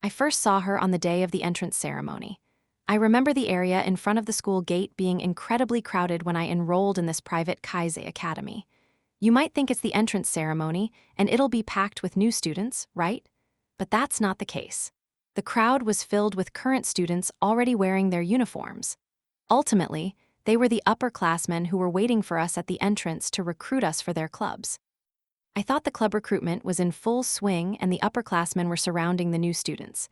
I first saw her on the day of the entrance ceremony. I remember the area in front of the school gate being incredibly crowded when I enrolled in this private Kaise academy. You might think it's the entrance ceremony, and it'll be packed with new students, right? But that's not the case. The crowd was filled with current students already wearing their uniforms. Ultimately, they were the upperclassmen who were waiting for us at the entrance to recruit us for their clubs. I thought the club recruitment was in full swing and the upperclassmen were surrounding the new students.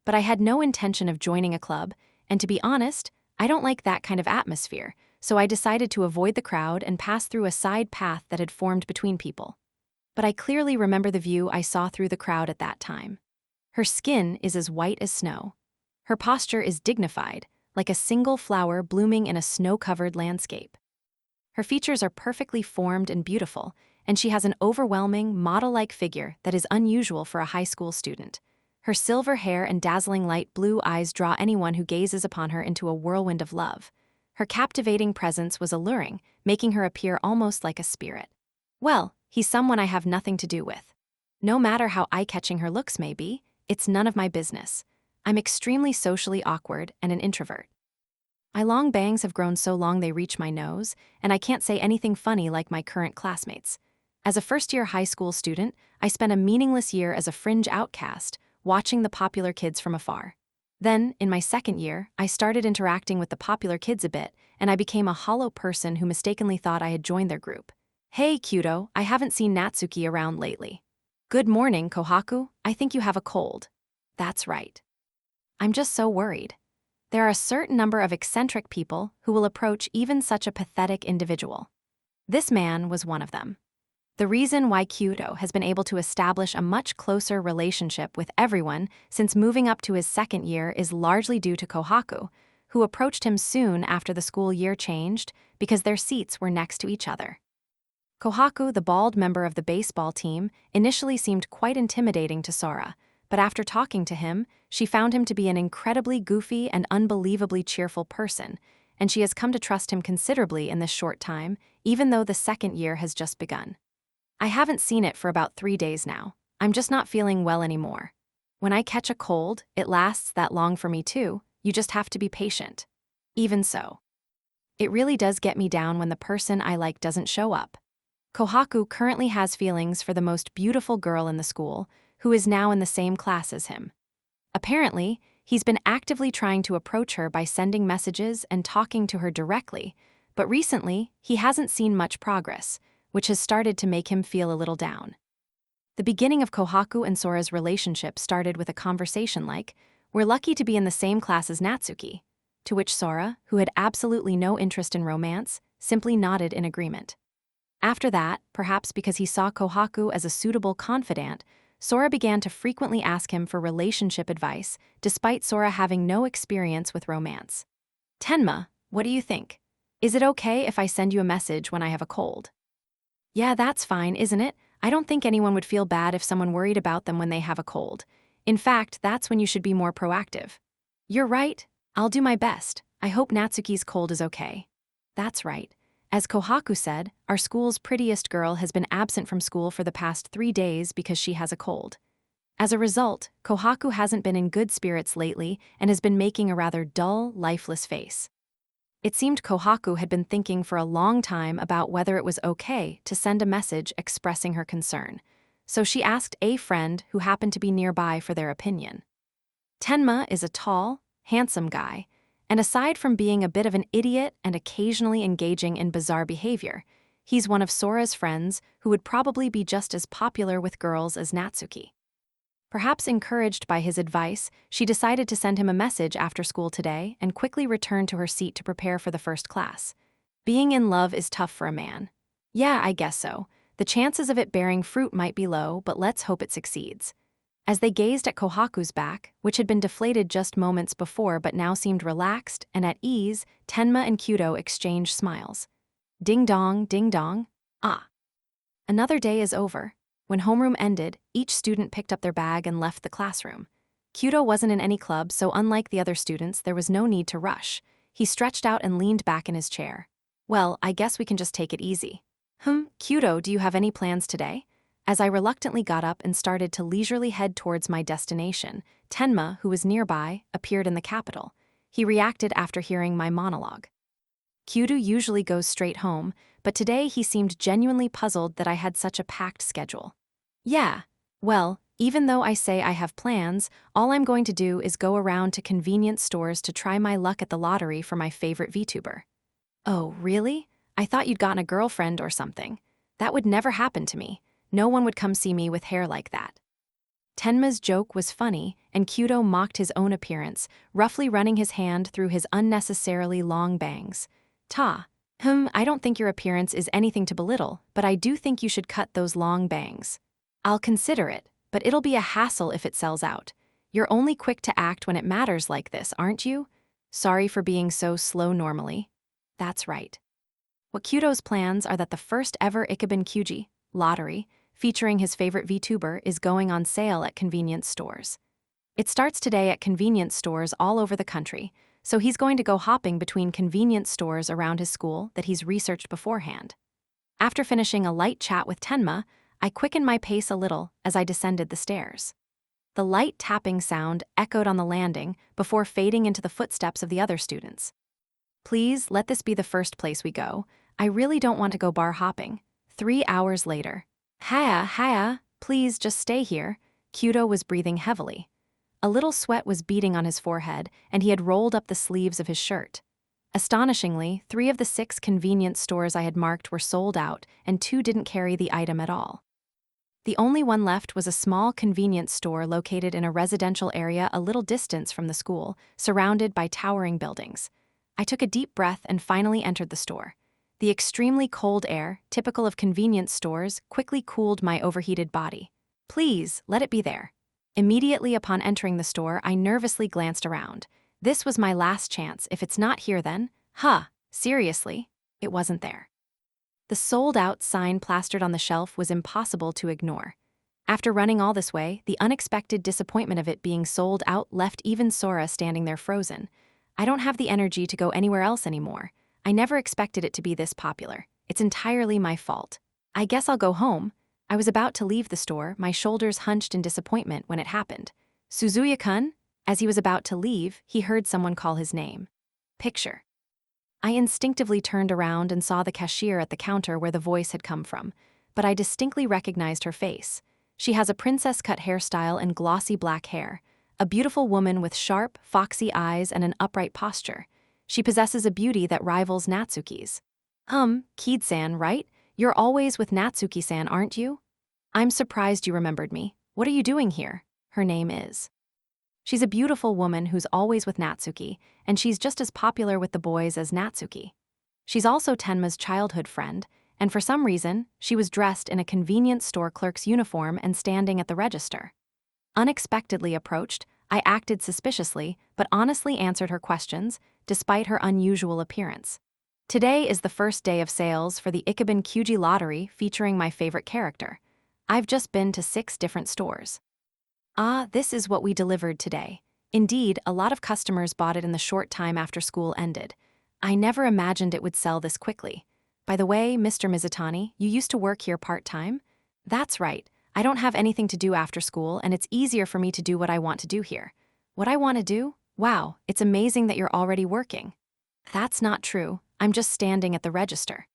But I had no intention of joining a club, and to be honest, I don't like that kind of atmosphere, so I decided to avoid the crowd and pass through a side path that had formed between people. But I clearly remember the view I saw through the crowd at that time. Her skin is as white as snow. Her posture is dignified, like a single flower blooming in a snow-covered landscape. Her features are perfectly formed and beautiful, and she has an overwhelming, model-like figure that is unusual for a high school student. Her silver hair and dazzling light blue eyes draw anyone who gazes upon her into a whirlwind of love. Her captivating presence was alluring, making her appear almost like a spirit. Well, he's someone I have nothing to do with. No matter how eye-catching her looks may be, it's none of my business. I'm extremely socially awkward and an introvert. My long bangs have grown so long they reach my nose, and I can't say anything funny like my current classmates. As a first-year high school student, I spent a meaningless year as a fringe outcast, watching the popular kids from afar. Then, in my second year, I started interacting with the popular kids a bit, and I became a hollow person who mistakenly thought I had joined their group. Hey, Kyūto, I haven't seen Natsuki around lately. Good morning, Kohaku, I think you have a cold. That's right. I'm just so worried. There are a certain number of eccentric people who will approach even such a pathetic individual. This man was one of them. The reason why Kyūto has been able to establish a much closer relationship with everyone since moving up to his second year is largely due to Kohaku, who approached him soon after the school year changed because their seats were next to each other. Kohaku, the bald member of the baseball team, initially seemed quite intimidating to Sora, but after talking to him, she found him to be an incredibly goofy and unbelievably cheerful person, and she has come to trust him considerably in this short time, even though the second year has just begun. I haven't seen it for about 3 days now. I'm just not feeling well anymore. When I catch a cold, it lasts that long for me too. You just have to be patient. Even so, it really does get me down when the person I like doesn't show up. Kohaku currently has feelings for the most beautiful girl in the school, who is now in the same class as him. Apparently, he's been actively trying to approach her by sending messages and talking to her directly, but recently, he hasn't seen much progress, which has started to make him feel a little down. The beginning of Kohaku and Sora's relationship started with a conversation like, "We're lucky to be in the same class as Natsuki," to which Sora, who had absolutely no interest in romance, simply nodded in agreement. After that, perhaps because he saw Kohaku as a suitable confidant, Sora began to frequently ask him for relationship advice, despite Sora having no experience with romance. "Tenma, what do you think? Is it okay if I send you a message when I have a cold?" "Yeah, that's fine, isn't it? I don't think anyone would feel bad if someone worried about them when they have a cold. In fact, that's when you should be more proactive." "You're right. I'll do my best. I hope Natsuki's cold is okay." "That's right. As Kohaku said, our school's prettiest girl has been absent from school for the past 3 days because she has a cold. As a result, Kohaku hasn't been in good spirits lately and has been making a rather dull, lifeless face. It seemed Kohaku had been thinking for a long time about whether it was okay to send a message expressing her concern, so she asked a friend who happened to be nearby for their opinion. Tenma is a tall, handsome guy, and aside from being a bit of an idiot and occasionally engaging in bizarre behavior, he's one of Sora's friends who would probably be just as popular with girls as Natsuki. Perhaps encouraged by his advice, she decided to send him a message after school today and quickly returned to her seat to prepare for the first class. Being in love is tough for a man. Yeah, I guess so. The chances of it bearing fruit might be low, but let's hope it succeeds. As they gazed at Kohaku's back, which had been deflated just moments before but now seemed relaxed and at ease, Tenma and Kyūto exchanged smiles. Ding dong, ding dong. Ah. Another day is over. When homeroom ended, each student picked up their bag and left the classroom. Kyūto wasn't in any club, so unlike the other students, there was no need to rush. He stretched out and leaned back in his chair. "Well, I guess we can just take it easy." Kyūto, do you have any plans today? As I reluctantly got up and started to leisurely head towards my destination, Tenma, who was nearby, appeared in the capital. He reacted after hearing my monologue. Kyūto usually goes straight home, but today he seemed genuinely puzzled that I had such a packed schedule. Yeah, well, even though I say I have plans, all I'm going to do is go around to convenience stores to try my luck at the lottery for my favorite VTuber. Oh, really? I thought you'd gotten a girlfriend or something. That would never happen to me. No one would come see me with hair like that. Tenma's joke was funny, and Kyūto mocked his own appearance, roughly running his hand through his unnecessarily long bangs. I don't think your appearance is anything to belittle, but I do think you should cut those long bangs. I'll consider it, but it'll be a hassle if it sells out. You're only quick to act when it matters like this, aren't you? Sorry for being so slow normally. That's right. What Kyūto's plans are that the first ever Ikeban Kyuji lottery, featuring his favorite VTuber, is going on sale at convenience stores. It starts today at convenience stores all over the country, so he's going to go hopping between convenience stores around his school that he's researched beforehand. After finishing a light chat with Tenma, I quickened my pace a little as I descended the stairs. The light tapping sound echoed on the landing before fading into the footsteps of the other students. Please let this be the first place we go. I really don't want to go bar hopping. 3 hours later. Hiya, please just stay here. Kyūto was breathing heavily. A little sweat was beading on his forehead, and he had rolled up the sleeves of his shirt. Astonishingly, 3 of the 6 convenience stores I had marked were sold out, and 2 didn't carry the item at all. The only one left was a small convenience store located in a residential area a little distance from the school, surrounded by towering buildings. I took a deep breath and finally entered the store. The extremely cold air, typical of convenience stores, quickly cooled my overheated body. Please, let it be there. Immediately upon entering the store, I nervously glanced around. This was my last chance. If it's not here then, seriously, it wasn't there. The sold-out sign plastered on the shelf was impossible to ignore. After running all this way, the unexpected disappointment of it being sold out left even Sora standing there frozen. I don't have the energy to go anywhere else anymore. I never expected it to be this popular. It's entirely my fault. I guess I'll go home. I was about to leave the store, my shoulders hunched in disappointment when it happened. Suzuya-kun? As he was about to leave, he heard someone call his name. Picture. I instinctively turned around and saw the cashier at the counter where the voice had come from, but I distinctly recognized her face. She has a princess-cut hairstyle and glossy black hair, a beautiful woman with sharp, foxy eyes and an upright posture. She possesses a beauty that rivals Natsuki's. Kid-san, right? You're always with Natsuki-san, aren't you? I'm surprised you remembered me. What are you doing here? Her name is. She's a beautiful woman who's always with Natsuki, and she's just as popular with the boys as Natsuki. She's also Tenma's childhood friend, and for some reason, she was dressed in a convenience store clerk's uniform and standing at the register. Unexpectedly approached, I acted suspiciously, but honestly answered her questions, despite her unusual appearance. Today is the first day of sales for the Ikeban Kyuji lottery featuring my favorite character. I've just been to 6 different stores. This is what we delivered today. Indeed, a lot of customers bought it in the short time after school ended. I never imagined it would sell this quickly. By the way, Mr. Mizutani, you used to work here part-time? That's right. I don't have anything to do after school, and it's easier for me to do what I want to do here. What I want to do? Wow, it's amazing that you're already working. That's not true. I'm just standing at the register.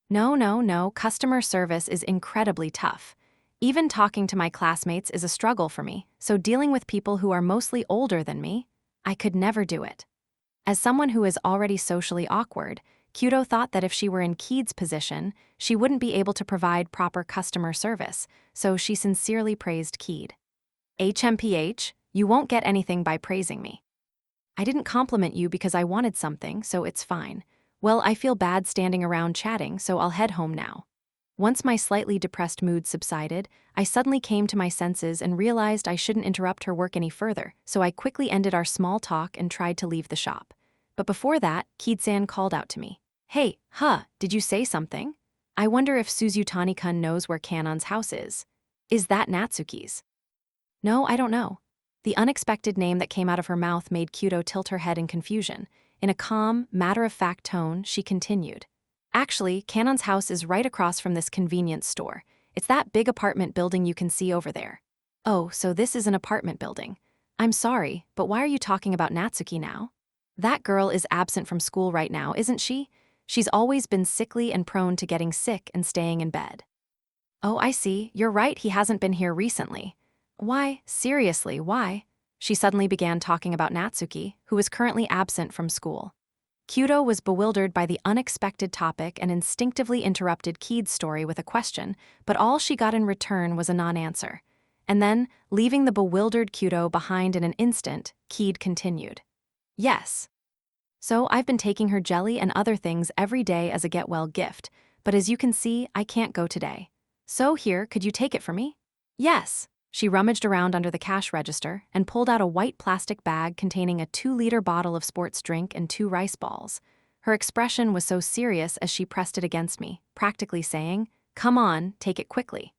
No, customer service is incredibly tough. Even talking to my classmates is a struggle for me, so dealing with people who are mostly older than me, I could never do it. As someone who is already socially awkward, Kyūto thought that if she were in Kid's position, she wouldn't be able to provide proper customer service, so she sincerely praised Kid. HMPH, you won't get anything by praising me. I didn't compliment you because I wanted something, so it's fine. Well, I feel bad standing around chatting, so I'll head home now. Once my slightly depressed mood subsided, I suddenly came to my senses and realized I shouldn't interrupt her work any further, so I quickly ended our small talk and tried to leave the shop. But before that, Kid-san called out to me. Hey, did you say something? I wonder if Suzutani-kun knows where Kanon's house is. Is that Natsuki's? No, I don't know. The unexpected name that came out of her mouth made Kyūto tilt her head in confusion. In a calm, matter-of-fact tone, she continued. Actually, Kanon's house is right across from this convenience store. It's that big apartment building you can see over there. Oh, so this is an apartment building. I'm sorry, but why are you talking about Natsuki now? That girl is absent from school right now, isn't she? She's always been sickly and prone to getting sick and staying in bed. Oh, I see. You're right, he hasn't been here recently. Why? Seriously, why? She suddenly began talking about Natsuki, who is currently absent from school. Kyūto was bewildered by the unexpected topic and instinctively interrupted Kied's story with a question, but all she got in return was a non-answer. And then, leaving the bewildered Kyūto behind in an instant, Kied continued. Yes. So I've been taking her jelly and other things every day as a get-well gift, but as you can see, I can't go today. So here, could you take it for me? Yes. She rummaged around under the cash register and pulled out a white plastic bag containing a 2-liter bottle of sports drink and 2 rice balls. Her expression was so serious as she pressed it against me, practically saying, "Come on, take it quickly."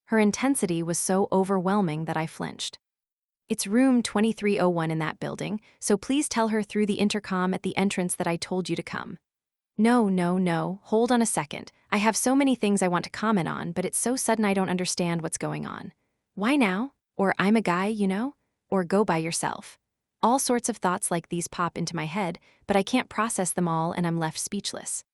Her intensity was so overwhelming that I flinched. It's room 2301 in that building, so please tell her through the intercom at the entrance that I told you to come. No, hold on a second. I have so many things I want to comment on, but it's so sudden I don't understand what's going on. Why now? Or I'm a guy, you know? Or go by yourself. All sorts of thoughts like these pop into my head, but I can't process them all and I'm left speechless.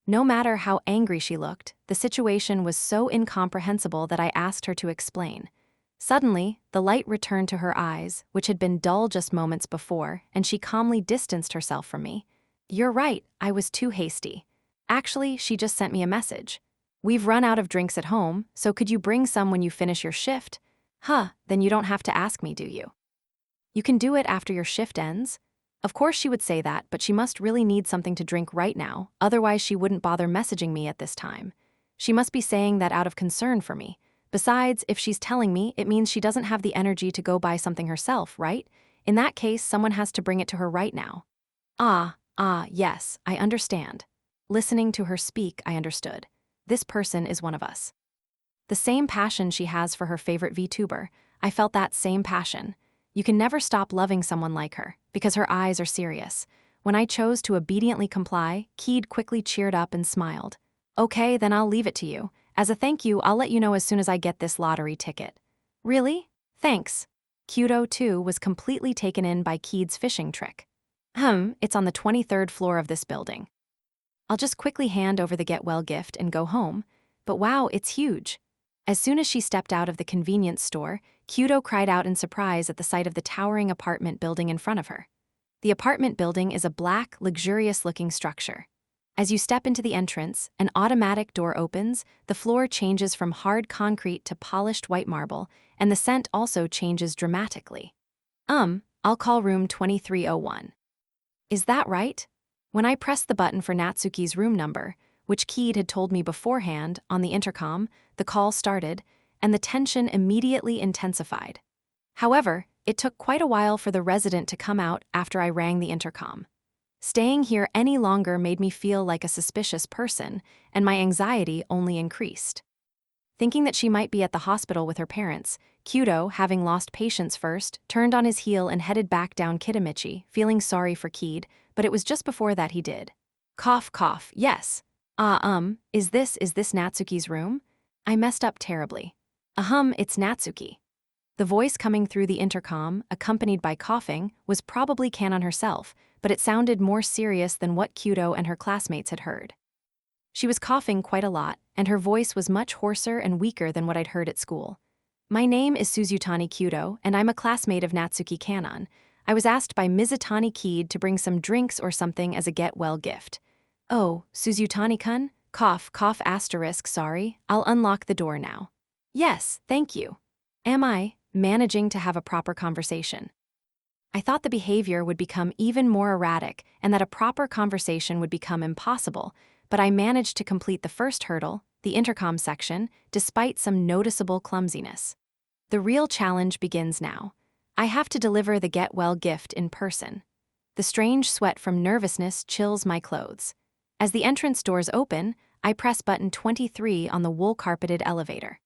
No matter how angry she looked, the situation was so incomprehensible that I asked her to explain. Suddenly, the light returned to her eyes, which had been dull just moments before, and she calmly distanced herself from me. You're right, I was too hasty. Actually, she just sent me a message. We've run out of drinks at home, so could you bring some when you finish your shift? Huh, then you don't have to ask me, do you? You can do it after your shift ends. Of course she would say that, but she must really need something to drink right now, otherwise she wouldn't bother messaging me at this time. She must be saying that out of concern for me. Besides, if she's telling me, it means she doesn't have the energy to go buy something herself, right? In that case, someone has to bring it to her right now. Yes, I understand. Listening to her speak, I understood. This person is one of us. The same passion she has for her favorite VTuber, I felt that same passion. You can never stop loving someone like her, because her eyes are serious. When I chose to obediently comply, Kied quickly cheered up and smiled. Okay, then I'll leave it to you. As a thank you, I'll let you know as soon as I get this lottery ticket. Really? Thanks. Kyūto, too, was completely taken in by Kied's fishing trick. It's on the 23rd floor of this building. I'll just quickly hand over the get-well gift and go home. But wow, it's huge. As soon as she stepped out of the convenience store, Kyūto cried out in surprise at the sight of the towering apartment building in front of her. The apartment building is a black, luxurious-looking structure. As you step into the entrance, an automatic door opens, the floor changes from hard concrete to polished white marble, and the scent also changes dramatically. I'll call room 2301. Is that right? When I pressed the button for Natsuki's room number, which Kied had told me beforehand on the intercom, the call started, and the tension immediately intensified. However, it took quite a while for the resident to come out after I rang the intercom. Staying here any longer made me feel like a suspicious person, and my anxiety only increased. Thinking that she might be at the hospital with her parents, Kyūto, having lost patience first, turned on his heel and headed back down Kitamichi, feeling sorry for Kied, but it was just before that he did. Cough, cough, yes. Is this Natsuki's room? I messed up terribly. It's Natsuki. The voice coming through the intercom, accompanied by coughing, was probably Kanon herself, but it sounded more serious than what Kyūto and her classmates had heard. She was coughing quite a lot, and her voice was much hoarser and weaker than what I'd heard at school. My name is Suzutani Kyūto, and I'm a classmate of Natsuki Kanon. I was asked by Mizutani Kied to bring some drinks or something as a get-well gift. Oh, Suzutani-kun? Cough, cough asterisk, sorry. I'll unlock the door now. Yes, thank you. Am I managing to have a proper conversation? I thought the behavior would become even more erratic and that a proper conversation would become impossible, but I managed to complete the first hurdle, the intercom section, despite some noticeable clumsiness. The real challenge begins now. I have to deliver the get-well gift in person. The strange sweat from nervousness chills my clothes. As the entrance doors open, I press button 23 on the wool-carpeted elevator.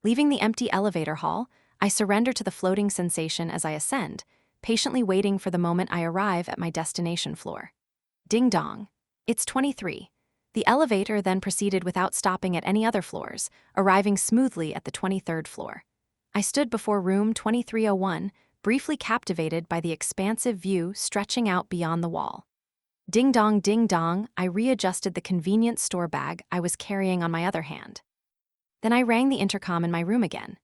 Leaving the empty elevator hall, I surrender to the floating sensation as I ascend, patiently waiting for the moment I arrive at my destination floor. Ding dong. It's 23. The elevator then proceeded without stopping at any other floors, arriving smoothly at the 23rd floor. I stood before room 2301, briefly captivated by the expansive view stretching out beyond the wall. Ding dong, I readjusted the convenience store bag I was carrying on my other hand. Then I rang the intercom in my room again.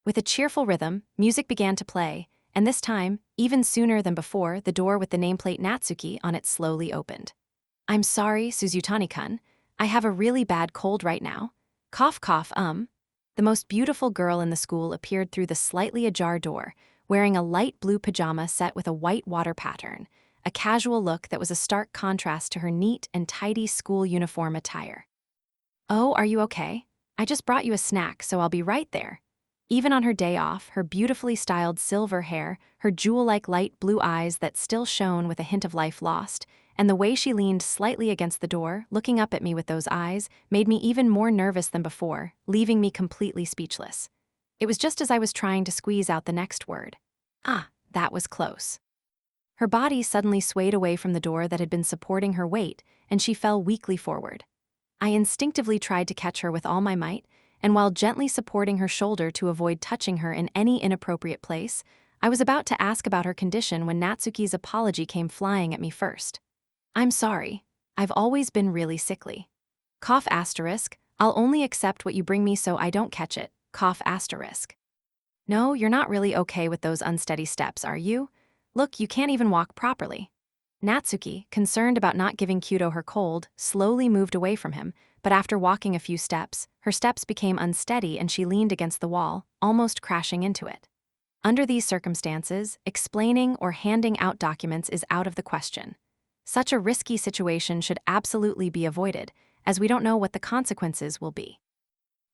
With a cheerful rhythm, music began to play, and this time, even sooner than before, the door with the nameplate Natsuki on it slowly opened. "I'm sorry, Suzutani-kun. I have a really bad cold right now. Cough, cough, The most beautiful girl in the school appeared through the slightly ajar door, wearing a light blue pajama set with a white water pattern, a casual look that was a stark contrast to her neat and tidy school uniform attire. "Oh, are you okay? I just brought you a snack, so I'll be right there." Even on her day off, her beautifully styled silver hair, her jewel-like light blue eyes that still shone with a hint of life lost, and the way she leaned slightly against the door, looking up at me with those eyes, made me even more nervous than before, leaving me completely speechless. It was just as I was trying to squeeze out the next word. Ah, that was close. Her body suddenly swayed away from the door that had been supporting her weight, and she fell weakly forward. I instinctively tried to catch her with all my might, and while gently supporting her shoulder to avoid touching her in any inappropriate place, I was about to ask about her condition when Natsuki's apology came flying at me first. "I'm sorry. I've always been really sickly. Cough asterisk, I'll only accept what you bring me so I don't catch it. Cough asterisk. No, you're not really okay with those unsteady steps, are you? Look, you can't even walk properly." Natsuki, concerned about not giving Kyūto her cold, slowly moved away from him, but after walking a few steps, her steps became unsteady and she leaned against the wall, almost crashing into it. Under these circumstances, explaining or handing out documents is out of the question. Such a risky situation should absolutely be avoided, as we don't know what the consequences will be.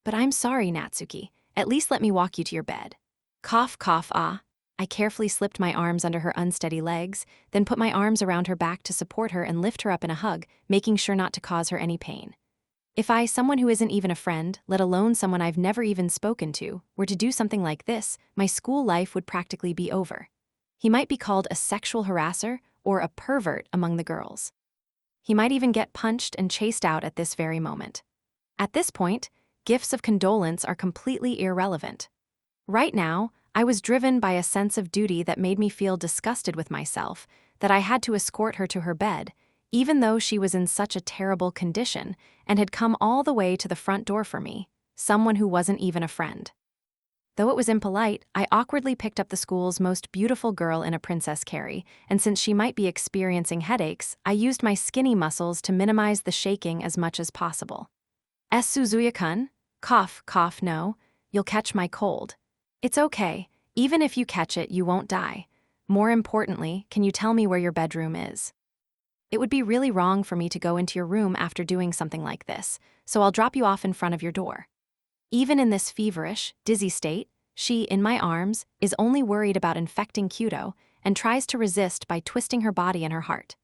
"But I'm sorry, Natsuki. At least let me walk you to your bed." Cough, cough, ah. I carefully slipped my arms under her unsteady legs, then put my arms around her back to support her and lift her up in a hug, making sure not to cause her any pain. If I, someone who isn't even a friend, let alone someone I've never even spoken to, were to do something like this, my school life would practically be over. He might be called a sexual harasser or a pervert among the girls. He might even get punched and chased out at this very moment. At this point, gifts of condolence are completely irrelevant. Right now, I was driven by a sense of duty that made me feel disgusted with myself, that I had to escort her to her bed, even though she was in such a terrible condition and had come all the way to the front door for me, someone who wasn't even a friend. Though it was impolite, I awkwardly picked up the school's most beautiful girl in a princess carry, and since she might be experiencing headaches, I used my skinny muscles to minimize the shaking as much as possible. "Suzuya-kun? Cough, cough, no. You'll catch my cold. It's okay. Even if you catch it, you won't die. More importantly, can you tell me where your bedroom is? It would be really wrong for me to go into your room after doing something like this, so I'll drop you off in front of your door." Even in this feverish, dizzy state, she, in my arms, is only worried about infecting Kyūto and tries to resist by twisting her body and her heart.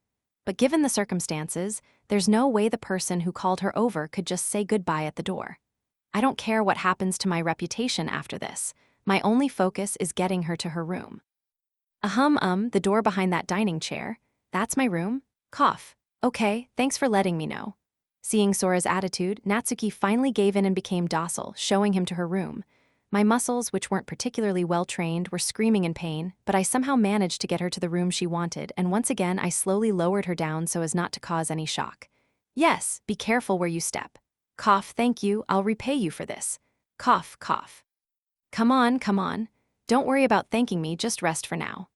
But given the circumstances, there's no way the person who called her over could just say goodbye at the door. I don't care what happens to my reputation after this. My only focus is getting her to her room. The door behind that dining chair. That's my room. Cough. Okay, thanks for letting me know." Seeing Sora's attitude, Natsuki finally gave in and became docile, showing him to her room. My muscles, which weren't particularly well trained, were screaming in pain, but I somehow managed to get her to the room she wanted, and once again I slowly lowered her down so as not to cause any shock. "Yes, be careful where you step. Cough, thank you, I'll repay you for this. Cough, cough. Come on. Don't worry about thanking me, just rest for now."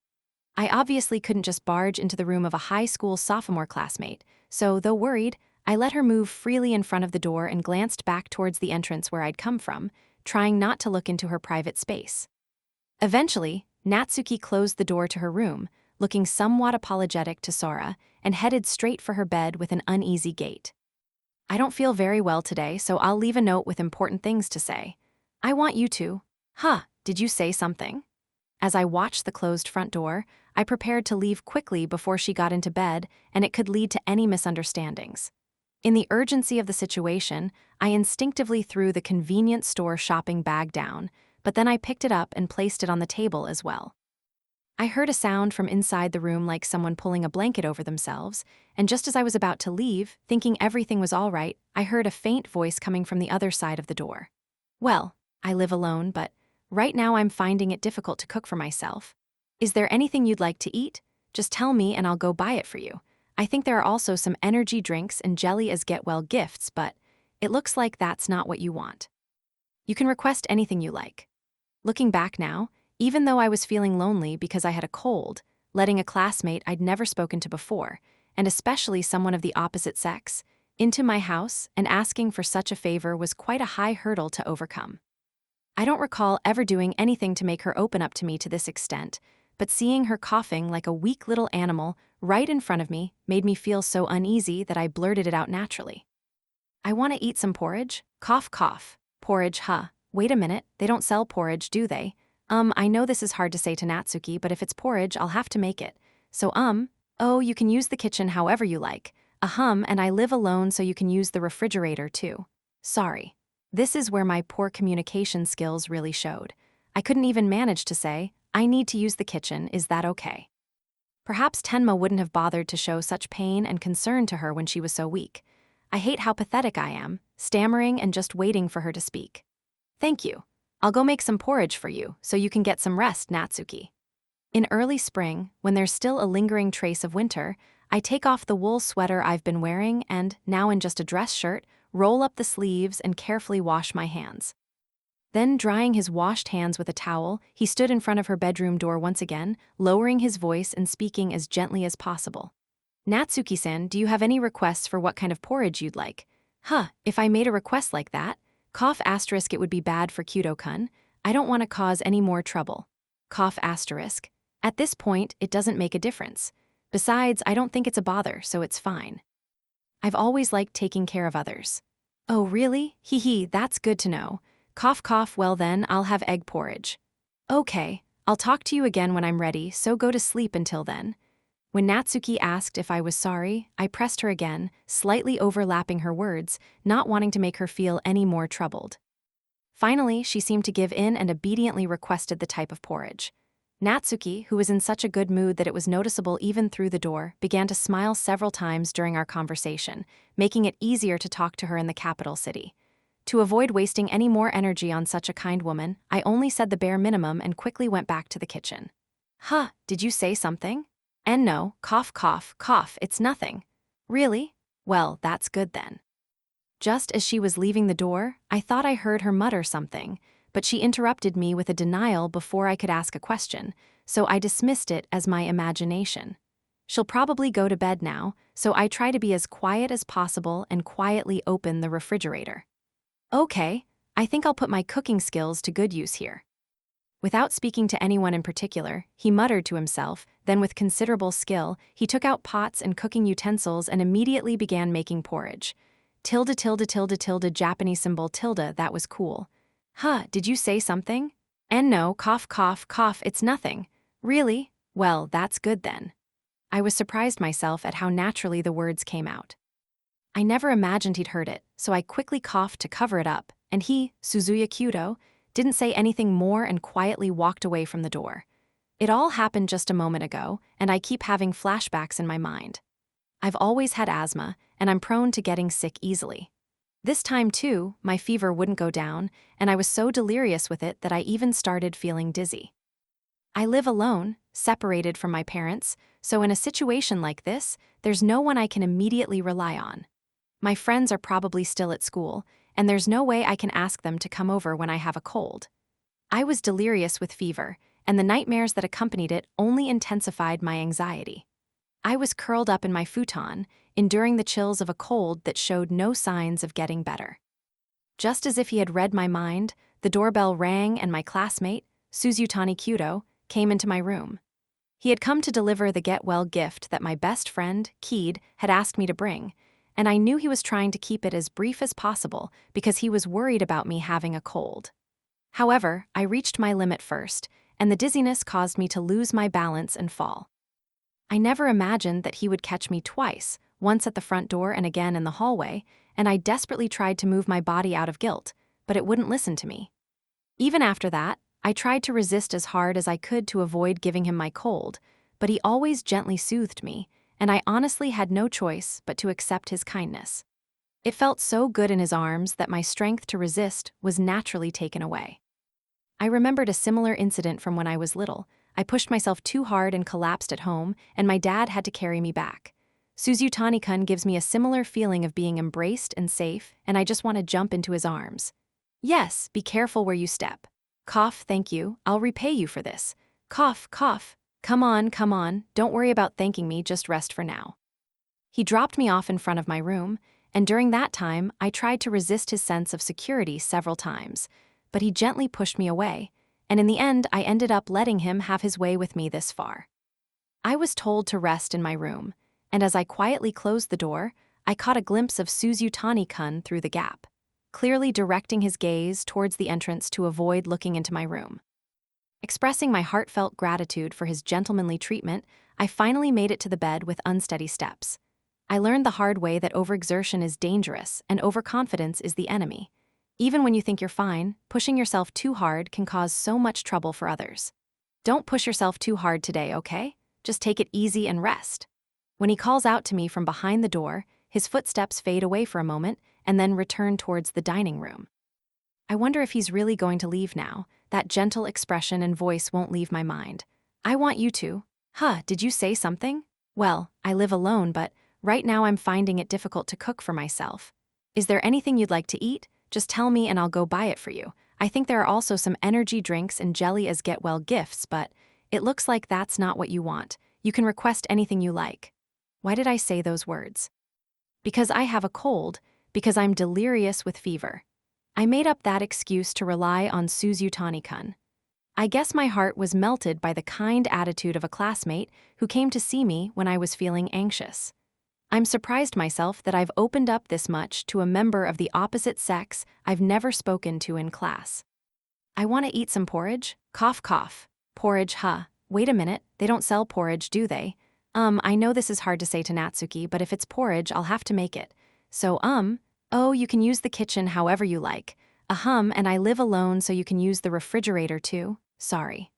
I obviously couldn't just barge into the room of a high school sophomore classmate, so, though worried, I let her move freely in front of the door and glanced back towards the entrance where I'd come from, trying not to look into her private space. Eventually, Natsuki closed the door to her room, looking somewhat apologetic to Sora, and headed straight for her bed with an uneasy gait. "I don't feel very well today, so I'll leave a note with important things to say. I want you to." Did you say something?" As I watched the closed front door, I prepared to leave quickly before she got into bed, and it could lead to any misunderstandings. In the urgency of the situation, I instinctively threw the convenience store shopping bag down, but then I picked it up and placed it on the table as well. I heard a sound from inside the room like someone pulling a blanket over themselves, and just as I was about to leave, thinking everything was all right, I heard a faint voice coming from the other side of the door. Well, I live alone, but right now I'm finding it difficult to cook for myself. Is there anything you'd like to eat? Just tell me and I'll go buy it for you. I think there are also some energy drinks and jelly as get-well gifts, but it looks like that's not what you want. You can request anything you like. Looking back now, even though I was feeling lonely because I had a cold, letting a classmate I'd never spoken to before, and especially someone of the opposite sex, into my house and asking for such a favor was quite a high hurdle to overcome. I don't recall ever doing anything to make her open up to me to this extent, but seeing her coughing like a weak little animal right in front of me made me feel so uneasy that I blurted it out naturally. I want to eat some porridge. Cough, cough. Porridge, huh? Wait a minute, they don't sell porridge, do they? I know this is hard to say to Natsuki, but if it's porridge, I'll have to make it. So, oh, you can use the kitchen however you like. And I live alone, so you can use the refrigerator too. Sorry. This is where my poor communication skills really showed. I couldn't even manage to say, I need to use the kitchen, is that okay? Perhaps Tenma wouldn't have bothered to show such pain and concern to her when she was so weak. I hate how pathetic I am, stammering and just waiting for her to speak. Thank you. I'll go make some porridge for you, so you can get some rest, Natsuki. In early spring, when there's still a lingering trace of winter, I take off the wool sweater I've been wearing and, now in just a dress shirt, roll up the sleeves and carefully wash my hands. Then, drying his washed hands with a towel, he stood in front of her bedroom door once again, lowering his voice and speaking as gently as possible. Natsuki-san, do you have any requests for what kind of porridge you'd like? If I made a request like that, cough asterisk it would be bad for Kyūto-kun. I don't want to cause any more trouble. Cough asterisk. At this point, it doesn't make a difference. Besides, I don't think it's a bother, so it's fine. I've always liked taking care of others. Oh, really? Hee, that's good to know. Cough, cough, well then, I'll have egg porridge. Okay, I'll talk to you again when I'm ready, so go to sleep until then. When Natsuki asked if I was sorry, I pressed her again, slightly overlapping her words, not wanting to make her feel any more troubled. Finally, she seemed to give in and obediently requested the type of porridge. Natsuki, who was in such a good mood that it was noticeable even through the door, began to smile several times during our conversation, making it easier to talk to her in the capital city. To avoid wasting any more energy on such a kind woman, I only said the bare minimum and quickly went back to the kitchen. Did you say something? And no, cough, cough, cough, it's nothing. Really? Well, that's good then. Just as she was leaving the door, I thought I heard her mutter something, but she interrupted me with a denial before I could ask a question, so I dismissed it as my imagination. She'll probably go to bed now, so I try to be as quiet as possible and quietly open the refrigerator. Okay, I think I'll put my cooking skills to good use here. Without speaking to anyone in particular, he muttered to himself, then with considerable skill, he took out pots and cooking utensils and immediately began making porridge. Tilde, tilde, tilde, tilde, Japanese symbol tilde, that was cool. Did you say something? And no, cough, cough, cough, it's nothing. Really? Well, that's good then. I was surprised myself at how naturally the words came out. I never imagined he'd heard it, so I quickly coughed to cover it up, and he, Suzuya Kyūto, didn't say anything more and quietly walked away from the door. It all happened just a moment ago, and I keep having flashbacks in my mind. I've always had asthma, and I'm prone to getting sick easily. This time, too, my fever wouldn't go down, and I was so delirious with it that I even started feeling dizzy. I live alone, separated from my parents, so in a situation like this, there's no one I can immediately rely on. My friends are probably still at school, and there's no way I can ask them to come over when I have a cold. I was delirious with fever, and the nightmares that accompanied it only intensified my anxiety. I was curled up in my futon, enduring the chills of a cold that showed no signs of getting better. Just as if he had read my mind, the doorbell rang and my classmate, Suzutani Kyūto, came into my room. He had come to deliver the get-well gift that my best friend, Keed, had asked me to bring, and I knew he was trying to keep it as brief as possible because he was worried about me having a cold. However, I reached my limit first, and the dizziness caused me to lose my balance and fall. I never imagined that he would catch me twice, once at the front door and again in the hallway, and I desperately tried to move my body out of guilt, but it wouldn't listen to me. Even after that, I tried to resist as hard as I could to avoid giving him my cold, but he always gently soothed me, and I honestly had no choice but to accept his kindness. It felt so good in his arms that my strength to resist was naturally taken away. I remembered a similar incident from when I was little. I pushed myself too hard and collapsed at home, and my dad had to carry me back. Suzutani-kun gives me a similar feeling of being embraced and safe, and I just want to jump into his arms. Yes, be careful where you step. Cough, thank you, I'll repay you for this. Cough, cough. Come on, don't worry about thanking me, just rest for now. He dropped me off in front of my room, and during that time, I tried to resist his sense of security several times, but he gently pushed me away, and in the end, I ended up letting him have his way with me this far. I was told to rest in my room, and as I quietly closed the door, I caught a glimpse of Suzutani-kun through the gap, clearly directing his gaze towards the entrance to avoid looking into my room. Expressing my heartfelt gratitude for his gentlemanly treatment, I finally made it to the bed with unsteady steps. I learned the hard way that overexertion is dangerous and overconfidence is the enemy. Even when you think you're fine, pushing yourself too hard can cause so much trouble for others. Don't push yourself too hard today, okay? Just take it easy and rest. When he calls out to me from behind the door, his footsteps fade away for a moment and then return towards the dining room. I wonder if he's really going to leave now. That gentle expression and voice won't leave my mind. I want you to. Huh, did you say something? Well, I live alone, but right now I'm finding it difficult to cook for myself. Is there anything you'd like to eat? Just tell me and I'll go buy it for you. I think there are also some energy drinks and jelly as get-well gifts, but it looks like that's not what you want. You can request anything you like. Why did I say those words? Because I have a cold, because I'm delirious with fever. I made up that excuse to rely on Suzutani-kun. I guess my heart was melted by the kind attitude of a classmate who came to see me when I was feeling anxious. I'm surprised myself that I've opened up this much to a member of the opposite sex I've never spoken to in class. I want to eat some porridge? Cough, cough. Porridge, huh? Wait a minute, they don't sell porridge, do they? I know this is hard to say to Natsuki, but if it's porridge, I'll have to make it. So, oh, you can use the kitchen however you like. And I live alone so you can use the refrigerator too. Sorry.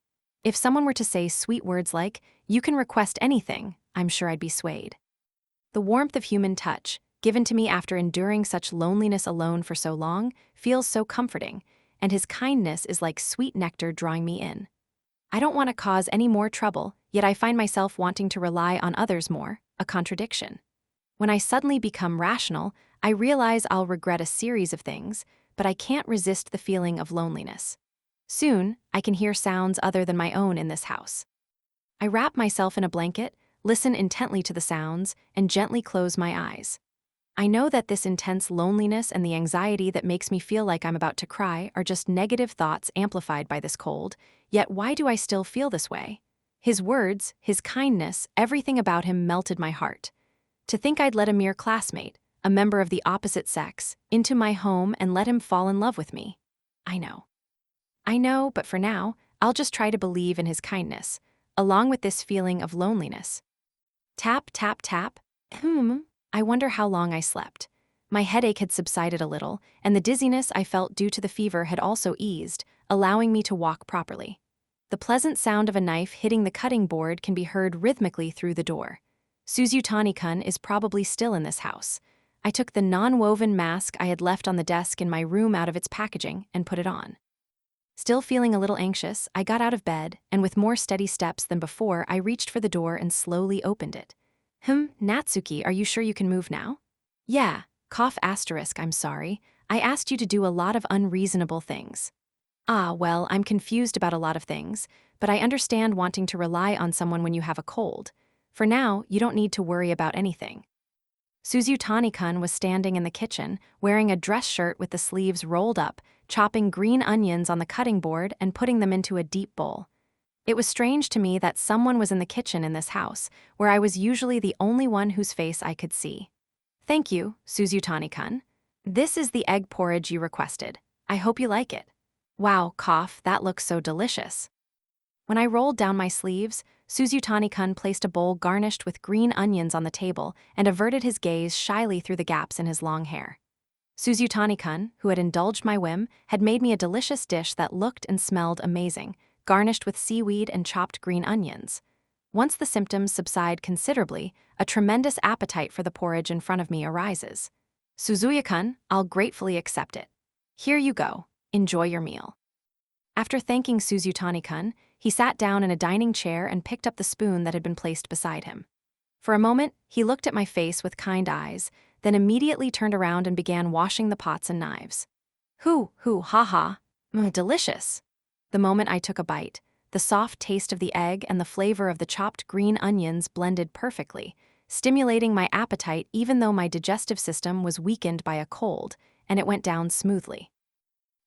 If someone were to say sweet words like, you can request anything, I'm sure I'd be swayed. The warmth of human touch, given to me after enduring such loneliness alone for so long, feels so comforting, and his kindness is like sweet nectar drawing me in. I don't want to cause any more trouble, yet I find myself wanting to rely on others more, a contradiction. When I suddenly become rational, I realize I'll regret a series of things, but I can't resist the feeling of loneliness. Soon, I can hear sounds other than my own in this house. I wrap myself in a blanket, listen intently to the sounds, and gently close my eyes. I know that this intense loneliness and the anxiety that makes me feel like I'm about to cry are just negative thoughts amplified by this cold, yet why do I still feel this way? His words, his kindness, everything about him melted my heart. To think I'd let a mere classmate, a member of the opposite sex, into my home and let him fall in love with me. I know, but for now, I'll just try to believe in his kindness, along with this feeling of loneliness. Tap, tap, tap. I wonder how long I slept. My headache had subsided a little, and the dizziness I felt due to the fever had also eased, allowing me to walk properly. The pleasant sound of a knife hitting the cutting board can be heard rhythmically through the door. Suzutani-kun is probably still in this house. I took the non-woven mask I had left on the desk in my room out of its packaging and put it on. Still feeling a little anxious, I got out of bed, and with more steady steps than before, I reached for the door and slowly opened it. Natsuki, are you sure you can move now? Yeah, cough asterisk, I'm sorry. I asked you to do a lot of unreasonable things. Well, I'm confused about a lot of things, but I understand wanting to rely on someone when you have a cold. For now, you don't need to worry about anything. Suzutani-kun was standing in the kitchen, wearing a dress shirt with the sleeves rolled up, chopping green onions on the cutting board and putting them into a deep bowl. It was strange to me that someone was in the kitchen in this house, where I was usually the only one whose face I could see. Thank you, Suzutani-kun. This is the egg porridge you requested. I hope you like it. Wow, cough, that looks so delicious. When I rolled down my sleeves, Suzutani-kun placed a bowl garnished with green onions on the table and averted his gaze shyly through the gaps in his long hair. Suzutani-kun, who had indulged my whim, had made me a delicious dish that looked and smelled amazing, garnished with seaweed and chopped green onions. Once the symptoms subside considerably, a tremendous appetite for the porridge in front of me arises. Suzuya-kun, I'll gratefully accept it. Here you go. Enjoy your meal. After thanking Suzutani-kun, he sat down in a dining chair and picked up the spoon that had been placed beside him. For a moment, he looked at my face with kind eyes, then immediately turned around and began washing the pots and knives. Ha ha. Delicious. The moment I took a bite, the soft taste of the egg and the flavor of the chopped green onions blended perfectly, stimulating my appetite even though my digestive system was weakened by a cold, and it went down smoothly.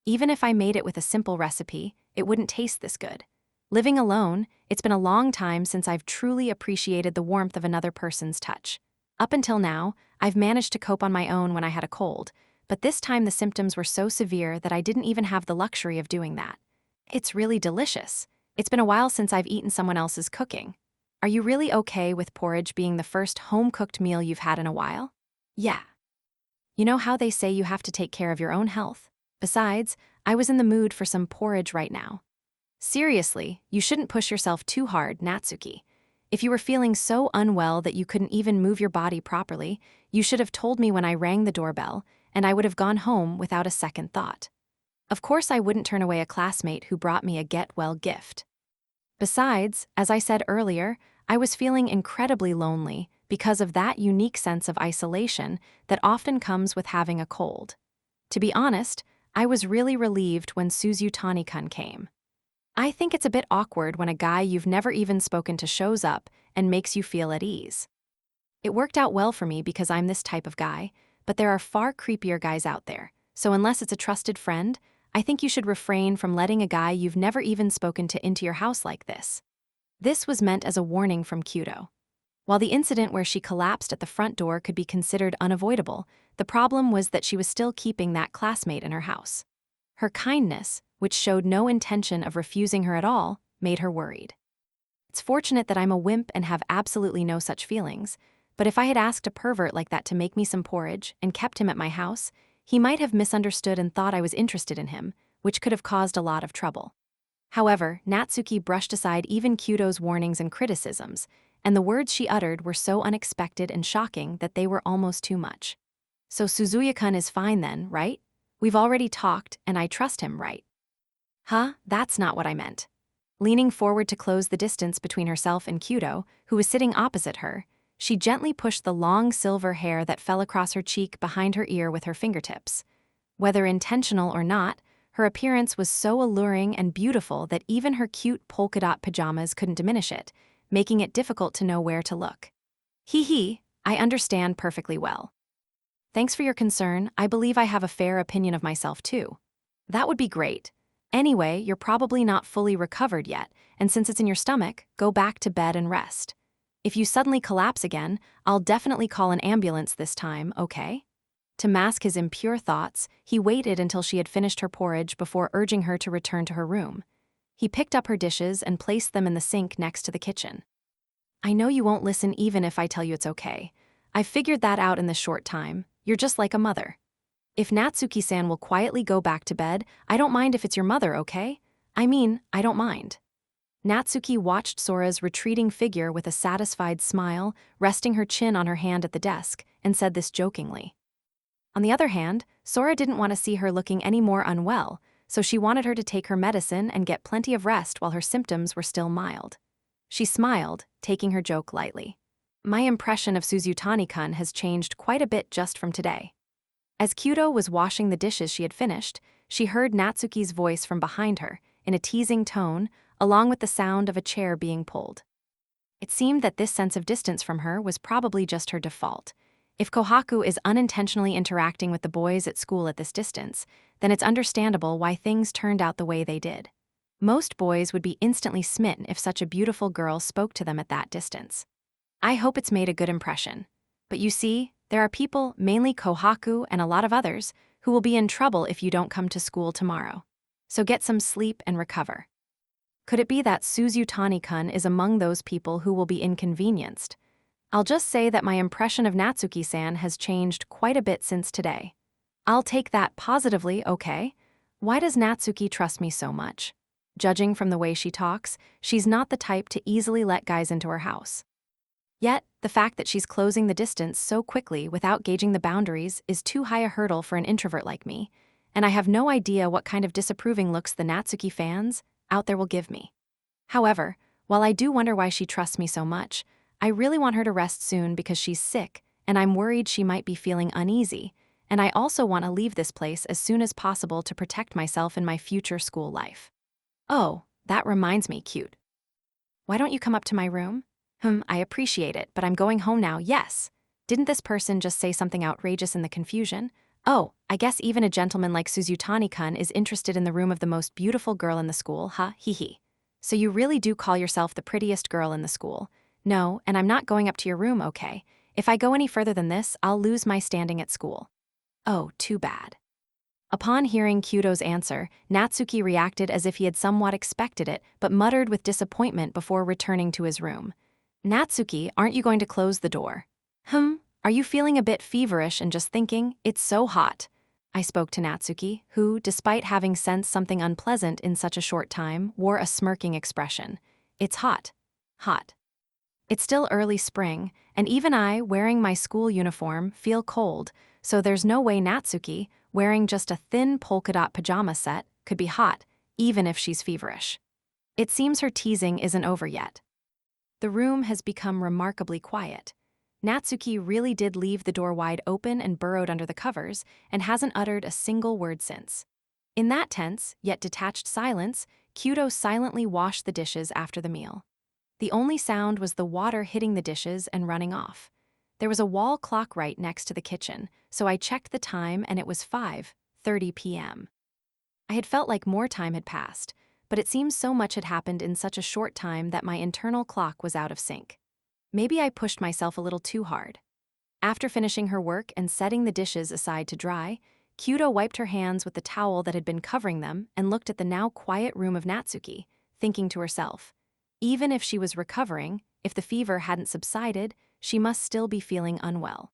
Even if I made it with a simple recipe, it wouldn't taste this good. Living alone, it's been a long time since I've truly appreciated the warmth of another person's touch. Up until now, I've managed to cope on my own when I had a cold, but this time the symptoms were so severe that I didn't even have the luxury of doing that. It's really delicious. It's been a while since I've eaten someone else's cooking. Are you really okay with porridge being the first home-cooked meal you've had in a while? Yeah. You know how they say you have to take care of your own health? Besides, I was in the mood for some porridge right now. Seriously, you shouldn't push yourself too hard, Natsuki. If you were feeling so unwell that you couldn't even move your body properly, you should have told me when I rang the doorbell, and I would have gone home without a second thought. Of course, I wouldn't turn away a classmate who brought me a get-well gift. Besides, as I said earlier, I was feeling incredibly lonely because of that unique sense of isolation that often comes with having a cold. To be honest, I was really relieved when Suzutani-kun came. I think it's a bit awkward when a guy you've never even spoken to shows up and makes you feel at ease. It worked out well for me because I'm this type of guy, but there are far creepier guys out there, so unless it's a trusted friend, I think you should refrain from letting a guy you've never even spoken to into your house like this. This was meant as a warning from Kyūto. While the incident where she collapsed at the front door could be considered unavoidable, the problem was that she was still keeping that classmate in her house. Her kindness, which showed no intention of refusing her at all, made her worried. It's fortunate that I'm a wimp and have absolutely no such feelings, but if I had asked a pervert like that to make me some porridge and kept him at my house, he might have misunderstood and thought I was interested in him, which could have caused a lot of trouble. However, Natsuki brushed aside even Kyūto's warnings and criticisms, and the words she uttered were so unexpected and shocking that they were almost too much. So Suzuya-kun is fine then, right? We've already talked, and I trust him, right? Huh? That's not what I meant. Leaning forward to close the distance between herself and Kyūto, who was sitting opposite her, she gently pushed the long silver hair that fell across her cheek behind her ear with her fingertips. Whether intentional or not, her appearance was so alluring and beautiful that even her cute polka-dot pajamas couldn't diminish it, making it difficult to know where to look. I understand perfectly well. Thanks for your concern. I believe I have a fair opinion of myself too. That would be great. Anyway, you're probably not fully recovered yet, and since it's in your stomach, go back to bed and rest. If you suddenly collapse again, I'll definitely call an ambulance this time, okay? To mask his impure thoughts, he waited until she had finished her porridge before urging her to return to her room. He picked up her dishes and placed them in the sink next to the kitchen. I know you won't listen even if I tell you it's okay. I've figured that out in this short time. You're just like a mother. If Natsuki-san will quietly go back to bed, I don't mind if it's your mother, okay? I don't mind. Natsuki watched Sora's retreating figure with a satisfied smile, resting her chin on her hand at the desk, and said this jokingly. On the other hand, Sora didn't want to see her looking any more unwell, so she wanted her to take her medicine and get plenty of rest while her symptoms were still mild. She smiled, taking her joke lightly. My impression of Suzutani-kun has changed quite a bit just from today. As Kyūto was washing the dishes she had finished, she heard Natsuki's voice from behind her, in a teasing tone, along with the sound of a chair being pulled. It seemed that this sense of distance from her was probably just her default. If Kohaku is unintentionally interacting with the boys at school at this distance, then it's understandable why things turned out the way they did. Most boys would be instantly smitten if such a beautiful girl spoke to them at that distance. I hope it's made a good impression. But you see, there are people, mainly Kohaku and a lot of others, who will be in trouble if you don't come to school tomorrow. So get some sleep and recover. Could it be that Suzutani-kun is among those people who will be inconvenienced? I'll just say that my impression of Natsuki-san has changed quite a bit since today. I'll take that positively, okay? Why does Natsuki trust me so much? Judging from the way she talks, she's not the type to easily let guys into her house. Yet, the fact that she's closing the distance so quickly without gauging the boundaries is too high a hurdle for an introvert like me, and I have no idea what kind of disapproving looks the Natsuki fans out there will give me. However, while I do wonder why she trusts me so much, I really want her to rest soon because she's sick, and I'm worried she might be feeling uneasy, and I also want to leave this place as soon as possible to protect myself in my future school life. Oh, that reminds me, cute. Why don't you come up to my room? I appreciate it, but I'm going home now, yes. Didn't this person just say something outrageous in the confusion? Oh, I guess even a gentleman like Suzutani-kun is interested in the room of the most beautiful girl in the school, huh? Hee hee. So you really do call yourself the prettiest girl in the school? No, and I'm not going up to your room, okay? If I go any further than this, I'll lose my standing at school. Oh, too bad. Upon hearing Kyūto's answer, Natsuki reacted as if he had somewhat expected it, but muttered with disappointment before returning to his room. Natsuki, aren't you going to close the door? Are you feeling a bit feverish and just thinking, it's so hot? I spoke to Natsuki, who, despite having sensed something unpleasant in such a short time, wore a smirking expression. It's hot. Hot. It's still early spring, and even I, wearing my school uniform, feel cold, so there's no way Natsuki, wearing just a thin polka dot pajama set, could be hot, even if she's feverish. It seems her teasing isn't over yet. The room has become remarkably quiet. Natsuki really did leave the door wide open and burrowed under the covers, and hasn't uttered a single word since. In that tense, yet detached silence, Kyūto silently washed the dishes after the meal. The only sound was the water hitting the dishes and running off. There was a wall clock right next to the kitchen, so I checked the time and it was 5:30 p.m. I had felt like more time had passed, but it seems so much had happened in such a short time that my internal clock was out of sync. Maybe I pushed myself a little too hard. After finishing her work and setting the dishes aside to dry, Kyūto wiped her hands with the towel that had been covering them and looked at the now quiet room of Natsuki, thinking to herself, even if she was recovering, if the fever hadn't subsided, she must still be feeling unwell.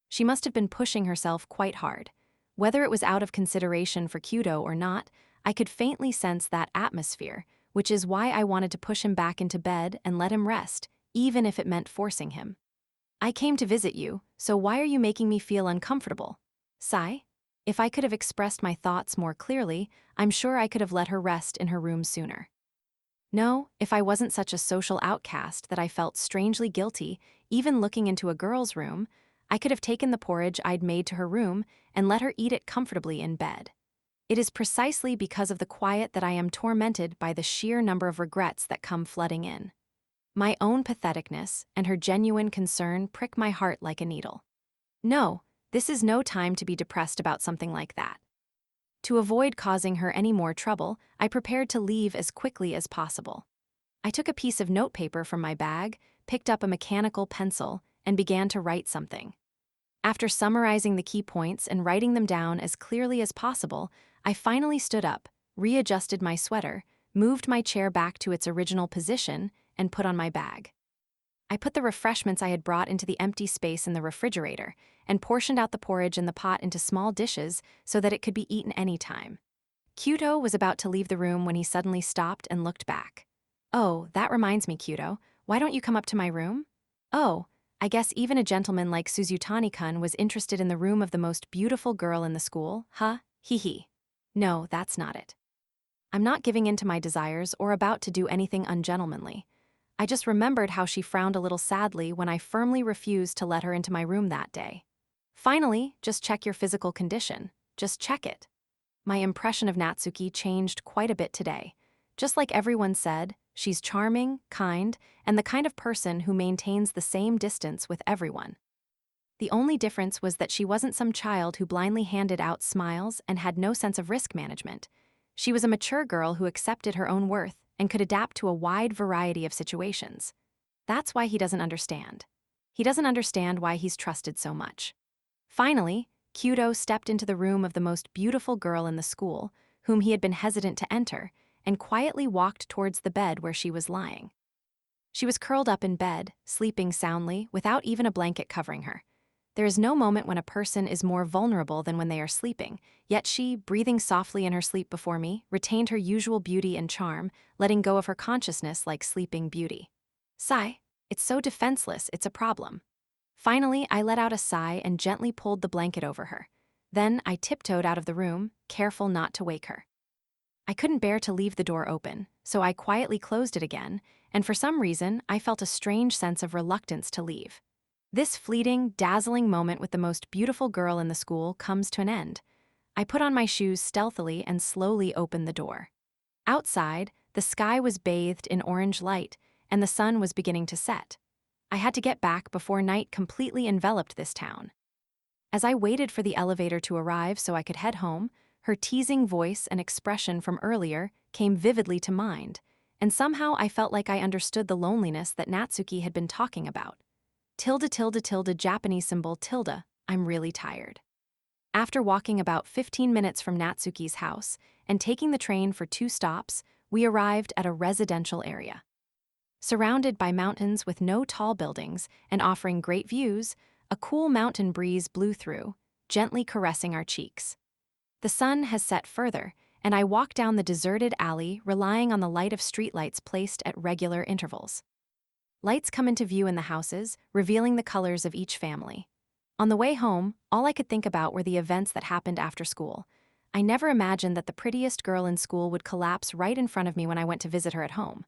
She must have been pushing herself quite hard. Whether it was out of consideration for Kyūto or not, I could faintly sense that atmosphere, which is why I wanted to push him back into bed and let him rest, even if it meant forcing him. I came to visit you, so why are you making me feel uncomfortable? Sigh? If I could have expressed my thoughts more clearly, I'm sure I could have let her rest in her room sooner. No, if I wasn't such a social outcast that I felt strangely guilty, even looking into a girl's room, I could have taken the porridge I'd made to her room and let her eat it comfortably in bed. It is precisely because of the quiet that I am tormented by the sheer number of regrets that come flooding in. My own patheticness and her genuine concern prick my heart like a needle. No, this is no time to be depressed about something like that. To avoid causing her any more trouble, I prepared to leave as quickly as possible. I took a piece of notepaper from my bag, picked up a mechanical pencil, and began to write something. After summarizing the key points and writing them down as clearly as possible, I finally stood up, readjusted my sweater, moved my chair back to its original position, and put on my bag. I put the refreshments I had brought into the empty space in the refrigerator and portioned out the porridge in the pot into small dishes so that it could be eaten any time. Kyūto was about to leave the room when he suddenly stopped and looked back. Oh, that reminds me, Kyūto, why don't you come up to my room? Oh, I guess even a gentleman like Suzutani-kun was interested in the room of the most beautiful girl in the school, huh? Hee hee. No, that's not it. I'm not giving in to my desires or about to do anything ungentlemanly. I just remembered how she frowned a little sadly when I firmly refused to let her into my room that day. Finally, just check your physical condition. Just check it. My impression of Natsuki changed quite a bit today. Just like everyone said, she's charming, kind, and the kind of person who maintains the same distance with everyone. The only difference was that she wasn't some child who blindly handed out smiles and had no sense of risk management. She was a mature girl who accepted her own worth and could adapt to a wide variety of situations. That's why he doesn't understand. He doesn't understand why he's trusted so much. Finally, Kyūto stepped into the room of the most beautiful girl in the school, whom he had been hesitant to enter, and quietly walked towards the bed where she was lying. She was curled up in bed, sleeping soundly, without even a blanket covering her. There is no moment when a person is more vulnerable than when they are sleeping, yet she, breathing softly in her sleep before me, retained her usual beauty and charm, letting go of her consciousness like sleeping beauty. Sigh. It's so defenseless, it's a problem. Finally, I let out a sigh and gently pulled the blanket over her. Then I tiptoed out of the room, careful not to wake her. I couldn't bear to leave the door open, so I quietly closed it again, and for some reason, I felt a strange sense of reluctance to leave. This fleeting, dazzling moment with the most beautiful girl in the school comes to an end. I put on my shoes stealthily and slowly opened the door. Outside, the sky was bathed in orange light, and the sun was beginning to set. I had to get back before night completely enveloped this town. As I waited for the elevator to arrive so I could head home, her teasing voice and expression from earlier came vividly to mind, and somehow I felt like I understood the loneliness that Natsuki had been talking about. Tilde tilde tilde Japanese symbol tilde, I'm really tired. After walking about 15 minutes from Natsuki's house and taking the train for 2 stops, we arrived at a residential area. Surrounded by mountains with no tall buildings and offering great views, a cool mountain breeze blew through, gently caressing our cheeks. The sun has set further, and I walk down the deserted alley relying on the light of streetlights placed at regular intervals. Lights come into view in the houses, revealing the colors of each family. On the way home, all I could think about were the events that happened after school. I never imagined that the prettiest girl in school would collapse right in front of me when I went to visit her at home.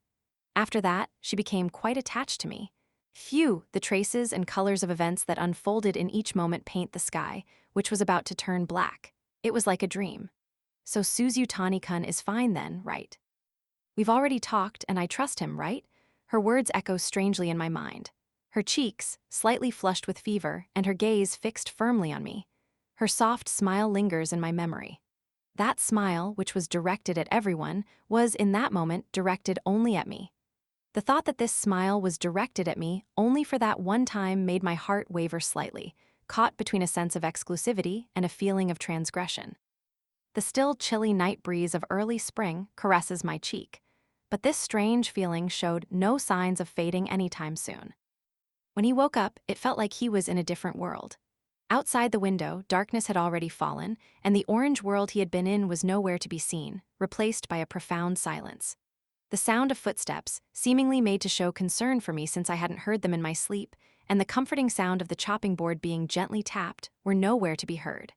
After that, she became quite attached to me. Phew, the traces and colors of events that unfolded in each moment paint the sky, which was about to turn black. It was like a dream. So Suzutani-kun is fine then, right? We've already talked and I trust him, right? Her words echo strangely in my mind. Her cheeks, slightly flushed with fever, and her gaze fixed firmly on me. Her soft smile lingers in my memory. That smile, which was directed at everyone, was in that moment directed only at me. The thought that this smile was directed at me only for that one time made my heart waver slightly, caught between a sense of exclusivity and a feeling of transgression. The still chilly night breeze of early spring caresses my cheek, but this strange feeling showed no signs of fading anytime soon. When he woke up, it felt like he was in a different world. Outside the window, darkness had already fallen, and the orange world he had been in was nowhere to be seen, replaced by a profound silence. The sound of footsteps, seemingly made to show concern for me since I hadn't heard them in my sleep, and the comforting sound of the chopping board being gently tapped, were nowhere to be heard.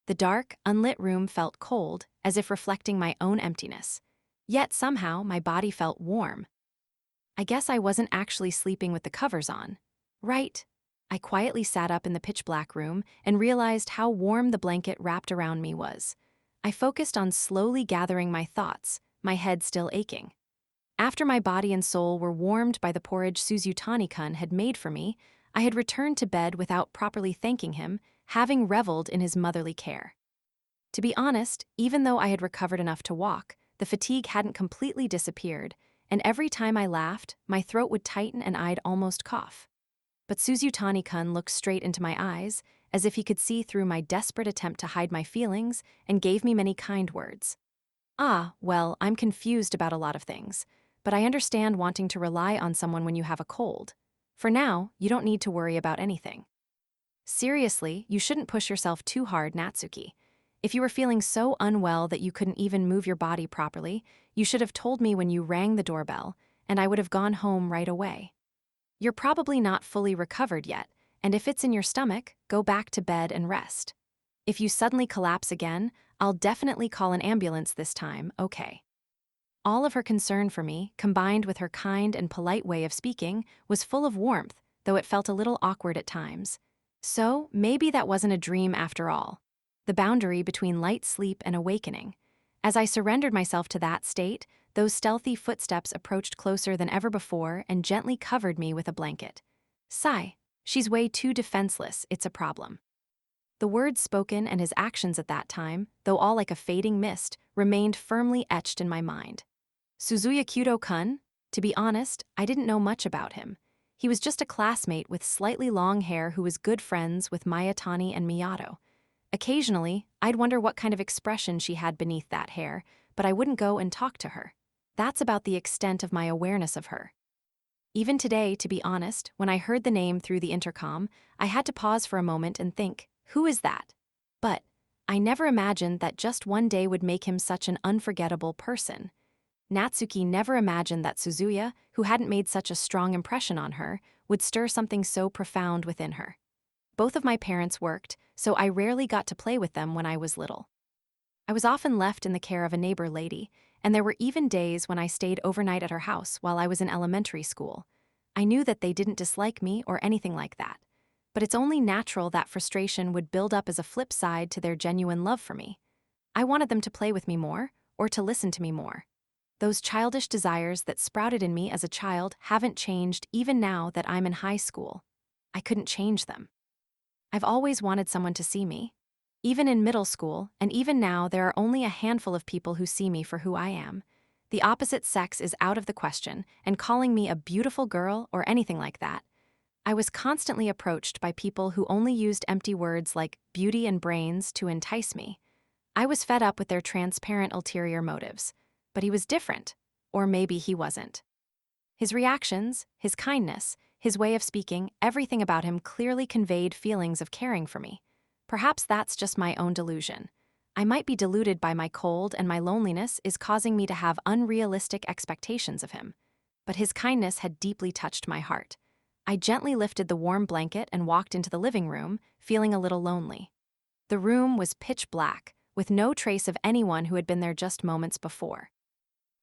The dark, unlit room felt cold, as if reflecting my own emptiness. Yet somehow my body felt warm. I guess I wasn't actually sleeping with the covers on. Right. I quietly sat up in the pitch-black room and realized how warm the blanket wrapped around me was. I focused on slowly gathering my thoughts, my head still aching. After my body and soul were warmed by the porridge Suzutani-kun had made for me, I had returned to bed without properly thanking him, having reveled in his motherly care. To be honest, even though I had recovered enough to walk, the fatigue hadn't completely disappeared, and every time I laughed, my throat would tighten and I'd almost cough. But Suzutani-kun looked straight into my eyes, as if he could see through my desperate attempt to hide my feelings, and gave me many kind words. Ah, well, I'm confused about a lot of things, but I understand wanting to rely on someone when you have a cold. For now, you don't need to worry about anything. Seriously, you shouldn't push yourself too hard, Natsuki. If you were feeling so unwell that you couldn't even move your body properly, you should have told me when you rang the doorbell, and I would have gone home right away. You're probably not fully recovered yet, and if it's in your stomach, go back to bed and rest. If you suddenly collapse again, I'll definitely call an ambulance this time, okay? All of her concern for me, combined with her kind and polite way of speaking, was full of warmth, though it felt a little awkward at times. So, maybe that wasn't a dream after all. The boundary between light sleep and awakening. As I surrendered myself to that state, those stealthy footsteps approached closer than ever before and gently covered me with a blanket. Sigh, she's way too defenseless, it's a problem. The words spoken and his actions at that time, though all like a fading mist, remained firmly etched in my mind. Suzuya Kyūto-kun? To be honest, I didn't know much about him. He was just a classmate with slightly long hair who was good friends with Mayatani and Miyato. Occasionally, I'd wonder what kind of expression she had beneath that hair, but I wouldn't go and talk to her. That's about the extent of my awareness of her. Even today, to be honest, when I heard the name through the intercom, I had to pause for a moment and think, who is that? But I never imagined that just one day would make him such an unforgettable person. Natsuki never imagined that Suzuya, who hadn't made such a strong impression on her, would stir something so profound within her. Both of my parents worked, so I rarely got to play with them when I was little. I was often left in the care of a neighbor lady, and there were even days when I stayed overnight at her house while I was in elementary school. I knew that they didn't dislike me or anything like that, but it's only natural that frustration would build up as a flip side to their genuine love for me. I wanted them to play with me more, or to listen to me more. Those childish desires that sprouted in me as a child haven't changed even now that I'm in high school. I couldn't change them. I've always wanted someone to see me. Even in middle school, and even now, there are only a handful of people who see me for who I am. The opposite sex is out of the question, and calling me a beautiful girl or anything like that. I was constantly approached by people who only used empty words like beauty and brains to entice me. I was fed up with their transparent ulterior motives. But he was different, or maybe he wasn't. His reactions, his kindness, his way of speaking, everything about him clearly conveyed feelings of caring for me. Perhaps that's just my own delusion. I might be deluded by my cold, and my loneliness is causing me to have unrealistic expectations of him. But his kindness had deeply touched my heart. I gently lifted the warm blanket and walked into the living room, feeling a little lonely. The room was pitch black, with no trace of anyone who had been there just moments before.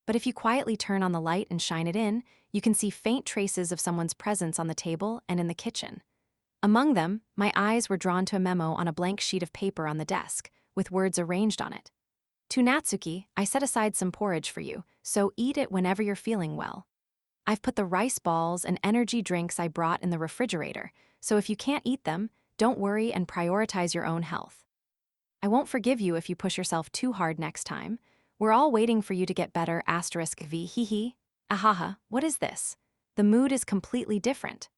But if you quietly turn on the light and shine it in, you can see faint traces of someone's presence on the table and in the kitchen. Among them, my eyes were drawn to a memo on a blank sheet of paper on the desk, with words arranged on it. To Natsuki, I set aside some porridge for you, so eat it whenever you're feeling well. I've put the rice balls and energy drinks I brought in the refrigerator, so if you can't eat them, don't worry and prioritize your own health. I won't forgive you if you push yourself too hard next time. We're all waiting for you to get better, *v hee hee. Ahaha, what is this? The mood is completely different.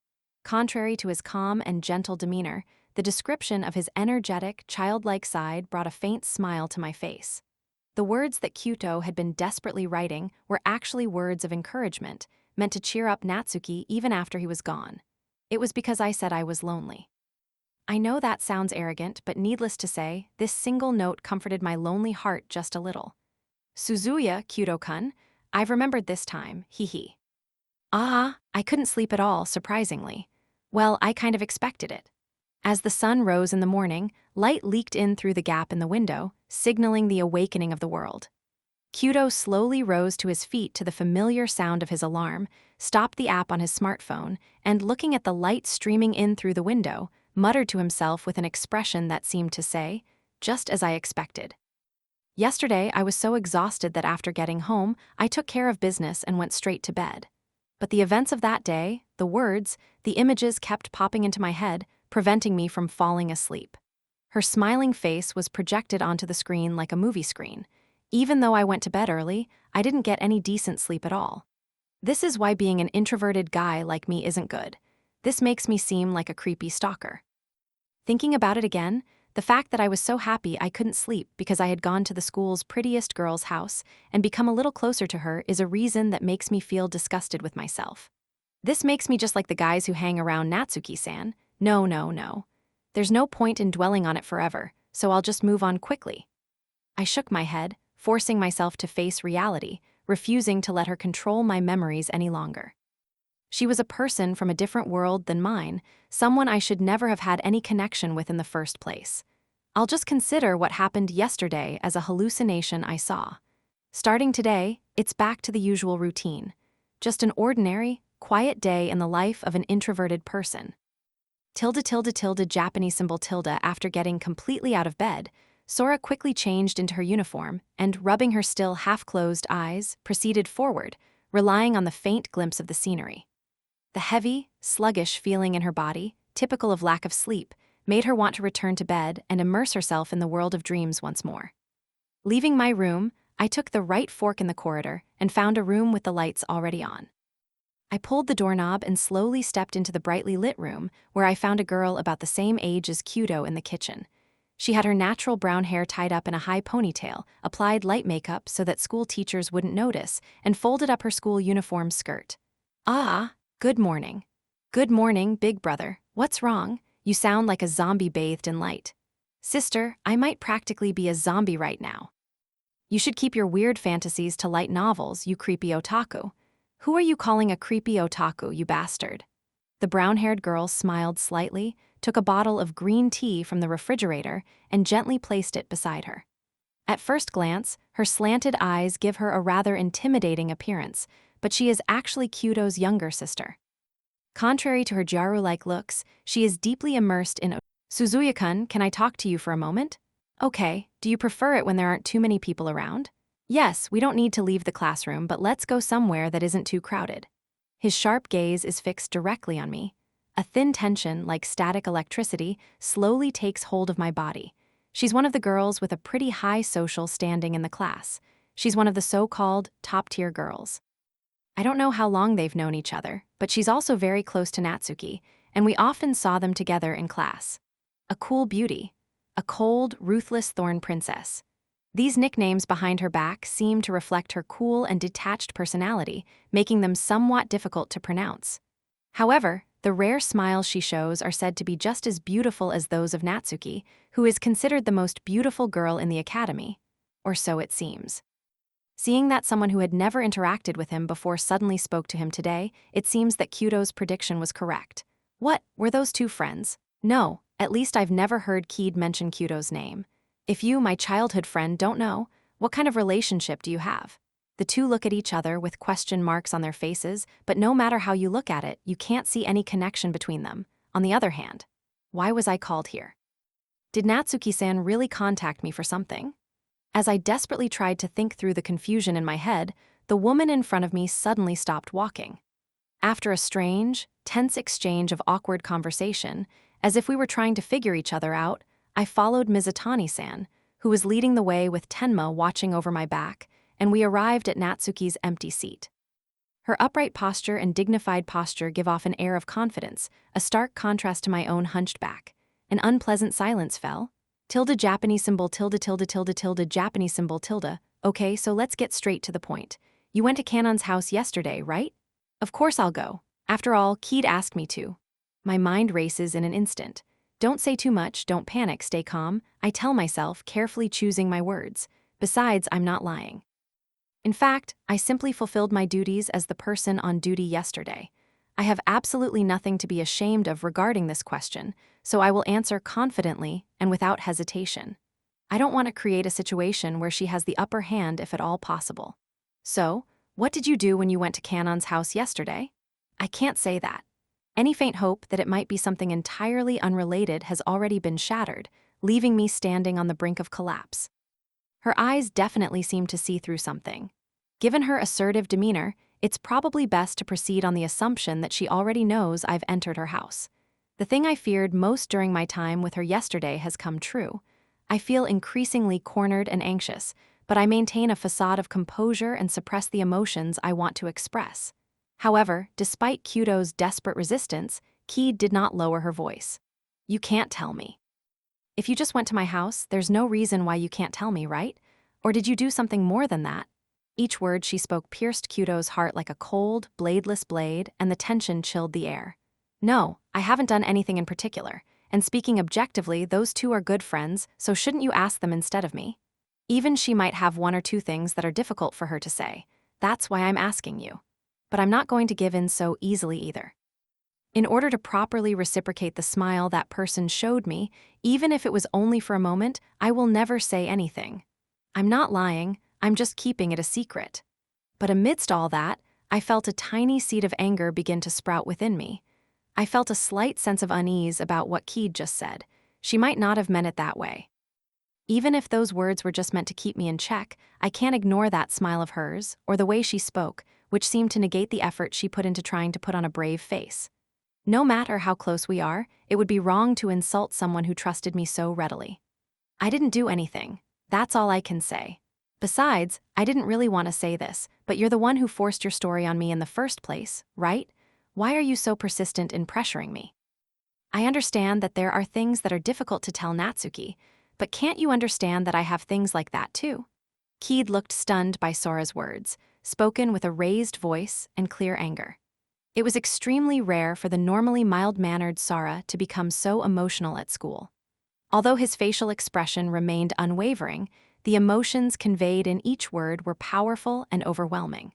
Contrary to his calm and gentle demeanor, the description of his energetic, childlike side brought a faint smile to my face. The words that Kyūto had been desperately writing were actually words of encouragement, meant to cheer up Natsuki even after he was gone. It was because I said I was lonely. I know that sounds arrogant, but needless to say, this single note comforted my lonely heart just a little. Suzuya, Kyūto-kun, I've remembered this time, hee hee. I couldn't sleep at all, surprisingly. Well, I kind of expected it. As the sun rose in the morning, light leaked in through the gap in the window, signaling the awakening of the world. Kyūto slowly rose to his feet to the familiar sound of his alarm, stopped the app on his smartphone, and looking at the light streaming in through the window, muttered to himself with an expression that seemed to say, just as I expected. Yesterday, I was so exhausted that after getting home, I took care of business and went straight to bed. But the events of that day, the words, the images kept popping into my head, preventing me from falling asleep. Her smiling face was projected onto the screen like a movie screen. Even though I went to bed early, I didn't get any decent sleep at all. This is why being an introverted guy like me isn't good. This makes me seem like a creepy stalker. Thinking about it again, the fact that I was so happy I couldn't sleep because I had gone to the school's prettiest girl's house and become a little closer to her is a reason that makes me feel disgusted with myself. This makes me just like the guys who hang around Natsuki-san. No. There's no point in dwelling on it forever, so I'll just move on quickly. I shook my head, forcing myself to face reality, refusing to let her control my memories any longer. She was a person from a different world than mine, someone I should never have had any connection with in the first place. I'll just consider what happened yesterday as a hallucination I saw. Starting today, it's back to the usual routine. Just an ordinary, quiet day in the life of an introverted person. Japanese symbol tilde. After getting completely out of bed, Sora quickly changed into her uniform and, rubbing her still half-closed eyes, proceeded forward, relying on the faint glimpse of the scenery. The heavy, sluggish feeling in her body, typical of lack of sleep, made her want to return to bed and immerse herself in the world of dreams once more. Leaving my room, I took the right fork in the corridor and found a room with the lights already on. I pulled the doorknob and slowly stepped into the brightly lit room, where I found a girl about the same age as Kyūto in the kitchen. She had her natural brown hair tied up in a high ponytail, applied light makeup so that school teachers wouldn't notice, and folded up her school uniform skirt. Good morning. Good morning, big brother. What's wrong? You sound like a zombie bathed in light. Sister, I might practically be a zombie right now. You should keep your weird fantasies to light novels, you creepy otaku. Who are you calling a creepy otaku, you bastard? The brown-haired girl smiled slightly, took a bottle of green tea from the refrigerator, and gently placed it beside her. At first glance, her slanted eyes give her a rather intimidating appearance, but she is actually Kyūto's younger sister. Contrary to her Jaru-like looks, she is deeply immersed in Suzuya-kun, can I talk to you for a moment? Okay, do you prefer it when there aren't too many people around? Yes, we don't need to leave the classroom, but let's go somewhere that isn't too crowded. His sharp gaze is fixed directly on me. A thin tension, like static electricity, slowly takes hold of my body. She's one of the girls with a pretty high social standing in the class. She's one of the so-called top-tier girls. I don't know how long they've known each other, but she's also very close to Natsuki, and we often saw them together in class. A cool beauty. A cold, ruthless thorn princess. These nicknames behind her back seem to reflect her cool and detached personality, making them somewhat difficult to pronounce. However, the rare smiles she shows are said to be just as beautiful as those of Natsuki, who is considered the most beautiful girl in the academy. Or so it seems. Seeing that someone who had never interacted with him before suddenly spoke to him today, it seems that Kyūto's prediction was correct. What, were those two friends? No, at least I've never heard Kyūto mention Kyūto's name. If you, my childhood friend, don't know, what kind of relationship do you have? The two look at each other with question marks on their faces, but no matter how you look at it, you can't see any connection between them. On the other hand, why was I called here? Did Natsuki-san really contact me for something? As I desperately tried to think through the confusion in my head, the woman in front of me suddenly stopped walking. After a strange, tense exchange of awkward conversation, as if we were trying to figure each other out, I followed Mizutani-san, who was leading the way with Tenma watching over my back, and we arrived at Natsuki's empty seat. Her upright posture and dignified posture give off an air of confidence, a stark contrast to my own hunched back. An unpleasant silence fell. Tilde Japanese symbol tilde tilde tilde tilde Japanese symbol tilde. Okay, so let's get straight to the point. You went to Kanon's house yesterday, right? Of course I'll go. After all, Keed asked me to. My mind races in an instant. Don't say too much, don't panic, stay calm, I tell myself, carefully choosing my words. Besides, I'm not lying. In fact, I simply fulfilled my duties as the person on duty yesterday. I have absolutely nothing to be ashamed of regarding this question, so I will answer confidently and without hesitation. I don't want to create a situation where she has the upper hand if at all possible. So, what did you do when you went to Kanon's house yesterday? I can't say that. Any faint hope that it might be something entirely unrelated has already been shattered, leaving me standing on the brink of collapse. Her eyes definitely seem to see through something. Given her assertive demeanor, it's probably best to proceed on the assumption that she already knows I've entered her house. The thing I feared most during my time with her yesterday has come true. I feel increasingly cornered and anxious, but I maintain a facade of composure and suppress the emotions I want to express. However, despite Kyūto's desperate resistance, Ki did not lower her voice. You can't tell me. If you just went to my house, there's no reason why you can't tell me, right? Or did you do something more than that? Each word she spoke pierced Kyūto's heart like a cold, bladeless blade, and the tension chilled the air. No, I haven't done anything in particular, and speaking objectively, those two are good friends, so shouldn't you ask them instead of me? Even she might have one or two things that are difficult for her to say. That's why I'm asking you. But I'm not going to give in so easily either. In order to properly reciprocate the smile that person showed me, even if it was only for a moment, I will never say anything. I'm not lying, I'm just keeping it a secret. But amidst all that, I felt a tiny seed of anger begin to sprout within me. I felt a slight sense of unease about what Keed just said. She might not have meant it that way. Even if those words were just meant to keep me in check, I can't ignore that smile of hers, or the way she spoke, which seemed to negate the effort she put into trying to put on a brave face. No matter how close we are, it would be wrong to insult someone who trusted me so readily. I didn't do anything. That's all I can say. Besides, I didn't really want to say this, but you're the one who forced your story on me in the first place, right? Why are you so persistent in pressuring me? I understand that there are things that are difficult to tell Natsuki, but can't you understand that I have things like that too? Keed looked stunned by Sora's words, spoken with a raised voice and clear anger. It was extremely rare for the normally mild-mannered Sora to become so emotional at school. Although his facial expression remained unwavering, the emotions conveyed in each word were powerful and overwhelming.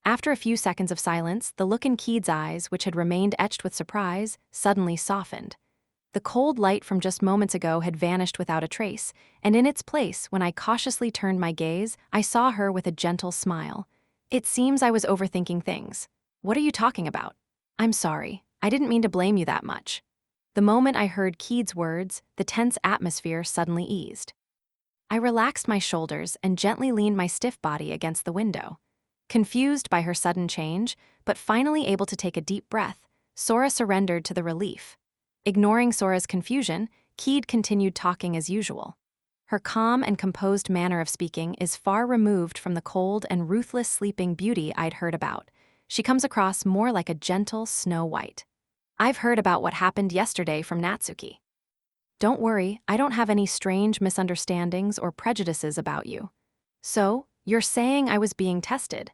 After a few seconds of silence, the look in Keed's eyes, which had remained etched with surprise, suddenly softened. The cold light from just moments ago had vanished without a trace, and in its place, when I cautiously turned my gaze, I saw her with a gentle smile. It seems I was overthinking things. What are you talking about? I'm sorry. I didn't mean to blame you that much. The moment I heard Keed's words, the tense atmosphere suddenly eased. I relaxed my shoulders and gently leaned my stiff body against the window. Confused by her sudden change, but finally able to take a deep breath, Sora surrendered to the relief. Ignoring Sora's confusion, Keed continued talking as usual. Her calm and composed manner of speaking is far removed from the cold and ruthless sleeping beauty I'd heard about. She comes across more like a gentle Snow White. I've heard about what happened yesterday from Natsuki. Don't worry, I don't have any strange misunderstandings or prejudices about you. So, you're saying I was being tested?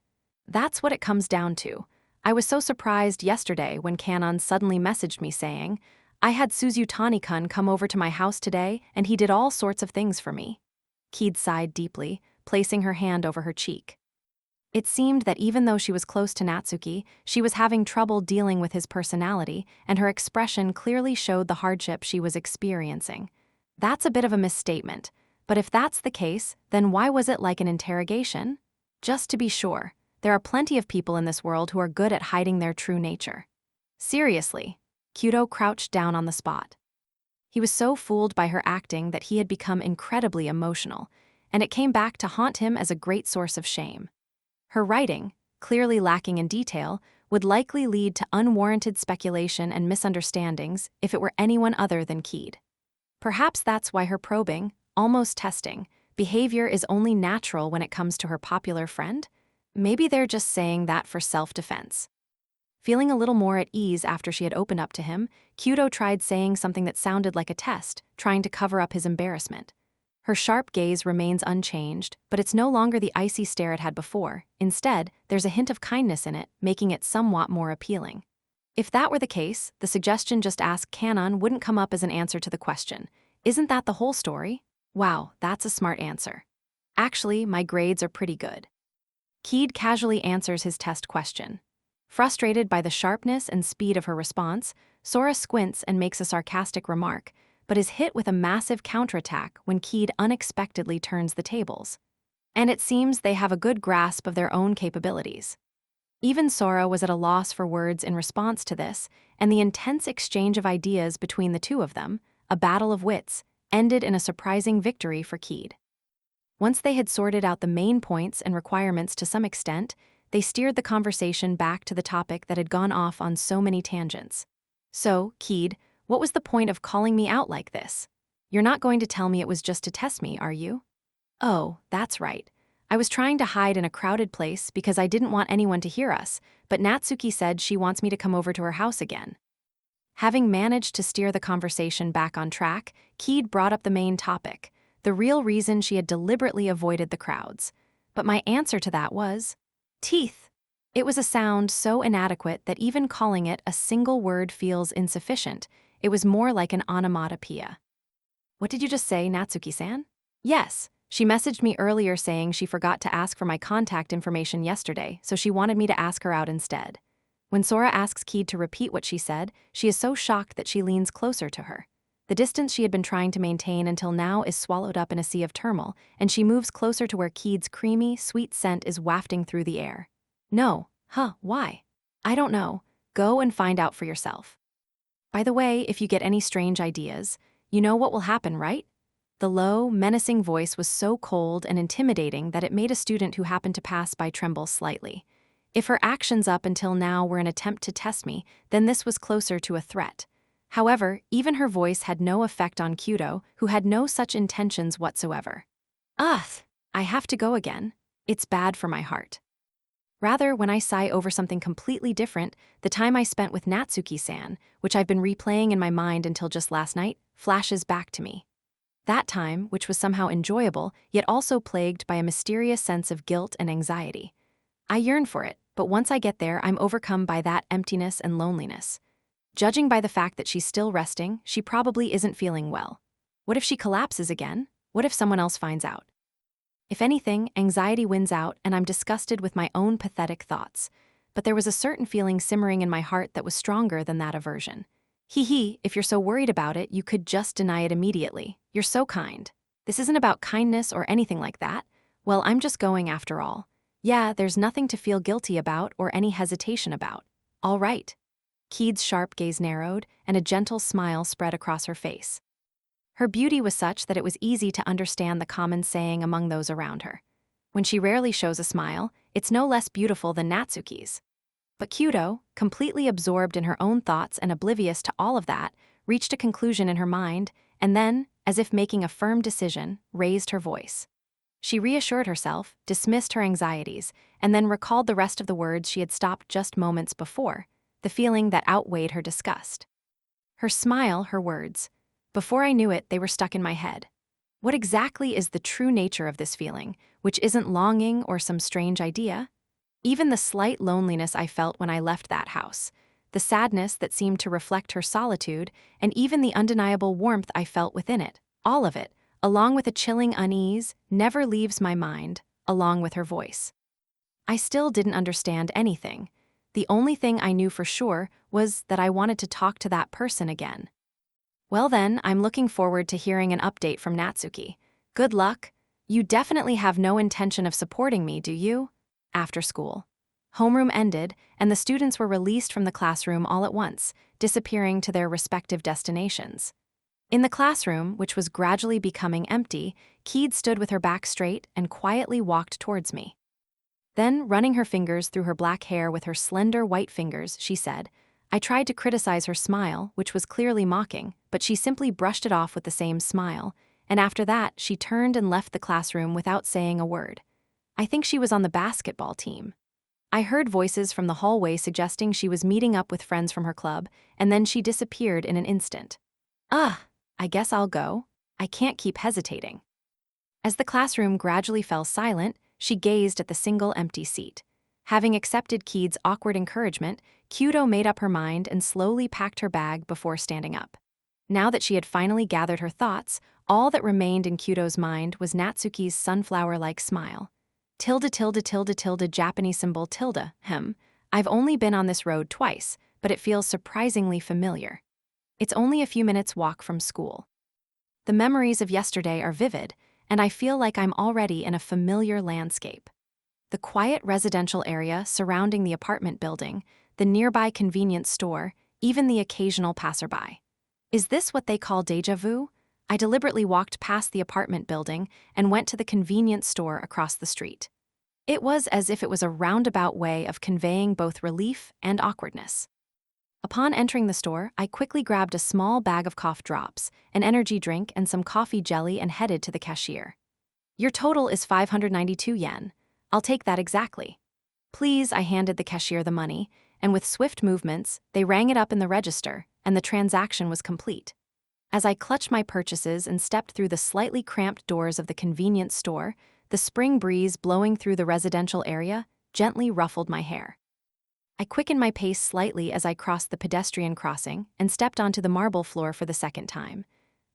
That's what it comes down to. I was so surprised yesterday when Kanon suddenly messaged me saying, I had Suzutani-kun come over to my house today and he did all sorts of things for me. Keed sighed deeply, placing her hand over her cheek. It seemed that even though she was close to Natsuki, she was having trouble dealing with his personality, and her expression clearly showed the hardship she was experiencing. That's a bit of a misstatement, but if that's the case, then why was it like an interrogation? Just to be sure, there are plenty of people in this world who are good at hiding their true nature. Seriously, Kyūto crouched down on the spot. He was so fooled by her acting that he had become incredibly emotional, and it came back to haunt him as a great source of shame. Her writing, clearly lacking in detail, would likely lead to unwarranted speculation and misunderstandings if it were anyone other than Keed. Perhaps that's why her probing, almost testing, behavior is only natural when it comes to her popular friend? Maybe they're just saying that for self-defense. Feeling a little more at ease after she had opened up to him, Kyūto tried saying something that sounded like a test, trying to cover up his embarrassment. Her sharp gaze remains unchanged, but it's no longer the icy stare it had before. Instead, there's a hint of kindness in it, making it somewhat more appealing. If that were the case, the suggestion just ask Kanon wouldn't come up as an answer to the question. Isn't that the whole story? Wow, that's a smart answer. Actually, my grades are pretty good. Keed casually answers his test question. Frustrated by the sharpness and speed of her response, Sora squints and makes a sarcastic remark, but is hit with a massive counterattack when Keed unexpectedly turns the tables. And it seems they have a good grasp of their own capabilities. Even Sora was at a loss for words in response to this, and the intense exchange of ideas between the two of them, a battle of wits, ended in a surprising victory for Keed. Once they had sorted out the main points and requirements to some extent, they steered the conversation back to the topic that had gone off on so many tangents. So, Keed, what was the point of calling me out like this? You're not going to tell me it was just to test me, are you? Oh, that's right. I was trying to hide in a crowded place because I didn't want anyone to hear us, but Natsuki said she wants me to come over to her house again. Having managed to steer the conversation back on track, Keed brought up the main topic, the real reason she had deliberately avoided the crowds. But my answer to that was, teeth. It was a sound so inadequate that even calling it a single word feels insufficient. It was more like an onomatopoeia. What did you just say, Natsuki-san? Yes, she messaged me earlier saying she forgot to ask for my contact information yesterday, so she wanted me to ask her out instead. When Sora asks Keed to repeat what she said, she is so shocked that she leans closer to her. The distance she had been trying to maintain until now is swallowed up in a sea of turmoil, and she moves closer to where Keed's creamy, sweet scent is wafting through the air. No, why? I don't know. Go and find out for yourself. By the way, if you get any strange ideas, you know what will happen, right? The low, menacing voice was so cold and intimidating that it made a student who happened to pass by tremble slightly. If her actions up until now were an attempt to test me, then this was closer to a threat. However, even her voice had no effect on Kyūto, who had no such intentions whatsoever. Ugh, I have to go again. It's bad for my heart. Rather, when I sigh over something completely different, the time I spent with Natsuki-san, which I've been replaying in my mind until just last night, flashes back to me. That time, which was somehow enjoyable, yet also plagued by a mysterious sense of guilt and anxiety. I yearn for it, but once I get there, I'm overcome by that emptiness and loneliness. Judging by the fact that she's still resting, she probably isn't feeling well. What if she collapses again? What if someone else finds out? If anything, anxiety wins out, and I'm disgusted with my own pathetic thoughts. But there was a certain feeling simmering in my heart that was stronger than that aversion. Hee, if you're so worried about it, you could just deny it immediately. You're so kind. This isn't about kindness or anything like that. Well, I'm just going after all. Yeah, there's nothing to feel guilty about or any hesitation about. All right. Keed's sharp gaze narrowed, and a gentle smile spread across her face. Her beauty was such that it was easy to understand the common saying among those around her. When she rarely shows a smile, it's no less beautiful than Natsuki's. But Kyūto, completely absorbed in her own thoughts and oblivious to all of that, reached a conclusion in her mind, and then, as if making a firm decision, raised her voice. She reassured herself, dismissed her anxieties, and then recalled the rest of the words she had stopped just moments before, the feeling that outweighed her disgust. Her smile, her words. Before I knew it, they were stuck in my head. What exactly is the true nature of this feeling, which isn't longing or some strange idea? Even the slight loneliness I felt when I left that house, the sadness that seemed to reflect her solitude, and even the undeniable warmth I felt within it, all of it, along with a chilling unease, never leaves my mind, along with her voice. I still didn't understand anything. The only thing I knew for sure was that I wanted to talk to that person again. Well then, I'm looking forward to hearing an update from Natsuki. Good luck. You definitely have no intention of supporting me, do you? After school. Homeroom ended, and the students were released from the classroom all at once, disappearing to their respective destinations. In the classroom, which was gradually becoming empty, Keed stood with her back straight and quietly walked towards me. Then, running her fingers through her black hair with her slender white fingers, she said, I tried to criticize her smile, which was clearly mocking, but she simply brushed it off with the same smile, and after that, she turned and left the classroom without saying a word. I think she was on the basketball team. I heard voices from the hallway suggesting she was meeting up with friends from her club, and then she disappeared in an instant. I guess I'll go. I can't keep hesitating. As the classroom gradually fell silent, she gazed at the single empty seat. Having accepted Keed's awkward encouragement, Kyūto made up her mind and slowly packed her bag before standing up. Now that she had finally gathered her thoughts, all that remained in Kyūto's mind was Natsuki's sunflower-like smile. Tilde, Japanese symbol tilde, I've only been on this road twice, but it feels surprisingly familiar. It's only a few minutes' walk from school. The memories of yesterday are vivid, and I feel like I'm already in a familiar landscape. The quiet residential area surrounding the apartment building, the nearby convenience store, even the occasional passerby. Is this what they call déjà vu? I deliberately walked past the apartment building and went to the convenience store across the street. It was as if it was a roundabout way of conveying both relief and awkwardness. Upon entering the store, I quickly grabbed a small bag of cough drops, an energy drink, and some coffee jelly and headed to the cashier. Your total is 592 yen. I'll take that exactly. Please, I handed the cashier the money, and with swift movements, they rang it up in the register, and the transaction was complete. As I clutched my purchases and stepped through the slightly cramped doors of the convenience store, the spring breeze blowing through the residential area gently ruffled my hair. I quickened my pace slightly as I crossed the pedestrian crossing and stepped onto the marble floor for the second time.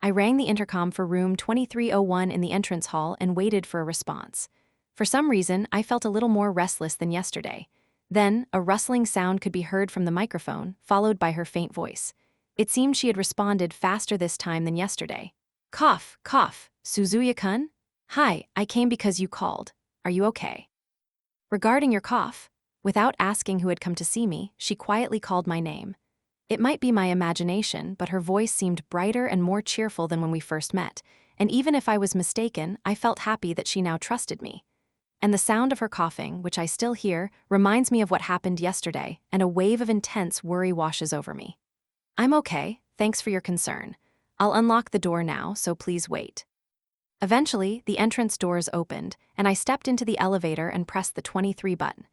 I rang the intercom for room 2301 in the entrance hall and waited for a response. For some reason, I felt a little more restless than yesterday. Then, a rustling sound could be heard from the microphone, followed by her faint voice. It seemed she had responded faster this time than yesterday. Cough, Suzuya-kun? Hi, I came because you called. Are you okay? Regarding your cough, without asking who had come to see me, she quietly called my name. It might be my imagination, but her voice seemed brighter and more cheerful than when we first met, and even if I was mistaken, I felt happy that she now trusted me. And the sound of her coughing, which I still hear, reminds me of what happened yesterday, and a wave of intense worry washes over me. I'm okay, thanks for your concern. I'll unlock the door now, so please wait. Eventually, the entrance doors opened, and I stepped into the elevator and pressed the 23 button.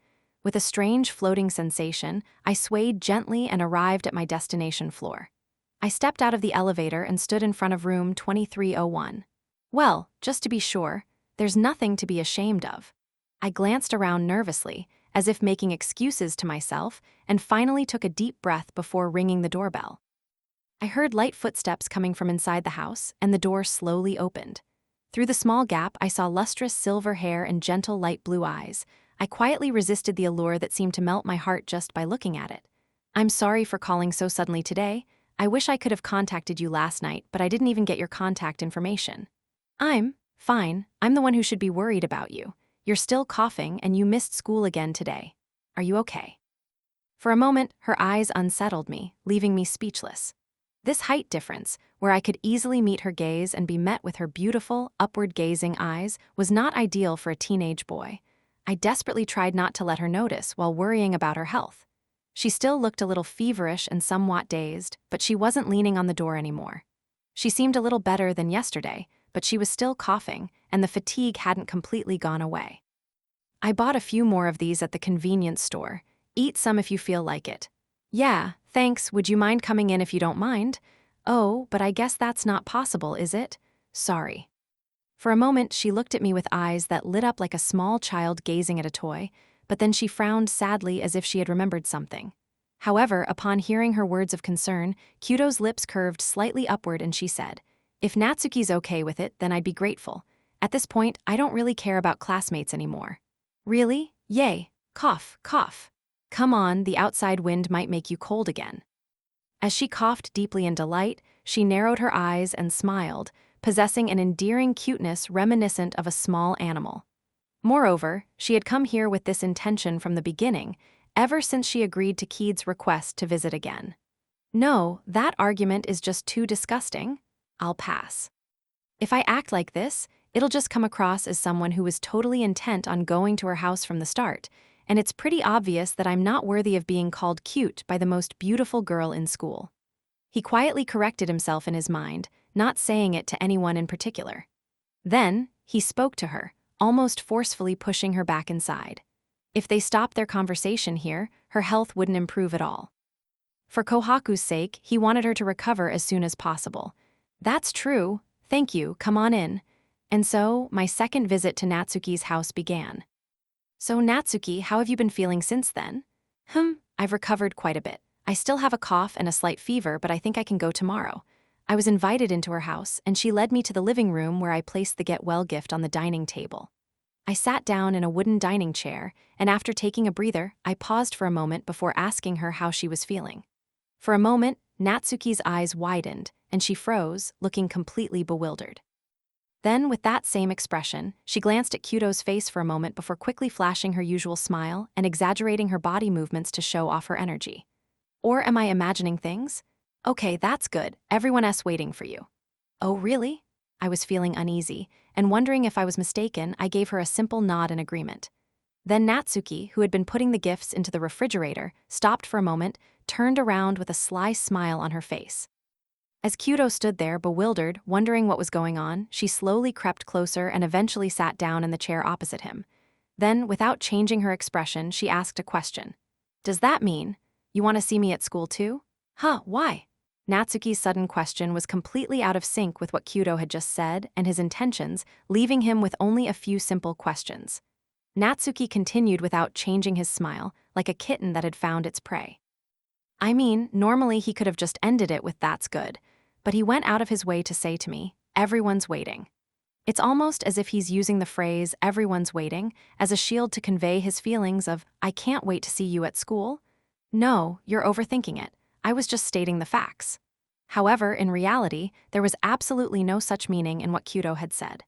With a strange floating sensation, I swayed gently and arrived at my destination floor. I stepped out of the elevator and stood in front of room 2301. Well, just to be sure, there's nothing to be ashamed of. I glanced around nervously, as if making excuses to myself, and finally took a deep breath before ringing the doorbell. I heard light footsteps coming from inside the house, and the door slowly opened. Through the small gap, I saw lustrous silver hair and gentle light blue eyes. I quietly resisted the allure that seemed to melt my heart just by looking at it. "I'm sorry for calling so suddenly today. I wish I could have contacted you last night, but I didn't even get your contact information." "I'm fine. I'm the one who should be worried about you. You're still coughing and you missed school again today. Are you okay?" For a moment, her eyes unsettled me, leaving me speechless. This height difference, where I could easily meet her gaze and be met with her beautiful, upward-gazing eyes, was not ideal for a teenage boy. I desperately tried not to let her notice while worrying about her health. She still looked a little feverish and somewhat dazed, but she wasn't leaning on the door anymore. She seemed a little better than yesterday, but she was still coughing, and the fatigue hadn't completely gone away. "I bought a few more of these at the convenience store. Eat some if you feel like it." "Yeah, thanks. Would you mind coming in if you don't mind?" "Oh, but I guess that's not possible, is it? Sorry." For a moment, she looked at me with eyes that lit up like a small child gazing at a toy, but then she frowned sadly as if she had remembered something. However, upon hearing her words of concern, Kyūto's lips curved slightly upward and she said, "If Natsuki's okay with it, then I'd be grateful. At this point, I don't really care about classmates anymore." "Really? Yay. Cough, cough. Come on, the outside wind might make you cold again." As she coughed deeply in delight, she narrowed her eyes and smiled, possessing an endearing cuteness reminiscent of a small animal. Moreover, she had come here with this intention from the beginning, ever since she agreed to Keed's request to visit again. "No, that argument is just too disgusting. I'll pass. If I act like this, it'll just come across as someone who was totally intent on going to her house from the start, and it's pretty obvious that I'm not worthy of being called cute by the most beautiful girl in school." He quietly corrected himself in his mind, not saying it to anyone in particular. Then, he spoke to her, almost forcefully pushing her back inside. If they stopped their conversation here, her health wouldn't improve at all. For Kohaku's sake, he wanted her to recover as soon as possible. "That's true. Thank you, come on in." And so, my second visit to Natsuki's house began. "So Natsuki, how have you been feeling since then?" I've recovered quite a bit. I still have a cough and a slight fever, but I think I can go tomorrow." I was invited into her house, and she led me to the living room where I placed the get well gift on the dining table. I sat down in a wooden dining chair, and after taking a breather, I paused for a moment before asking her how she was feeling. For a moment, Natsuki's eyes widened, and she froze, looking completely bewildered. Then, with that same expression, she glanced at Kyūto's face for a moment before quickly flashing her usual smile and exaggerating her body movements to show off her energy. "Or am I imagining things? Okay, that's good. Everyone else waiting for you." "Oh, really?" I was feeling uneasy, and wondering if I was mistaken, I gave her a simple nod in agreement. Then Natsuki, who had been putting the gifts into the refrigerator, stopped for a moment, turned around with a sly smile on her face. As Kyūto stood there, bewildered, wondering what was going on, she slowly crept closer and eventually sat down in the chair opposite him. Then, without changing her expression, she asked a question. "Does that mean you want to see me at school too?" Why?" Natsuki's sudden question was completely out of sync with what Kyūto had just said and his intentions, leaving him with only a few simple questions. Natsuki continued without changing his smile, like a kitten that had found its prey. "I mean, normally he could have just ended it with 'that's good,' but he went out of his way to say to me, 'Everyone's waiting.' It's almost as if he's using the phrase 'everyone's waiting' as a shield to convey his feelings of 'I can't wait to see you at school.' No, you're overthinking it. I was just stating the facts." However, in reality, there was absolutely no such meaning in what Kyūto had said.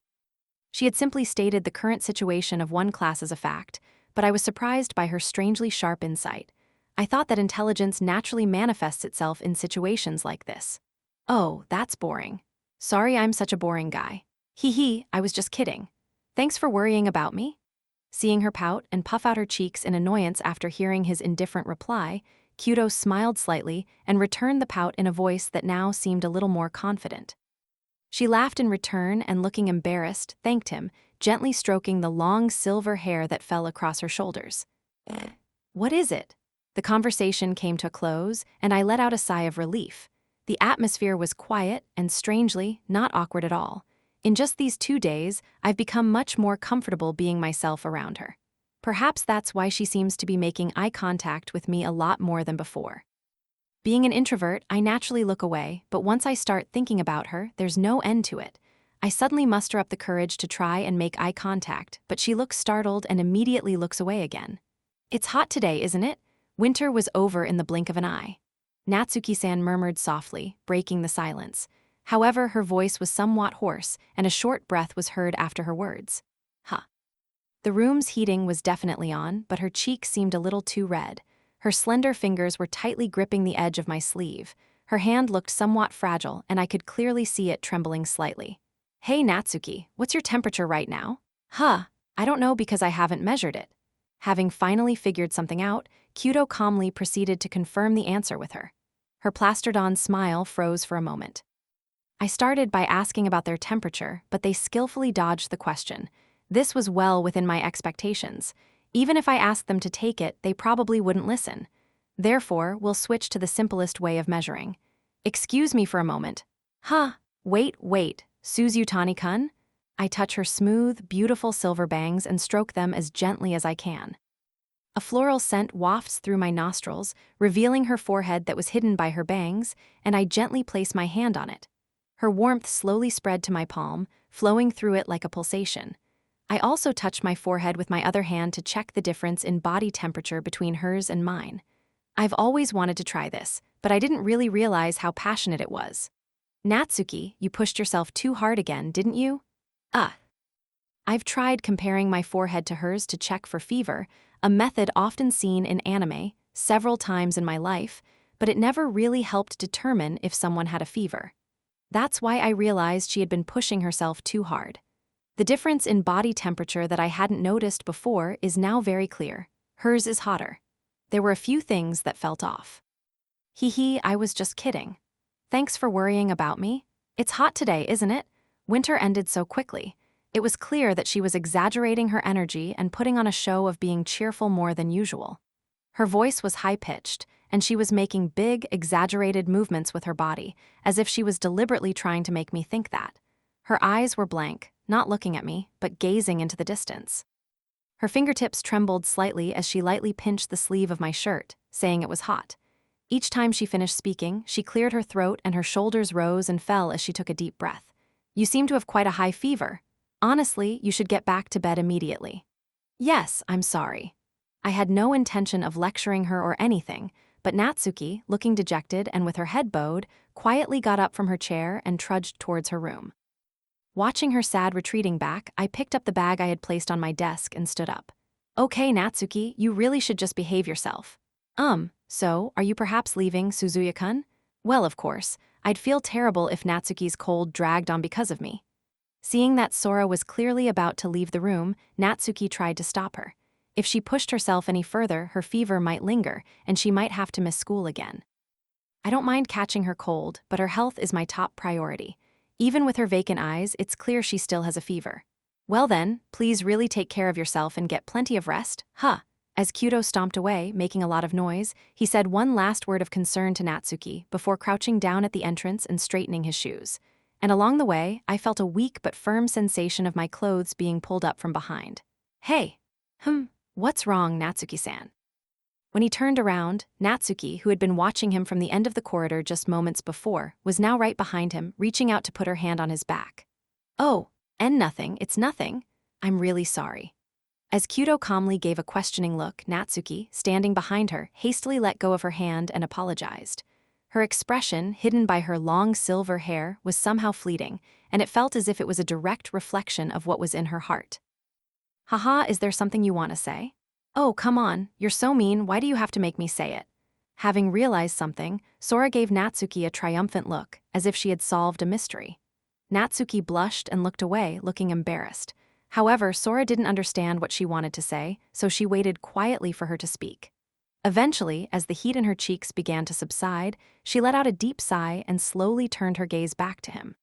She had simply stated the current situation of one class as a fact, but I was surprised by her strangely sharp insight. I thought that intelligence naturally manifests itself in situations like this. "Oh, that's boring. Sorry I'm such a boring guy. I was just kidding. Thanks for worrying about me." Seeing her pout and puff out her cheeks in annoyance after hearing his indifferent reply, Kyūto smiled slightly and returned the pout in a voice that now seemed a little more confident. She laughed in return and, looking embarrassed, thanked him, gently stroking the long silver hair that fell across her shoulders. "What is it?" The conversation came to a close, and I let out a sigh of relief. The atmosphere was quiet and, strangely, not awkward at all. In just these 2 days, I've become much more comfortable being myself around her. Perhaps that's why she seems to be making eye contact with me a lot more than before. Being an introvert, I naturally look away, but once I start thinking about her, there's no end to it. I suddenly muster up the courage to try and make eye contact, but she looks startled and immediately looks away again. It's hot today, isn't it? Winter was over in the blink of an eye. Natsuki-san murmured softly, breaking the silence. However, her voice was somewhat hoarse, and a short breath was heard after her words. Huh. The room's heating was definitely on, but her cheeks seemed a little too red. Her slender fingers were tightly gripping the edge of my sleeve. Her hand looked somewhat fragile, and I could clearly see it trembling slightly. Hey Natsuki, what's your temperature right now? Huh, I don't know because I haven't measured it. Having finally figured something out, Kyūto calmly proceeded to confirm the answer with her. Her plastered-on smile froze for a moment. I started by asking about their temperature, but they skillfully dodged the question. This was well within my expectations. Even if I asked them to take it, they probably wouldn't listen. Therefore, we'll switch to the simplest way of measuring. Excuse me for a moment. Huh, wait, Suzutani-kun? I touch her smooth, beautiful silver bangs and stroke them as gently as I can. A floral scent wafts through my nostrils, revealing her forehead that was hidden by her bangs, and I gently place my hand on it. Her warmth slowly spread to my palm, flowing through it like a pulsation. I also touched my forehead with my other hand to check the difference in body temperature between hers and mine. I've always wanted to try this, but I didn't really realize how passionate it was. Natsuki, you pushed yourself too hard again, didn't you? I've tried comparing my forehead to hers to check for fever, a method often seen in anime, several times in my life, but it never really helped determine if someone had a fever. That's why I realized she had been pushing herself too hard. The difference in body temperature that I hadn't noticed before is now very clear. Hers is hotter. There were a few things that felt off. Hee, I was just kidding. Thanks for worrying about me. It's hot today, isn't it? Winter ended so quickly. It was clear that she was exaggerating her energy and putting on a show of being cheerful more than usual. Her voice was high-pitched, and she was making big, exaggerated movements with her body, as if she was deliberately trying to make me think that. Her eyes were blank, not looking at me, but gazing into the distance. Her fingertips trembled slightly as she lightly pinched the sleeve of my shirt, saying it was hot. Each time she finished speaking, she cleared her throat and her shoulders rose and fell as she took a deep breath. You seem to have quite a high fever. Honestly, you should get back to bed immediately. Yes, I'm sorry. I had no intention of lecturing her or anything, but Natsuki, looking dejected and with her head bowed, quietly got up from her chair and trudged towards her room. Watching her sad retreating back, I picked up the bag I had placed on my desk and stood up. Okay, Natsuki, you really should just behave yourself. So, are you perhaps leaving, Suzuya-kun? Well, of course, I'd feel terrible if Natsuki's cold dragged on because of me. Seeing that Sora was clearly about to leave the room, Natsuki tried to stop her. If she pushed herself any further, her fever might linger, and she might have to miss school again. I don't mind catching her cold, but her health is my top priority. Even with her vacant eyes, it's clear she still has a fever. Well then, please really take care of yourself and get plenty of rest, huh? As Kyūto stomped away, making a lot of noise, he said one last word of concern to Natsuki before crouching down at the entrance and straightening his shoes. And along the way, I felt a weak but firm sensation of my clothes being pulled up from behind. Hey! What's wrong, Natsuki-san? When he turned around, Natsuki, who had been watching him from the end of the corridor just moments before, was now right behind him, reaching out to put her hand on his back. Oh, and nothing, it's nothing. I'm really sorry. As Kyūto calmly gave a questioning look, Natsuki, standing behind her, hastily let go of her hand and apologized. Her expression, hidden by her long silver hair, was somehow fleeting, and it felt as if it was a direct reflection of what was in her heart. Haha, is there something you want to say? Oh, come on, you're so mean, why do you have to make me say it? Having realized something, Sora gave Natsuki a triumphant look, as if she had solved a mystery. Natsuki blushed and looked away, looking embarrassed. However, Sora didn't understand what she wanted to say, so she waited quietly for her to speak. Eventually, as the heat in her cheeks began to subside, she let out a deep sigh and slowly turned her gaze back to him.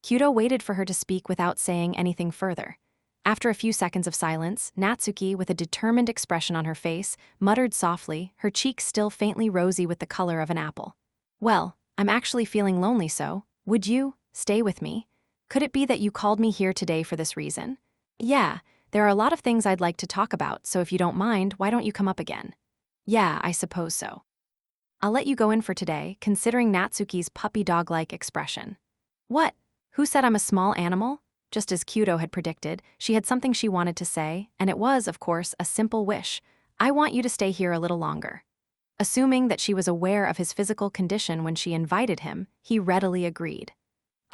Kyūto waited for her to speak without saying anything further. After a few seconds of silence, Natsuki, with a determined expression on her face, muttered softly, her cheeks still faintly rosy with the color of an apple. Well, I'm actually feeling lonely, so would you stay with me? Could it be that you called me here today for this reason? Yeah, There are a lot of things I'd like to talk about, so if you don't mind, why don't you come up again? Yeah, I suppose so. I'll let you go in for today, considering Natsuki's puppy dog-like expression. What? Who said I'm a small animal? Just as Kyūto had predicted, she had something she wanted to say, and it was, of course, a simple wish. I want you to stay here a little longer. Assuming that she was aware of his physical condition when she invited him, he readily agreed.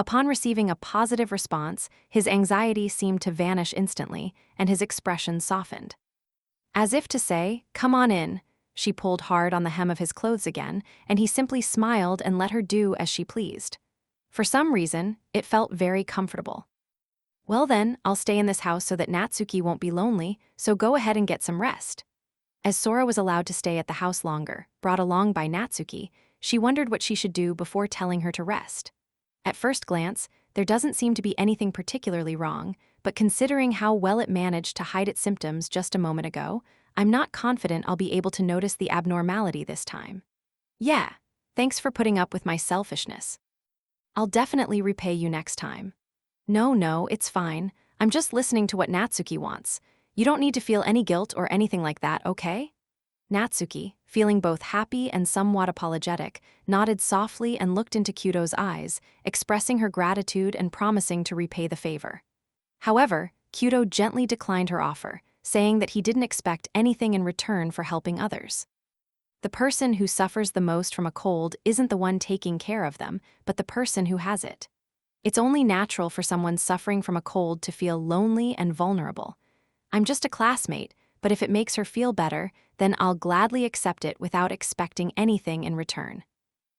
Upon receiving a positive response, his anxiety seemed to vanish instantly, and his expression softened. As if to say, "Come on in," she pulled hard on the hem of his clothes again, and he simply smiled and let her do as she pleased. For some reason, it felt very comfortable. Well then, I'll stay in this house so that Natsuki won't be lonely, so go ahead and get some rest. As Sora was allowed to stay at the house longer, brought along by Natsuki, she wondered what she should do before telling her to rest. At first glance, there doesn't seem to be anything particularly wrong, but considering how well it managed to hide its symptoms just a moment ago, I'm not confident I'll be able to notice the abnormality this time. Yeah, thanks for putting up with my selfishness. I'll definitely repay you next time. No, it's fine. I'm just listening to what Natsuki wants. You don't need to feel any guilt or anything like that, okay? Natsuki, feeling both happy and somewhat apologetic, nodded softly and looked into Kyūto's eyes, expressing her gratitude and promising to repay the favor. However, Kyūto gently declined her offer, saying that he didn't expect anything in return for helping others. The person who suffers the most from a cold isn't the one taking care of them, but the person who has it. It's only natural for someone suffering from a cold to feel lonely and vulnerable. I'm just a classmate, but if it makes her feel better, then I'll gladly accept it without expecting anything in return.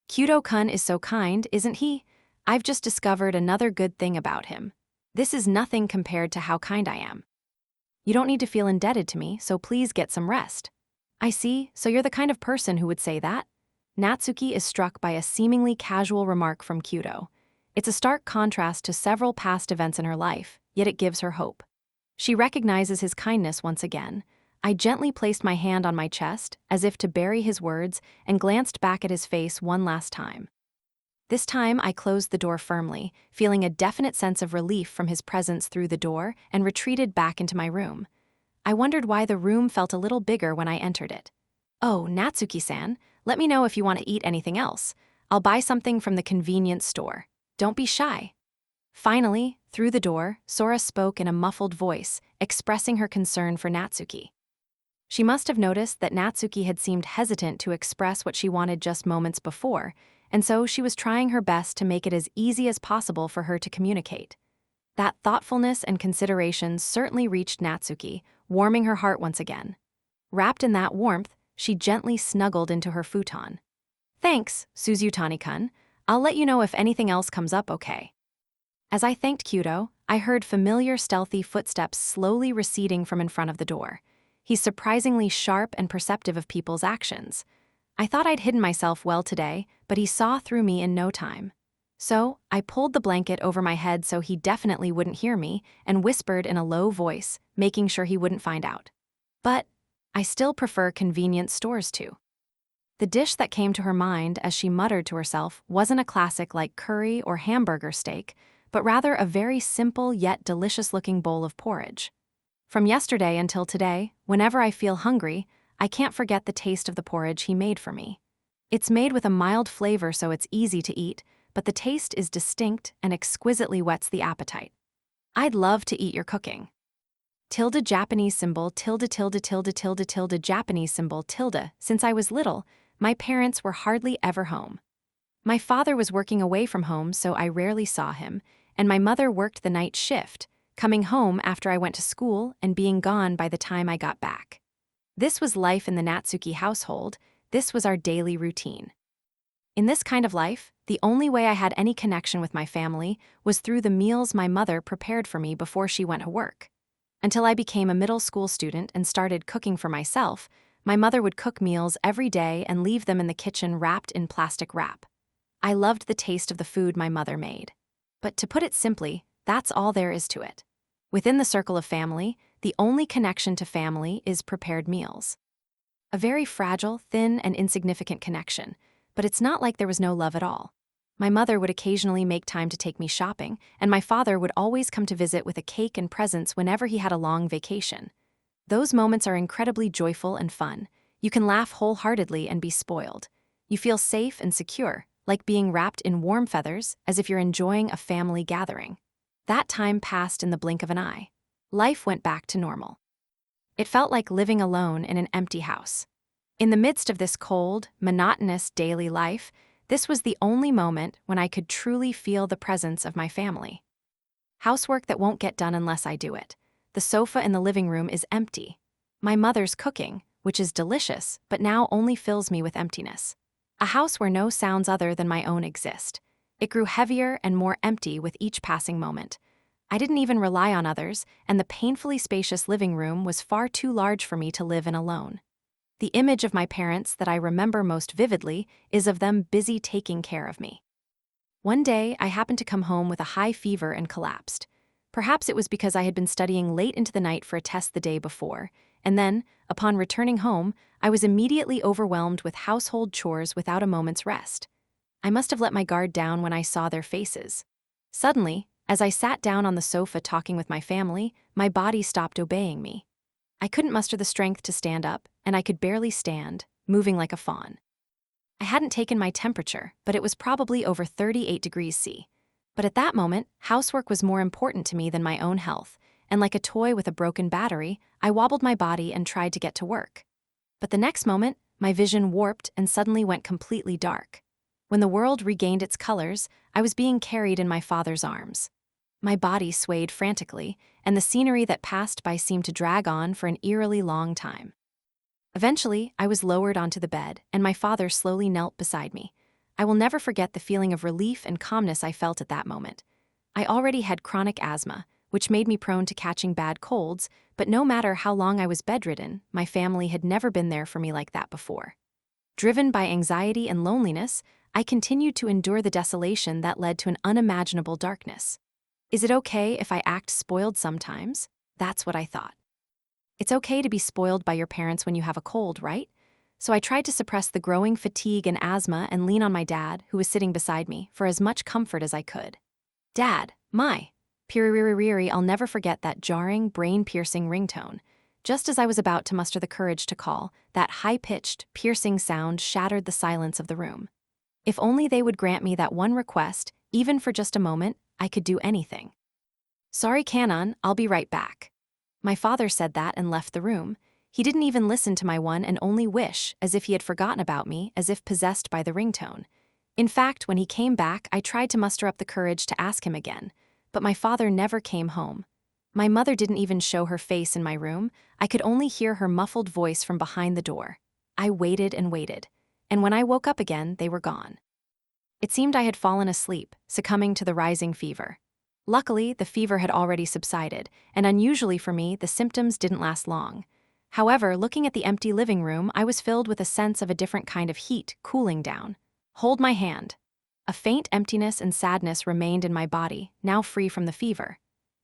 Kyūto-kun is so kind, isn't he? I've just discovered another good thing about him. This is nothing compared to how kind I am. You don't need to feel indebted to me, so please get some rest. I see, so you're the kind of person who would say that? Natsuki is struck by a seemingly casual remark from Kyūto. It's a stark contrast to several past events in her life, yet it gives her hope. She recognizes his kindness once again. I gently placed my hand on my chest, as if to bury his words, and glanced back at his face one last time. This time I closed the door firmly, feeling a definite sense of relief from his presence through the door, and retreated back into my room. I wondered why the room felt a little bigger when I entered it. Oh, Natsuki-san, let me know if you want to eat anything else. I'll buy something from the convenience store. Don't be shy. Finally, through the door, Sora spoke in a muffled voice, expressing her concern for Natsuki. She must have noticed that Natsuki had seemed hesitant to express what she wanted just moments before, and so she was trying her best to make it as easy as possible for her to communicate. That thoughtfulness and consideration certainly reached Natsuki, warming her heart once again. Wrapped in that warmth, she gently snuggled into her futon. Thanks, Suzutani-kun. I'll let you know if anything else comes up, okay? As I thanked Kyūto, I heard familiar stealthy footsteps slowly receding from in front of the door. He's surprisingly sharp and perceptive of people's actions. I thought I'd hidden myself well today, but he saw through me in no time. So, I pulled the blanket over my head so he definitely wouldn't hear me, and whispered in a low voice, making sure he wouldn't find out. But I still prefer convenience stores too. The dish that came to her mind as she muttered to herself wasn't a classic like curry or hamburger steak, but rather a very simple yet delicious-looking bowl of porridge. From yesterday until today, whenever I feel hungry, I can't forget the taste of the porridge he made for me. It's made with a mild flavor so it's easy to eat, but the taste is distinct and exquisitely whets the appetite. I'd love to eat your cooking. Tilde Japanese symbol tilde tilde tilde tilde tilde Japanese symbol tilde. Since I was little, my parents were hardly ever home. My father was working away from home, so I rarely saw him, and my mother worked the night shift, coming home after I went to school and being gone by the time I got back. This was life in the Natsuki household. This was our daily routine. In this kind of life, the only way I had any connection with my family was through the meals my mother prepared for me before she went to work. Until I became a middle school student and started cooking for myself, my mother would cook meals every day and leave them in the kitchen wrapped in plastic wrap. I loved the taste of the food my mother made. But to put it simply, that's all there is to it. Within the circle of family, the only connection to family is prepared meals. A very fragile, thin, and insignificant connection, but it's not like there was no love at all. My mother would occasionally make time to take me shopping, and my father would always come to visit with a cake and presents whenever he had a long vacation. Those moments are incredibly joyful and fun. You can laugh wholeheartedly and be spoiled. You feel safe and secure, like being wrapped in warm feathers, as if you're enjoying a family gathering. That time passed in the blink of an eye. Life went back to normal. It felt like living alone in an empty house. In the midst of this cold, monotonous daily life, this was the only moment when I could truly feel the presence of my family. Housework that won't get done unless I do it. The sofa in the living room is empty. My mother's cooking, which is delicious, but now only fills me with emptiness. A house where no sounds other than my own exist. It grew heavier and more empty with each passing moment. I didn't even rely on others, and the painfully spacious living room was far too large for me to live in alone. The image of my parents that I remember most vividly is of them busy taking care of me. One day, I happened to come home with a high fever and collapsed. Perhaps it was because I had been studying late into the night for a test the day before, and then, upon returning home, I was immediately overwhelmed with household chores without a moment's rest. I must have let my guard down when I saw their faces. Suddenly, as I sat down on the sofa talking with my family, my body stopped obeying me. I couldn't muster the strength to stand up, and I could barely stand, moving like a fawn. I hadn't taken my temperature, but it was probably over 38 degrees C. But at that moment, housework was more important to me than my own health, and like a toy with a broken battery, I wobbled my body and tried to get to work. But the next moment, my vision warped and suddenly went completely dark. When the world regained its colors, I was being carried in my father's arms. My body swayed frantically, and the scenery that passed by seemed to drag on for an eerily long time. Eventually, I was lowered onto the bed, and my father slowly knelt beside me. I will never forget the feeling of relief and calmness I felt at that moment. I already had chronic asthma, which made me prone to catching bad colds, but no matter how long I was bedridden, my family had never been there for me like that before. Driven by anxiety and loneliness, I continued to endure the desolation that led to an unimaginable darkness. Is it okay if I act spoiled sometimes? That's what I thought. It's okay to be spoiled by your parents when you have a cold, right? So I tried to suppress the growing fatigue and asthma and lean on my dad, who was sitting beside me, for as much comfort as I could. Dad, my. Piri-riri-riri, I'll never forget that jarring, brain-piercing ringtone. Just as I was about to muster the courage to call, that high-pitched, piercing sound shattered the silence of the room. If only they would grant me that one request, even for just a moment, I could do anything. Sorry, Kanon, I'll be right back. My father said that and left the room. He didn't even listen to my one and only wish, as if he had forgotten about me, as if possessed by the ringtone. In fact, when he came back, I tried to muster up the courage to ask him again, but my father never came home. My mother didn't even show her face in my room. I could only hear her muffled voice from behind the door. I waited and waited, and when I woke up again, they were gone. It seemed I had fallen asleep, succumbing to the rising fever. Luckily, the fever had already subsided, and unusually for me, the symptoms didn't last long. However, looking at the empty living room, I was filled with a sense of a different kind of heat cooling down. Hold my hand. A faint emptiness and sadness remained in my body, now free from the fever.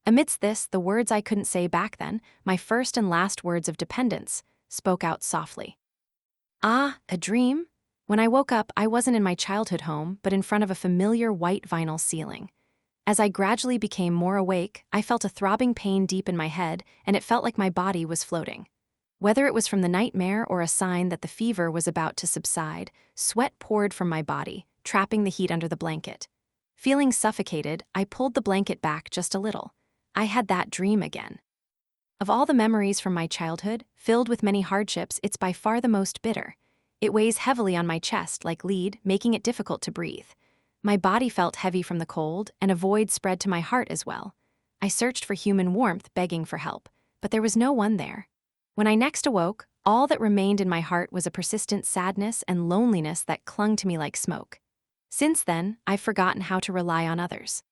Amidst this, the words I couldn't say back then, my first and last words of dependence, spoke out softly. Ah, a dream? When I woke up, I wasn't in my childhood home, but in front of a familiar white vinyl ceiling. As I gradually became more awake, I felt a throbbing pain deep in my head, and it felt like my body was floating. Whether it was from the nightmare or a sign that the fever was about to subside, sweat poured from my body, trapping the heat under the blanket. Feeling suffocated, I pulled the blanket back just a little. I had that dream again. Of all the memories from my childhood, filled with many hardships, it's by far the most bitter. It weighs heavily on my chest like lead, making it difficult to breathe. My body felt heavy from the cold, and a void spread to my heart as well. I searched for human warmth, begging for help, but there was no one there. When I next awoke, all that remained in my heart was a persistent sadness and loneliness that clung to me like smoke. Since then, I've forgotten how to rely on others.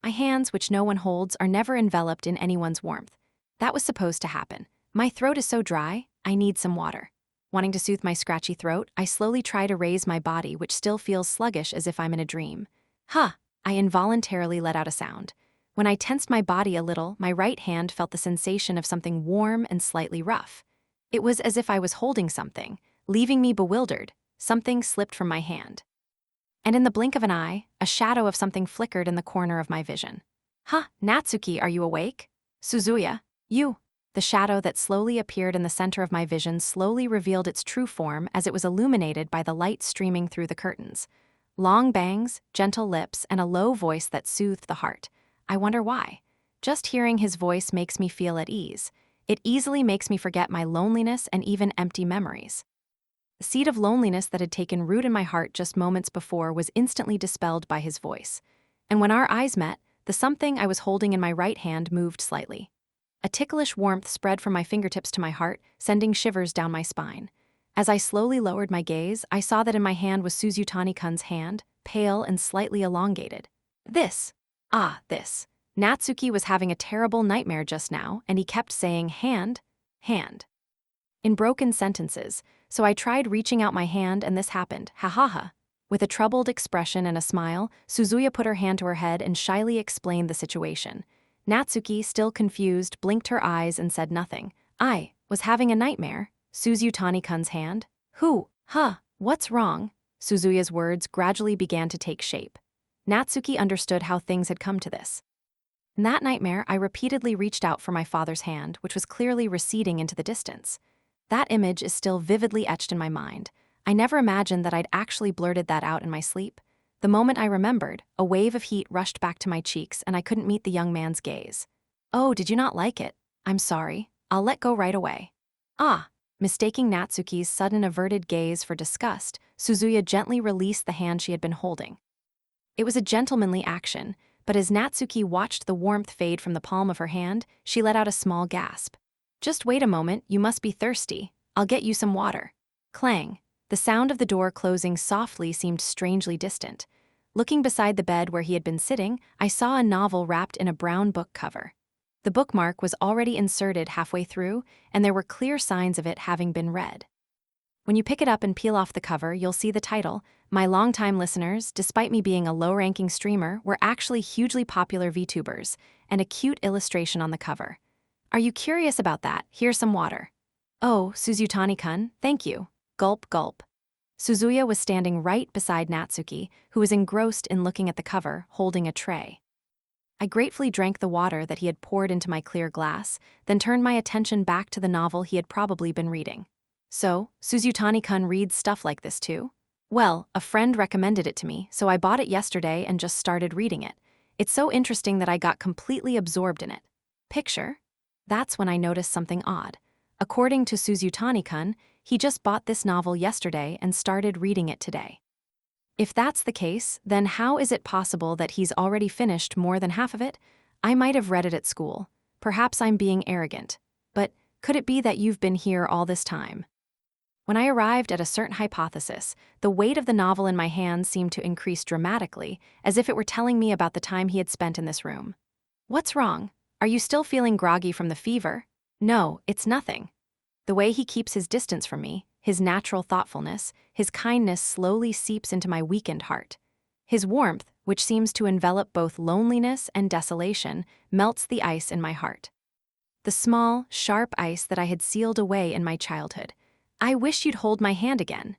My hands, which no one holds, are never enveloped in anyone's warmth. That was supposed to happen. My throat is so dry, I need some water. Wanting to soothe my scratchy throat, I slowly try to raise my body, which still feels sluggish as if I'm in a dream. Huh! I involuntarily let out a sound. When I tensed my body a little, my right hand felt the sensation of something warm and slightly rough. It was as if I was holding something, leaving me bewildered. Something slipped from my hand. and in the blink of an eye, a shadow of something flickered in the corner of my vision. Huh, Natsuki, are you awake? Suzuya, you. The shadow that slowly appeared in the center of my vision slowly revealed its true form as it was illuminated by the light streaming through the curtains. Long bangs, gentle lips, and a low voice that soothed the heart. I wonder why. Just hearing his voice makes me feel at ease. It easily makes me forget my loneliness and even empty memories. The seed of loneliness that had taken root in my heart just moments before was instantly dispelled by his voice. And when our eyes met, the something I was holding in my right hand moved slightly. A ticklish warmth spread from my fingertips to my heart, sending shivers down my spine. As I slowly lowered my gaze, I saw that in my hand was Suzutani-kun's hand, pale and slightly elongated. This. Natsuki was having a terrible nightmare just now, and he kept saying hand, hand, in broken sentences, so I tried reaching out my hand and this happened, ha ha ha. With a troubled expression and a smile, Suzuya put her hand to her head and shyly explained the situation. Natsuki, still confused, blinked her eyes and said nothing. I was having a nightmare. Suzutani-kun's hand? Who? Huh, what's wrong? Suzuya's words gradually began to take shape. Natsuki understood how things had come to this. In that nightmare, I repeatedly reached out for my father's hand, which was clearly receding into the distance. That image is still vividly etched in my mind. I never imagined that I'd actually blurted that out in my sleep. The moment I remembered, a wave of heat rushed back to my cheeks and I couldn't meet the young man's gaze. Oh, did you not like it? I'm sorry. I'll let go right away. Ah. Mistaking Natsuki's sudden averted gaze for disgust, Suzuya gently released the hand she had been holding. It was a gentlemanly action, but as Natsuki watched the warmth fade from the palm of her hand, she let out a small gasp. Just wait a moment, you must be thirsty. I'll get you some water. Clang. The sound of the door closing softly seemed strangely distant. Looking beside the bed where he had been sitting, I saw a novel wrapped in a brown book cover. The bookmark was already inserted halfway through, and there were clear signs of it having been read. When you pick it up and peel off the cover, you'll see the title. My longtime listeners, despite me being a low-ranking streamer, were actually hugely popular VTubers, and a cute illustration on the cover. Are you curious about that? Here's some water. Oh, Suzutani-kun, thank you. Gulp, gulp. Suzuya was standing right beside Natsuki, who was engrossed in looking at the cover, holding a tray. I gratefully drank the water that he had poured into my clear glass, then turned my attention back to the novel he had probably been reading. So, Suzutani-kun reads stuff like this too? Well, a friend recommended it to me, so I bought it yesterday and just started reading it. It's so interesting that I got completely absorbed in it. Picture? That's when I noticed something odd. According to Suzutani-kun, he just bought this novel yesterday and started reading it today. If that's the case, then how is it possible that he's already finished more than half of it? I might have read it at school. Perhaps I'm being arrogant. But could it be that you've been here all this time? When I arrived at a certain hypothesis, the weight of the novel in my hands seemed to increase dramatically, as if it were telling me about the time he had spent in this room. What's wrong? Are you still feeling groggy from the fever? No, it's nothing. The way he keeps his distance from me, his natural thoughtfulness, his kindness slowly seeps into my weakened heart. His warmth, which seems to envelop both loneliness and desolation, melts the ice in my heart. The small, sharp ice that I had sealed away in my childhood. I wish you'd hold my hand again.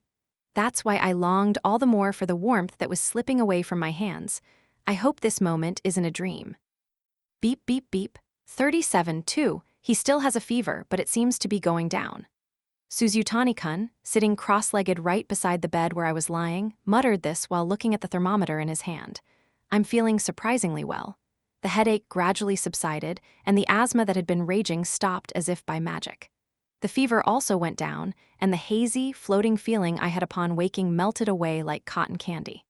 That's why I longed all the more for the warmth that was slipping away from my hands. I hope this moment isn't a dream. Beep, beep, beep. 37, too. He still has a fever, but it seems to be going down. Suzutani-kun, sitting cross-legged right beside the bed where I was lying, muttered this while looking at the thermometer in his hand. I'm feeling surprisingly well. The headache gradually subsided, and the asthma that had been raging stopped as if by magic. The fever also went down, and the hazy, floating feeling I had upon waking melted away like cotton candy.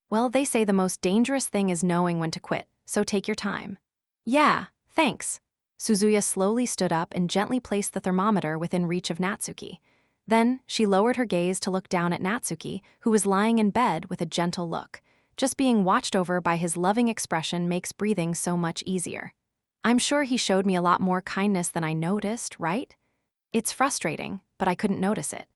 Well, they say the most dangerous thing is knowing when to quit, so take your time. Yeah, thanks. Suzuya slowly stood up and gently placed the thermometer within reach of Natsuki. Then, she lowered her gaze to look down at Natsuki, who was lying in bed with a gentle look. Just being watched over by his loving expression makes breathing so much easier. I'm sure he showed me a lot more kindness than I noticed, right? It's frustrating, but I couldn't notice it.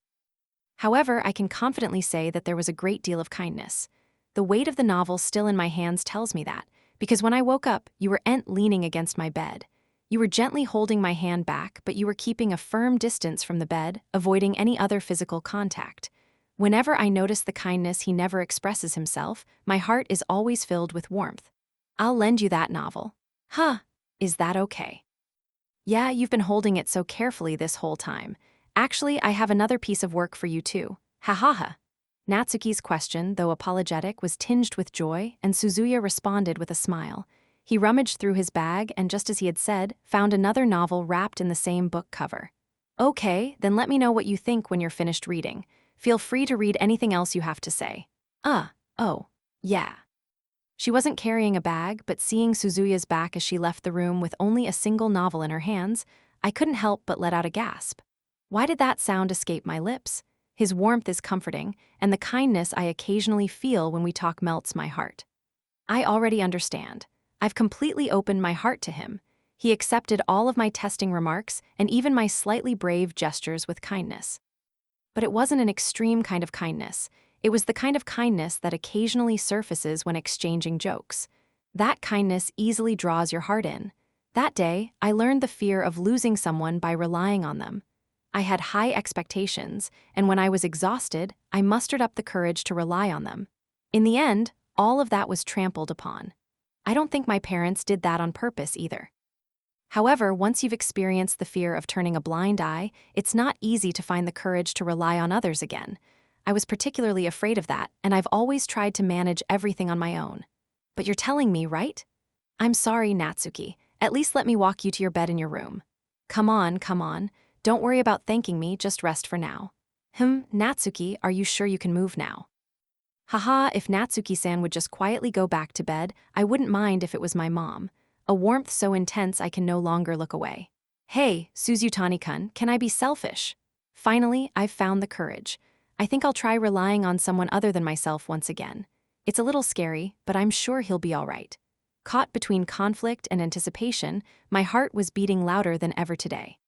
However, I can confidently say that there was a great deal of kindness. The weight of the novel still in my hands tells me that, because when I woke up, you were leaning against my bed. You were gently holding my hand back, but you were keeping a firm distance from the bed, avoiding any other physical contact. Whenever I notice the kindness he never expresses himself, my heart is always filled with warmth. I'll lend you that novel. Huh, is that okay? Yeah, you've been holding it so carefully this whole time. Actually, I have another piece of work for you too. Ha ha ha. Natsuki's question, though apologetic, was tinged with joy, and Suzuya responded with a smile. He rummaged through his bag and, just as he had said, found another novel wrapped in the same book cover. Okay, then let me know what you think when you're finished reading. Feel free to read anything else you have to say. Oh, yeah. She wasn't carrying a bag, but seeing Suzuya's back as she left the room with only a single novel in her hands, I couldn't help but let out a gasp. Why did that sound escape my lips? His warmth is comforting, and the kindness I occasionally feel when we talk melts my heart. I already understand. I've completely opened my heart to him. He accepted all of my testing remarks and even my slightly brave gestures with kindness. But it wasn't an extreme kind of kindness. It was the kind of kindness that occasionally surfaces when exchanging jokes. That kindness easily draws your heart in. That day, I learned the fear of losing someone by relying on them. I had high expectations, and when I was exhausted, I mustered up the courage to rely on them. In the end, all of that was trampled upon. I don't think my parents did that on purpose either. However, once you've experienced the fear of turning a blind eye, it's not easy to find the courage to rely on others again. I was particularly afraid of that, and I've always tried to manage everything on my own. But you're telling me, right? I'm sorry, Natsuki. At least let me walk you to your bed in your room. Come on. Don't worry about thanking me, just rest for now. Natsuki, are you sure you can move now? Haha, if Natsuki-san would just quietly go back to bed, I wouldn't mind if it was my mom. A warmth so intense I can no longer look away. Hey, Suzutani-kun, can I be selfish? Finally, I've found the courage. I think I'll try relying on someone other than myself once again. It's a little scary, but I'm sure he'll be all right. Caught between conflict and anticipation, my heart was beating louder than ever today.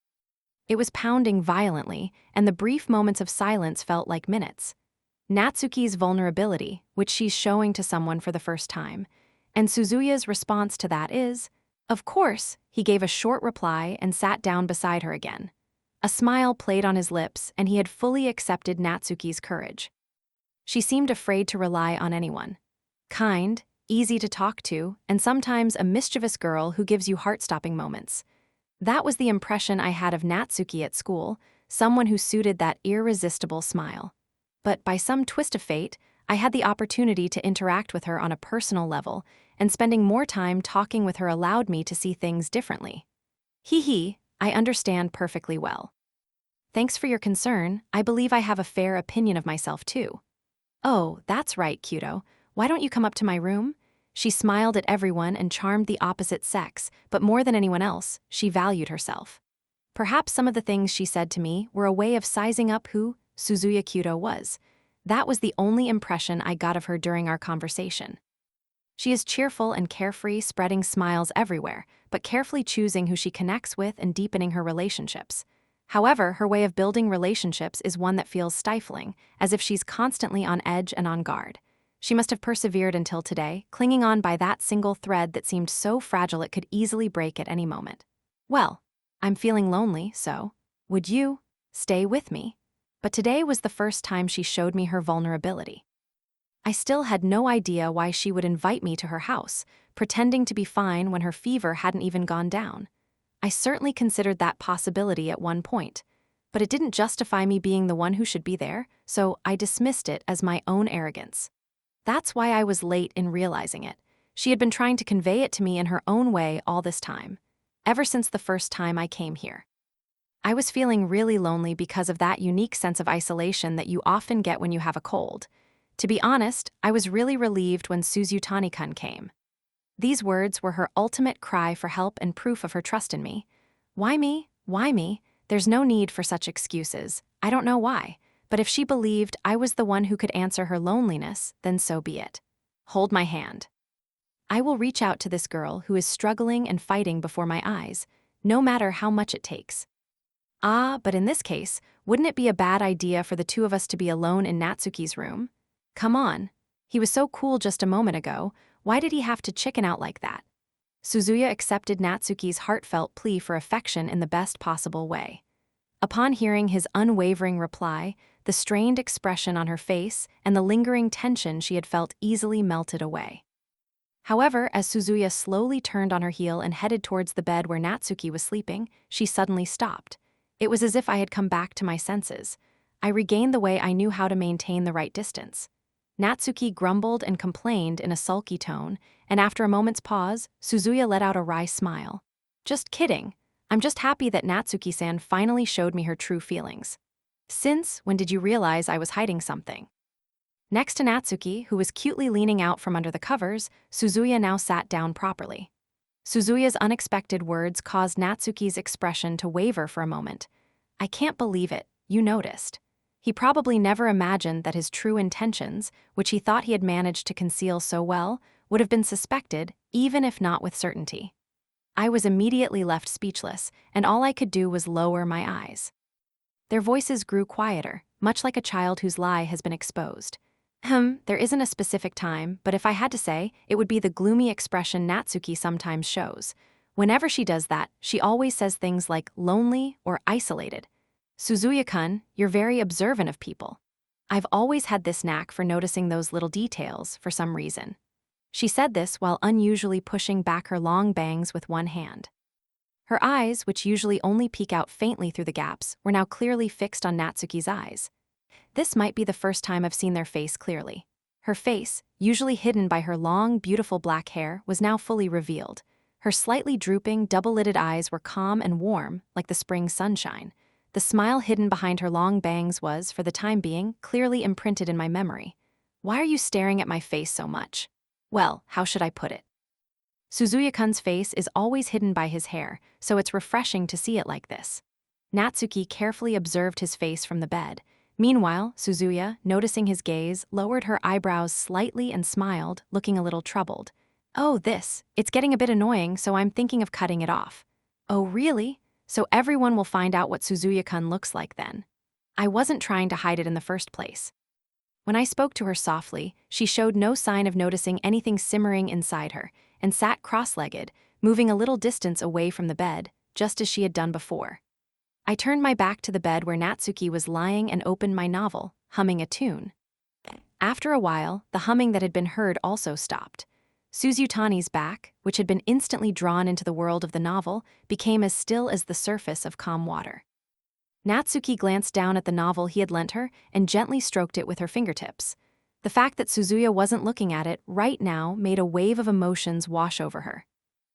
It was pounding violently, and the brief moments of silence felt like minutes. Natsuki's vulnerability, which she's showing to someone for the first time, and Suzuya's response to that is, of course, he gave a short reply and sat down beside her again. A smile played on his lips, and he had fully accepted Natsuki's courage. She seemed afraid to rely on anyone. Kind, easy to talk to, and sometimes a mischievous girl who gives you heart-stopping moments. That was the impression I had of Natsuki at school, someone who suited that irresistible smile. But by some twist of fate, I had the opportunity to interact with her on a personal level, and spending more time talking with her allowed me to see things differently. I understand perfectly well. Thanks for your concern. I believe I have a fair opinion of myself too. Oh, that's right, Kyūto. Why don't you come up to my room? She smiled at everyone and charmed the opposite sex, but more than anyone else, she valued herself. Perhaps some of the things she said to me were a way of sizing up who Suzuya Kyūto was. That was the only impression I got of her during our conversation. She is cheerful and carefree, spreading smiles everywhere, but carefully choosing who she connects with and deepening her relationships. However, her way of building relationships is one that feels stifling, as if she's constantly on edge and on guard. She must have persevered until today, clinging on by that single thread that seemed so fragile it could easily break at any moment. Well, I'm feeling lonely, so would you stay with me? But today was the first time she showed me her vulnerability. I still had no idea why she would invite me to her house, pretending to be fine when her fever hadn't even gone down. I certainly considered that possibility at one point, but it didn't justify me being the one who should be there, so I dismissed it as my own arrogance. That's why I was late in realizing it. She had been trying to convey it to me in her own way all this time, ever since the first time I came here. I was feeling really lonely because of that unique sense of isolation that you often get when you have a cold. To be honest, I was really relieved when Suzutani-kun came. These words were her ultimate cry for help and proof of her trust in me. Why me? Why me? There's no need for such excuses. I don't know why. But if she believed I was the one who could answer her loneliness, then so be it. Hold my hand. I will reach out to this girl who is struggling and fighting before my eyes, no matter how much it takes. But in this case, wouldn't it be a bad idea for the two of us to be alone in Natsuki's room? Come on. He was so cool just a moment ago. Why did he have to chicken out like that? Suzuya accepted Natsuki's heartfelt plea for affection in the best possible way. Upon hearing his unwavering reply, the strained expression on her face and the lingering tension she had felt easily melted away. However, as Suzuya slowly turned on her heel and headed towards the bed where Natsuki was sleeping, she suddenly stopped. It was as if I had come back to my senses. I regained the way I knew how to maintain the right distance. Natsuki grumbled and complained in a sulky tone, and after a moment's pause, Suzuya let out a wry smile. "Just kidding. I'm just happy that Natsuki-san finally showed me her true feelings. Since when did you realize I was hiding something?" Next to Natsuki, who was cutely leaning out from under the covers, Suzuya now sat down properly. Suzuya's unexpected words caused Natsuki's expression to waver for a moment. "I can't believe it, you noticed." He probably never imagined that his true intentions, which he thought he had managed to conceal so well, would have been suspected, even if not with certainty. I was immediately left speechless, and all I could do was lower my eyes. Their voices grew quieter, much like a child whose lie has been exposed. There isn't a specific time, but if I had to say, it would be the gloomy expression Natsuki sometimes shows. Whenever she does that, she always says things like lonely or isolated. Suzuya-kun, you're very observant of people. I've always had this knack for noticing those little details for some reason. She said this while unusually pushing back her long bangs with one hand. Her eyes, which usually only peek out faintly through the gaps, were now clearly fixed on Natsuki's eyes. This might be the first time I've seen their face clearly. Her face, usually hidden by her long, beautiful black hair, was now fully revealed. Her slightly drooping, double-lidded eyes were calm and warm, like the spring sunshine. The smile hidden behind her long bangs was, for the time being, clearly imprinted in my memory. Why are you staring at my face so much? Well, how should I put it? Suzuya-kun's face is always hidden by his hair, so it's refreshing to see it like this. Natsuki carefully observed his face from the bed. Meanwhile, Suzuya, noticing his gaze, lowered her eyebrows slightly and smiled, looking a little troubled. "Oh, it's getting a bit annoying, so I'm thinking of cutting it off." "Oh, really? So everyone will find out what Suzuya-kun looks like then." I wasn't trying to hide it in the first place. When I spoke to her softly, she showed no sign of noticing anything simmering inside her, and sat cross-legged, moving a little distance away from the bed, just as she had done before. I turned my back to the bed where Natsuki was lying and opened my novel, humming a tune. After a while, the humming that had been heard also stopped. Suzutani's back, which had been instantly drawn into the world of the novel, became as still as the surface of calm water. Natsuki glanced down at the novel he had lent her and gently stroked it with her fingertips. The fact that Suzuya wasn't looking at it right now made a wave of emotions wash over her.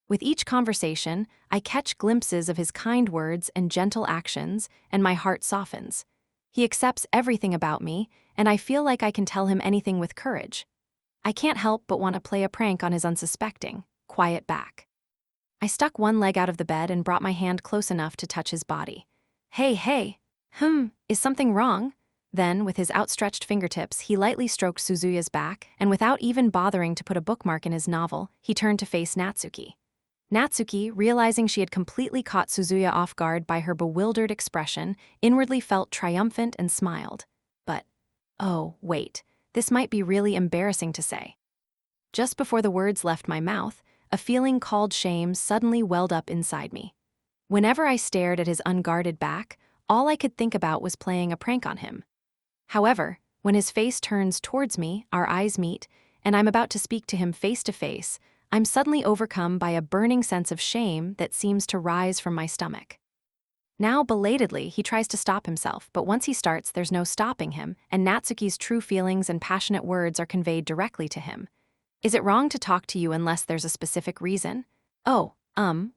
With each conversation, I catch glimpses of his kind words and gentle actions, and my heart softens. He accepts everything about me, and I feel like I can tell him anything with courage. I can't help but want to play a prank on his unsuspecting, quiet back. I stuck one leg out of the bed and brought my hand close enough to touch his body. Hey, is something wrong?" Then, with his outstretched fingertips, he lightly stroked Suzuya's back, and without even bothering to put a bookmark in his novel, he turned to face Natsuki. Natsuki, realizing she had completely caught Suzuya off guard by her bewildered expression, inwardly felt triumphant and smiled. But, oh, wait, this might be really embarrassing to say. Just before the words left my mouth, a feeling called shame suddenly welled up inside me. Whenever I stared at his unguarded back, all I could think about was playing a prank on him. However, when his face turns towards me, our eyes meet, and I'm about to speak to him face to face, I'm suddenly overcome by a burning sense of shame that seems to rise from my stomach. Now, belatedly, he tries to stop himself, but once he starts, there's no stopping him, and Natsuki's true feelings and passionate words are conveyed directly to him. "Is it wrong to talk to you unless there's a specific reason?" "Oh,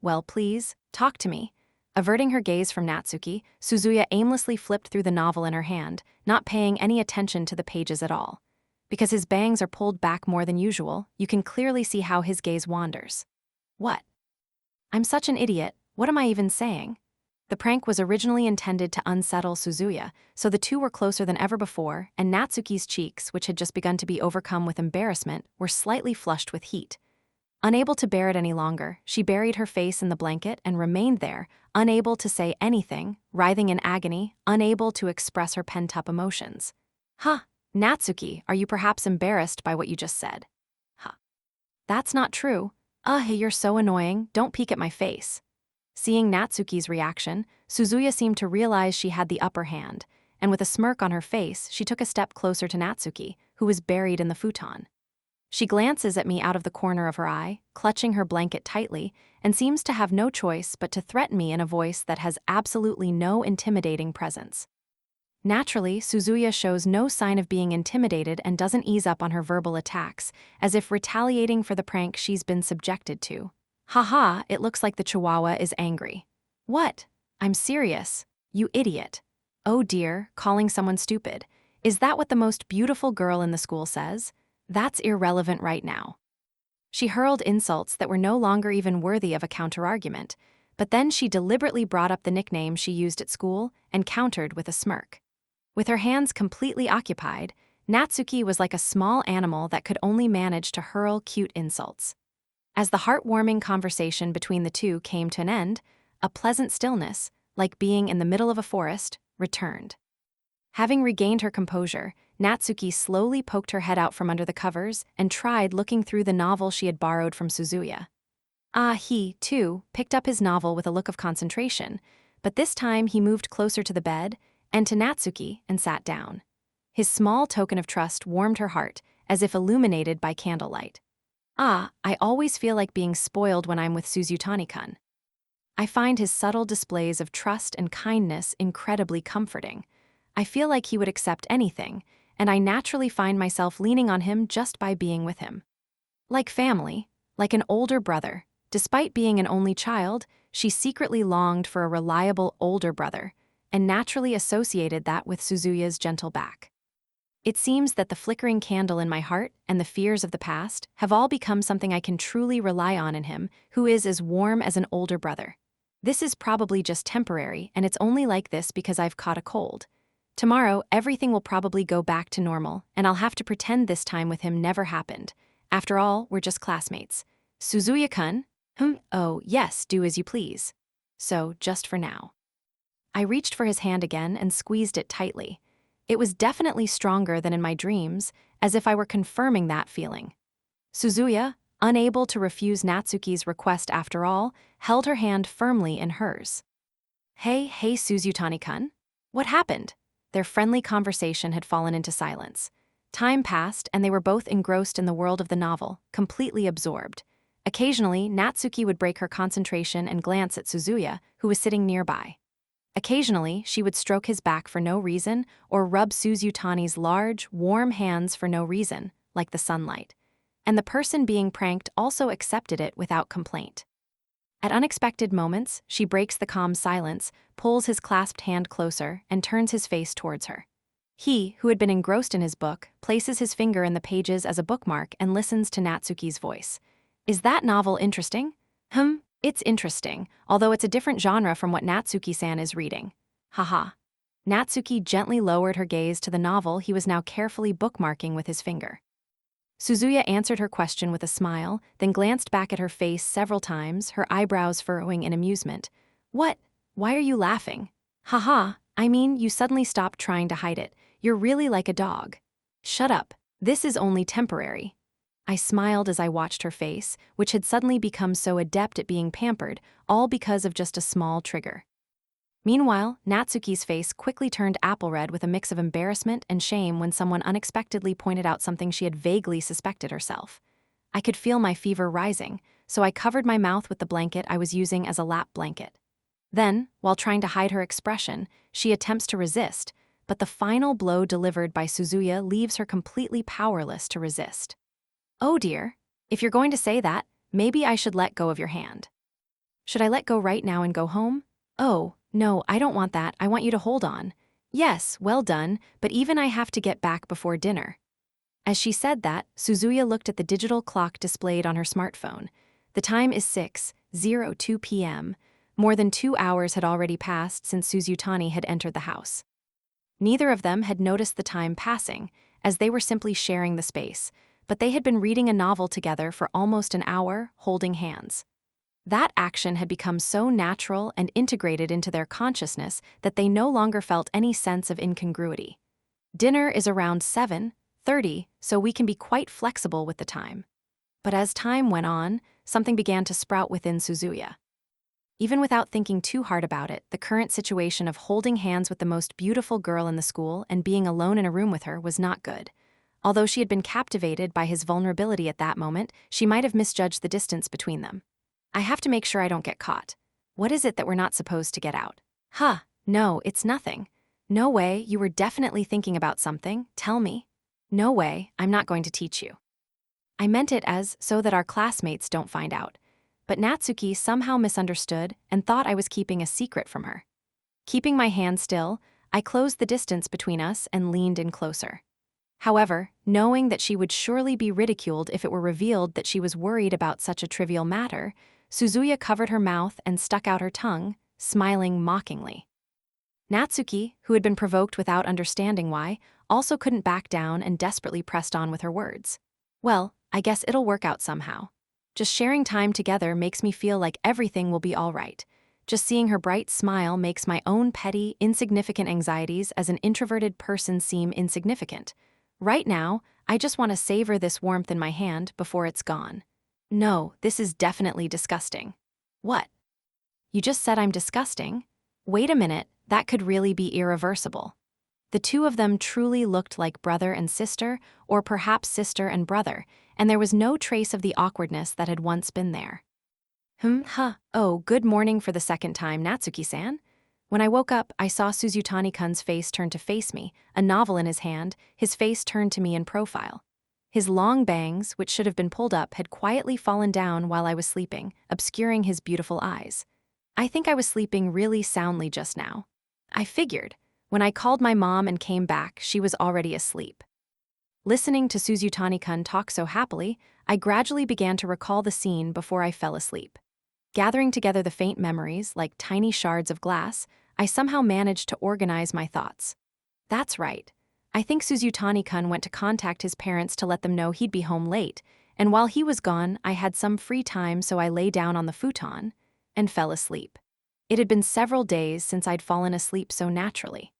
well, please, talk to me." Averting her gaze from Natsuki, Suzuya aimlessly flipped through the novel in her hand, not paying any attention to the pages at all. Because his bangs are pulled back more than usual, you can clearly see how his gaze wanders. What? I'm such an idiot, what am I even saying? The prank was originally intended to unsettle Suzuya, so the two were closer than ever before, and Natsuki's cheeks, which had just begun to be overcome with embarrassment, were slightly flushed with heat. Unable to bear it any longer, she buried her face in the blanket and remained there, unable to say anything, writhing in agony, unable to express her pent-up emotions. Natsuki, are you perhaps embarrassed by what you just said?" "That's not true. You're so annoying, don't peek at my face." Seeing Natsuki's reaction, Suzuya seemed to realize she had the upper hand, and with a smirk on her face, she took a step closer to Natsuki, who was buried in the futon. She glances at me out of the corner of her eye, clutching her blanket tightly, and seems to have no choice but to threaten me in a voice that has absolutely no intimidating presence. Naturally, Suzuya shows no sign of being intimidated and doesn't ease up on her verbal attacks, as if retaliating for the prank she's been subjected to. Haha, it looks like the chihuahua is angry. What? I'm serious. You idiot. Oh dear, calling someone stupid. Is that what the most beautiful girl in the school says? That's irrelevant right now. She hurled insults that were no longer even worthy of a counterargument, but then she deliberately brought up the nickname she used at school and countered with a smirk. With her hands completely occupied, Natsuki was like a small animal that could only manage to hurl cute insults. As the heartwarming conversation between the two came to an end, a pleasant stillness, like being in the middle of a forest, returned. Having regained her composure, Natsuki slowly poked her head out from under the covers and tried looking through the novel she had borrowed from Suzuya. He, too, picked up his novel with a look of concentration, but this time he moved closer to the bed and to Natsuki and sat down. His small token of trust warmed her heart, as if illuminated by candlelight. I always feel like being spoiled when I'm with Suzutani-kun. I find his subtle displays of trust and kindness incredibly comforting. I feel like he would accept anything, and I naturally find myself leaning on him just by being with him. Like family, like an older brother. Despite being an only child, she secretly longed for a reliable older brother, and naturally associated that with Suzuya's gentle back. It seems that the flickering candle in my heart and the fears of the past have all become something I can truly rely on in him, who is as warm as an older brother. This is probably just temporary, and it's only like this because I've caught a cold. Tomorrow, everything will probably go back to normal, and I'll have to pretend this time with him never happened. After all, we're just classmates. Suzuya-kun? Oh, yes, do as you please. So, just for now. I reached for his hand again and squeezed it tightly. It was definitely stronger than in my dreams, as if I were confirming that feeling. Suzuya, unable to refuse Natsuki's request after all, held her hand firmly in hers. Hey, Suzutani-kun? What happened? Their friendly conversation had fallen into silence. Time passed, and they were both engrossed in the world of the novel, completely absorbed. Occasionally, Natsuki would break her concentration and glance at Suzuya, who was sitting nearby. Occasionally, she would stroke his back for no reason or rub Suzutani's large, warm hands for no reason, like the sunlight. And the person being pranked also accepted it without complaint. At unexpected moments, she breaks the calm silence, pulls his clasped hand closer, and turns his face towards her. He, who had been engrossed in his book, places his finger in the pages as a bookmark and listens to Natsuki's voice. Is that novel interesting? It's interesting, although it's a different genre from what Natsuki-san is reading. Haha. Natsuki gently lowered her gaze to the novel he was now carefully bookmarking with his finger. Suzuya answered her question with a smile, then glanced back at her face several times, her eyebrows furrowing in amusement. What? Why are you laughing? Haha, I mean, you suddenly stopped trying to hide it. You're really like a dog. Shut up. This is only temporary. I smiled as I watched her face, which had suddenly become so adept at being pampered, all because of just a small trigger. Meanwhile, Natsuki's face quickly turned apple red with a mix of embarrassment and shame when someone unexpectedly pointed out something she had vaguely suspected herself. I could feel my fever rising, so I covered my mouth with the blanket I was using as a lap blanket. Then, while trying to hide her expression, she attempts to resist, but the final blow delivered by Suzuya leaves her completely powerless to resist. Oh dear, if you're going to say that, maybe I should let go of your hand. Should I let go right now and go home? Oh, no, I don't want that. I want you to hold on. Yes, well done, but even I have to get back before dinner. As she said that, Suzuya looked at the digital clock displayed on her smartphone. The time is 6:02 p.m. More than 2 hours had already passed since Suzutani had entered the house. Neither of them had noticed the time passing, as they were simply sharing the space, but they had been reading a novel together for almost an hour, holding hands. That action had become so natural and integrated into their consciousness that they no longer felt any sense of incongruity. Dinner is around 7:30, so we can be quite flexible with the time. But as time went on, something began to sprout within Suzuya. Even without thinking too hard about it, the current situation of holding hands with the most beautiful girl in the school and being alone in a room with her was not good. Although she had been captivated by his vulnerability at that moment, she might have misjudged the distance between them. I have to make sure I don't get caught. What is it that we're not supposed to get out? Huh, no, it's nothing. No way, you were definitely thinking about something, tell me. No way, I'm not going to teach you. I meant it as so that our classmates don't find out. But Natsuki somehow misunderstood and thought I was keeping a secret from her. Keeping my hand still, I closed the distance between us and leaned in closer. However, knowing that she would surely be ridiculed if it were revealed that she was worried about such a trivial matter, Suzuya covered her mouth and stuck out her tongue, smiling mockingly. Natsuki, who had been provoked without understanding why, also couldn't back down and desperately pressed on with her words. Well, I guess it'll work out somehow. Just sharing time together makes me feel like everything will be all right. Just seeing her bright smile makes my own petty, insignificant anxieties as an introverted person seem insignificant. Right now, I just want to savor this warmth in my hand before it's gone. No, this is definitely disgusting. What? You just said I'm disgusting? Wait a minute, that could really be irreversible. The two of them truly looked like brother and sister, or perhaps sister and brother, and there was no trace of the awkwardness that had once been there. Oh, good morning for the second time, Natsuki-san. When I woke up, I saw Suzutani-kun's face turn to face me, a novel in his hand, his face turned to me in profile. His long bangs, which should have been pulled up, had quietly fallen down while I was sleeping, obscuring his beautiful eyes. I think I was sleeping really soundly just now. I figured. When I called my mom and came back, she was already asleep. Listening to Suzutani-kun talk so happily, I gradually began to recall the scene before I fell asleep. Gathering together the faint memories, like tiny shards of glass, I somehow managed to organize my thoughts. That's right. I think Suzutani-kun went to contact his parents to let them know he'd be home late, and while he was gone, I had some free time, so I lay down on the futon and fell asleep. It had been several days since I'd fallen asleep so naturally.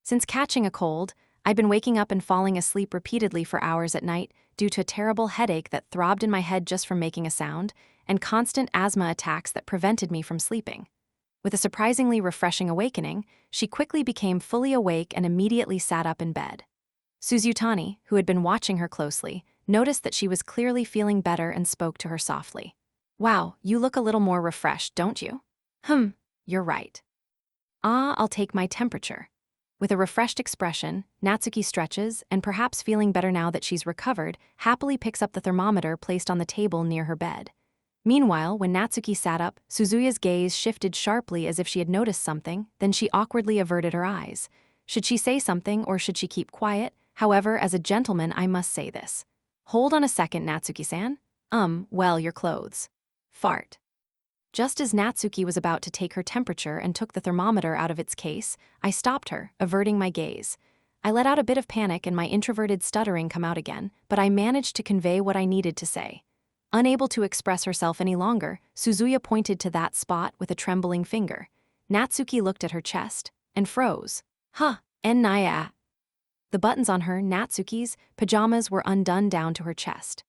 Since catching a cold, I'd been waking up and falling asleep repeatedly for hours at night due to a terrible headache that throbbed in my head just from making a sound, and constant asthma attacks that prevented me from sleeping. With a surprisingly refreshing awakening, she quickly became fully awake and immediately sat up in bed. Suzutani, who had been watching her closely, noticed that she was clearly feeling better and spoke to her softly. Wow, you look a little more refreshed, don't you? You're right. I'll take my temperature. With a refreshed expression, Natsuki stretches and, perhaps feeling better now that she's recovered, happily picks up the thermometer placed on the table near her bed. Meanwhile, when Natsuki sat up, Suzuya's gaze shifted sharply as if she had noticed something, then she awkwardly averted her eyes. Should she say something or should she keep quiet? However, as a gentleman, I must say this. Hold on a second, Natsuki-san. Well, your clothes. Fart. Just as Natsuki was about to take her temperature and took the thermometer out of its case, I stopped her, averting my gaze. I let out a bit of panic and my introverted stuttering come out again, but I managed to convey what I needed to say. Unable to express herself any longer, Suzuya pointed to that spot with a trembling finger. Natsuki looked at her chest and froze. Naya. The buttons on her, Natsuki's, pajamas were undone down to her chest.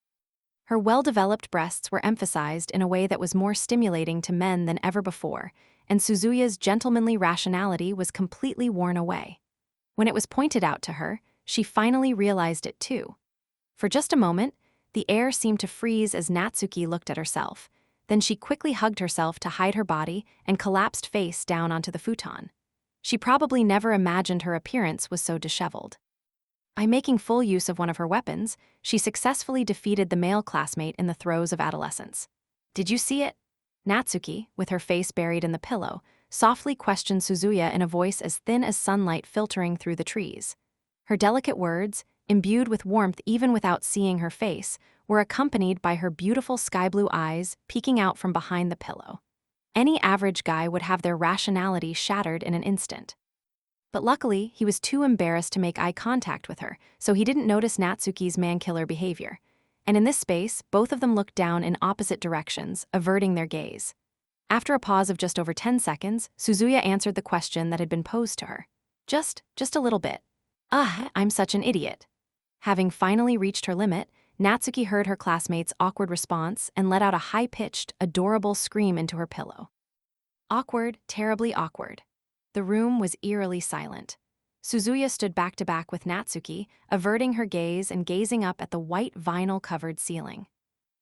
Her well-developed breasts were emphasized in a way that was more stimulating to men than ever before, and Suzuya's gentlemanly rationality was completely worn away. When it was pointed out to her, she finally realized it too. For just a moment, the air seemed to freeze as Natsuki looked at herself. Then she quickly hugged herself to hide her body and collapsed face down onto the futon. She probably never imagined her appearance was so disheveled. By making full use of one of her weapons, she successfully defeated the male classmate in the throes of adolescence. Did you see it? Natsuki, with her face buried in the pillow, softly questioned Suzuya in a voice as thin as sunlight filtering through the trees. Her delicate words, imbued with warmth even without seeing her face, were accompanied by her beautiful sky-blue eyes peeking out from behind the pillow. Any average guy would have their rationality shattered in an instant. But luckily, he was too embarrassed to make eye contact with her, so he didn't notice Natsuki's man-killer behavior. And in this space, both of them looked down in opposite directions, averting their gaze. After a pause of just over 10 seconds, Suzuya answered the question that had been posed to her. Just a little bit. I'm such an idiot. Having finally reached her limit, Natsuki heard her classmate's awkward response and let out a high-pitched, adorable scream into her pillow. Awkward, terribly awkward. The room was eerily silent. Suzuya stood back to back with Natsuki, averting her gaze and gazing up at the white vinyl-covered ceiling.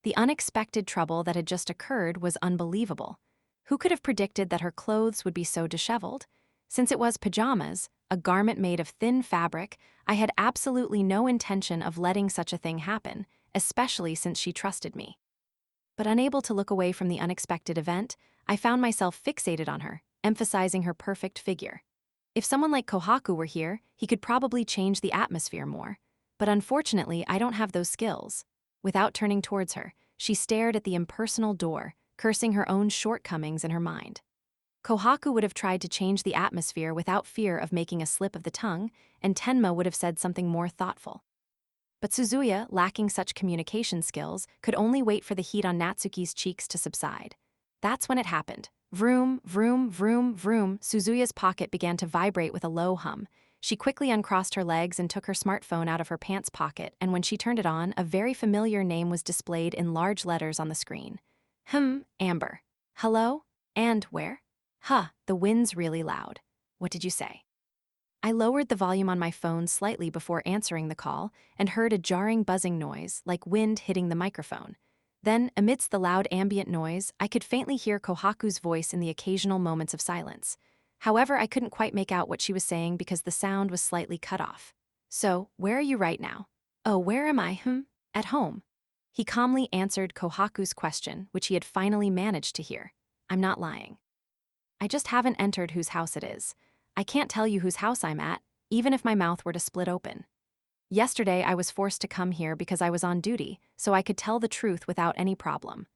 The unexpected trouble that had just occurred was unbelievable. Who could have predicted that her clothes would be so disheveled? Since it was pajamas, a garment made of thin fabric, I had absolutely no intention of letting such a thing happen, especially since she trusted me. But unable to look away from the unexpected event, I found myself fixated on her, emphasizing her perfect figure. If someone like Kohaku were here, he could probably change the atmosphere more. But unfortunately, I don't have those skills. Without turning towards her, she stared at the impersonal door, cursing her own shortcomings in her mind. Kohaku would have tried to change the atmosphere without fear of making a slip of the tongue, and Tenma would have said something more thoughtful. But Suzuya, lacking such communication skills, could only wait for the heat on Natsuki's cheeks to subside. That's when it happened. Vroom, vroom, vroom, vroom, Suzuya's pocket began to vibrate with a low hum. She quickly uncrossed her legs and took her smartphone out of her pants pocket, and when she turned it on, a very familiar name was displayed in large letters on the screen. Amber. Hello? And where? The wind's really loud. What did you say? I lowered the volume on my phone slightly before answering the call and heard a jarring buzzing noise, like wind hitting the microphone. Then, amidst the loud ambient noise, I could faintly hear Kohaku's voice in the occasional moments of silence. However, I couldn't quite make out what she was saying because the sound was slightly cut off. So, where are you right now? Oh, where am I? At home. He calmly answered Kohaku's question, which he had finally managed to hear. I'm not lying. I just haven't entered whose house it is. I can't tell you whose house I'm at, even if my mouth were to split open. Yesterday, I was forced to come here because I was on duty, so I could tell the truth without any problem.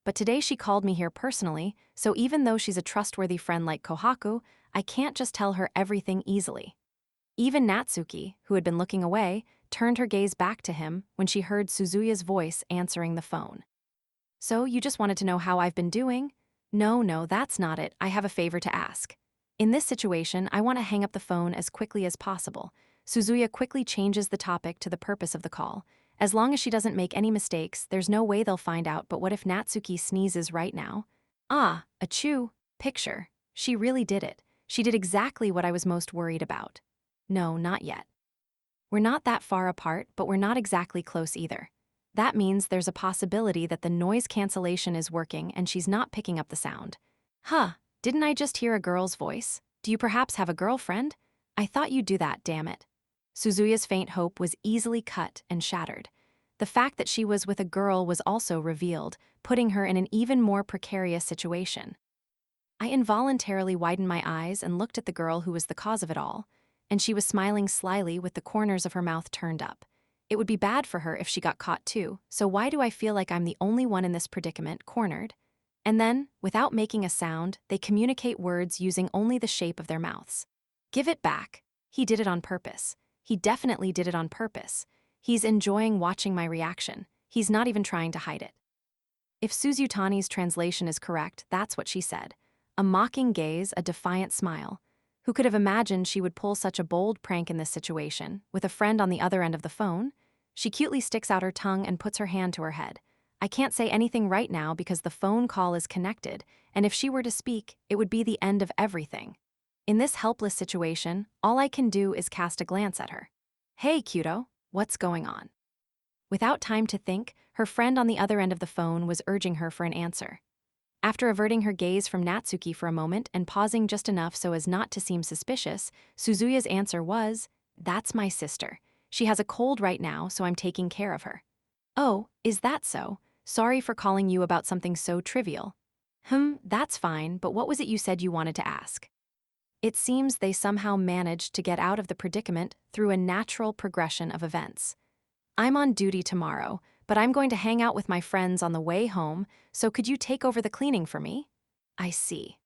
But today she called me here personally, so even though she's a trustworthy friend like Kohaku, I can't just tell her everything easily. Even Natsuki, who had been looking away, turned her gaze back to him when she heard Suzuya's voice answering the phone. So, you just wanted to know how I've been doing? No, that's not it. I have a favor to ask. In this situation, I want to hang up the phone as quickly as possible. Suzuya quickly changes the topic to the purpose of the call. As long as she doesn't make any mistakes, there's no way they'll find out, but what if Natsuki sneezes right now? Achoo, picture. She really did it. She did exactly what I was most worried about. No, not yet. We're not that far apart, but we're not exactly close either. That means there's a possibility that the noise cancellation is working and she's not picking up the sound. Didn't I just hear a girl's voice? Do you perhaps have a girlfriend? I thought you'd do that, damn it. Suzuya's faint hope was easily cut and shattered. The fact that she was with a girl was also revealed, putting her in an even more precarious situation. I involuntarily widened my eyes and looked at the girl who was the cause of it all, and she was smiling slyly with the corners of her mouth turned up. It would be bad for her if she got caught too, so why do I feel like I'm the only one in this predicament, cornered? And then, without making a sound, they communicate words using only the shape of their mouths. Give it back. He did it on purpose. He definitely did it on purpose. He's enjoying watching my reaction. He's not even trying to hide it. If Suzutani's translation is correct, that's what she said. A mocking gaze, a defiant smile. Who could have imagined she would pull such a bold prank in this situation, with a friend on the other end of the phone? She cutely sticks out her tongue and puts her hand to her head. I can't say anything right now because the phone call is connected, and if she were to speak, it would be the end of everything. In this helpless situation, all I can do is cast a glance at her. Hey, Kyūto, what's going on? Without time to think, her friend on the other end of the phone was urging her for an answer. After averting her gaze from Natsuki for a moment and pausing just enough so as not to seem suspicious, Suzuya's answer was, "That's my sister. She has a cold right now, so I'm taking care of her." "Oh, is that so? Sorry for calling you about something so trivial." That's fine, but what was it you said you wanted to ask?" It seems they somehow managed to get out of the predicament through a natural progression of events. "I'm on duty tomorrow, but I'm going to hang out with my friends on the way home, so could you take over the cleaning for me?" "I see."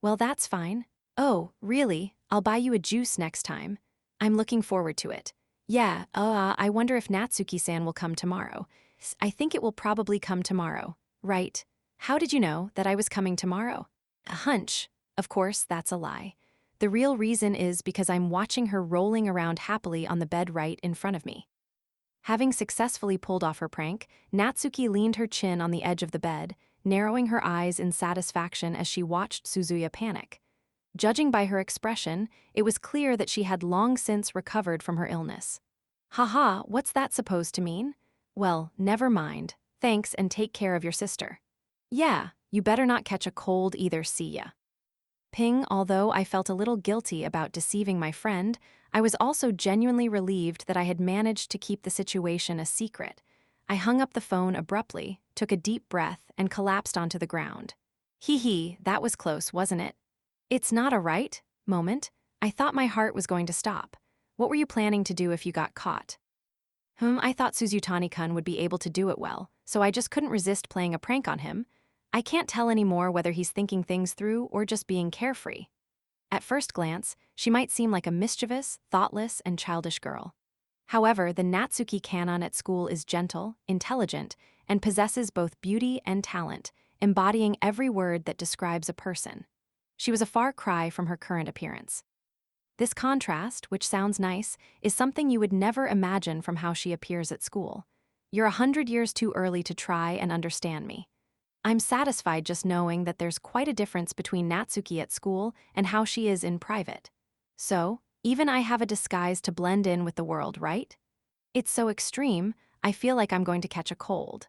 "Well, that's fine." "Oh, really? I'll buy you a juice next time." "I'm looking forward to it." "Yeah, I wonder if Natsuki-san will come tomorrow." "I think it will probably come tomorrow." "Right. How did you know that I was coming tomorrow?" "A hunch." Of course, that's a lie. The real reason is because I'm watching her rolling around happily on the bed right in front of me. Having successfully pulled off her prank, Natsuki leaned her chin on the edge of the bed, narrowing her eyes in satisfaction as she watched Suzuya panic. Judging by her expression, it was clear that she had long since recovered from her illness. Haha, what's that supposed to mean? Well, never mind. Thanks and take care of your sister. Yeah, you better not catch a cold either, see ya. Ping, although I felt a little guilty about deceiving my friend, I was also genuinely relieved that I had managed to keep the situation a secret. I hung up the phone abruptly, took a deep breath, and collapsed onto the ground. Hee hee, that was close, wasn't it? It's not a right moment. I thought my heart was going to stop. What were you planning to do if you got caught? I thought Suzutani-kun would be able to do it well, so I just couldn't resist playing a prank on him. I can't tell anymore whether he's thinking things through or just being carefree. At first glance, she might seem like a mischievous, thoughtless, and childish girl. However, the Natsuki Kanon at school is gentle, intelligent, and possesses both beauty and talent, embodying every word that describes a person. She was a far cry from her current appearance. This contrast, which sounds nice, is something you would never imagine from how she appears at school. You're 100 years too early to try and understand me. I'm satisfied just knowing that there's quite a difference between Natsuki at school and how she is in private. So, even I have a disguise to blend in with the world, right? It's so extreme, I feel like I'm going to catch a cold.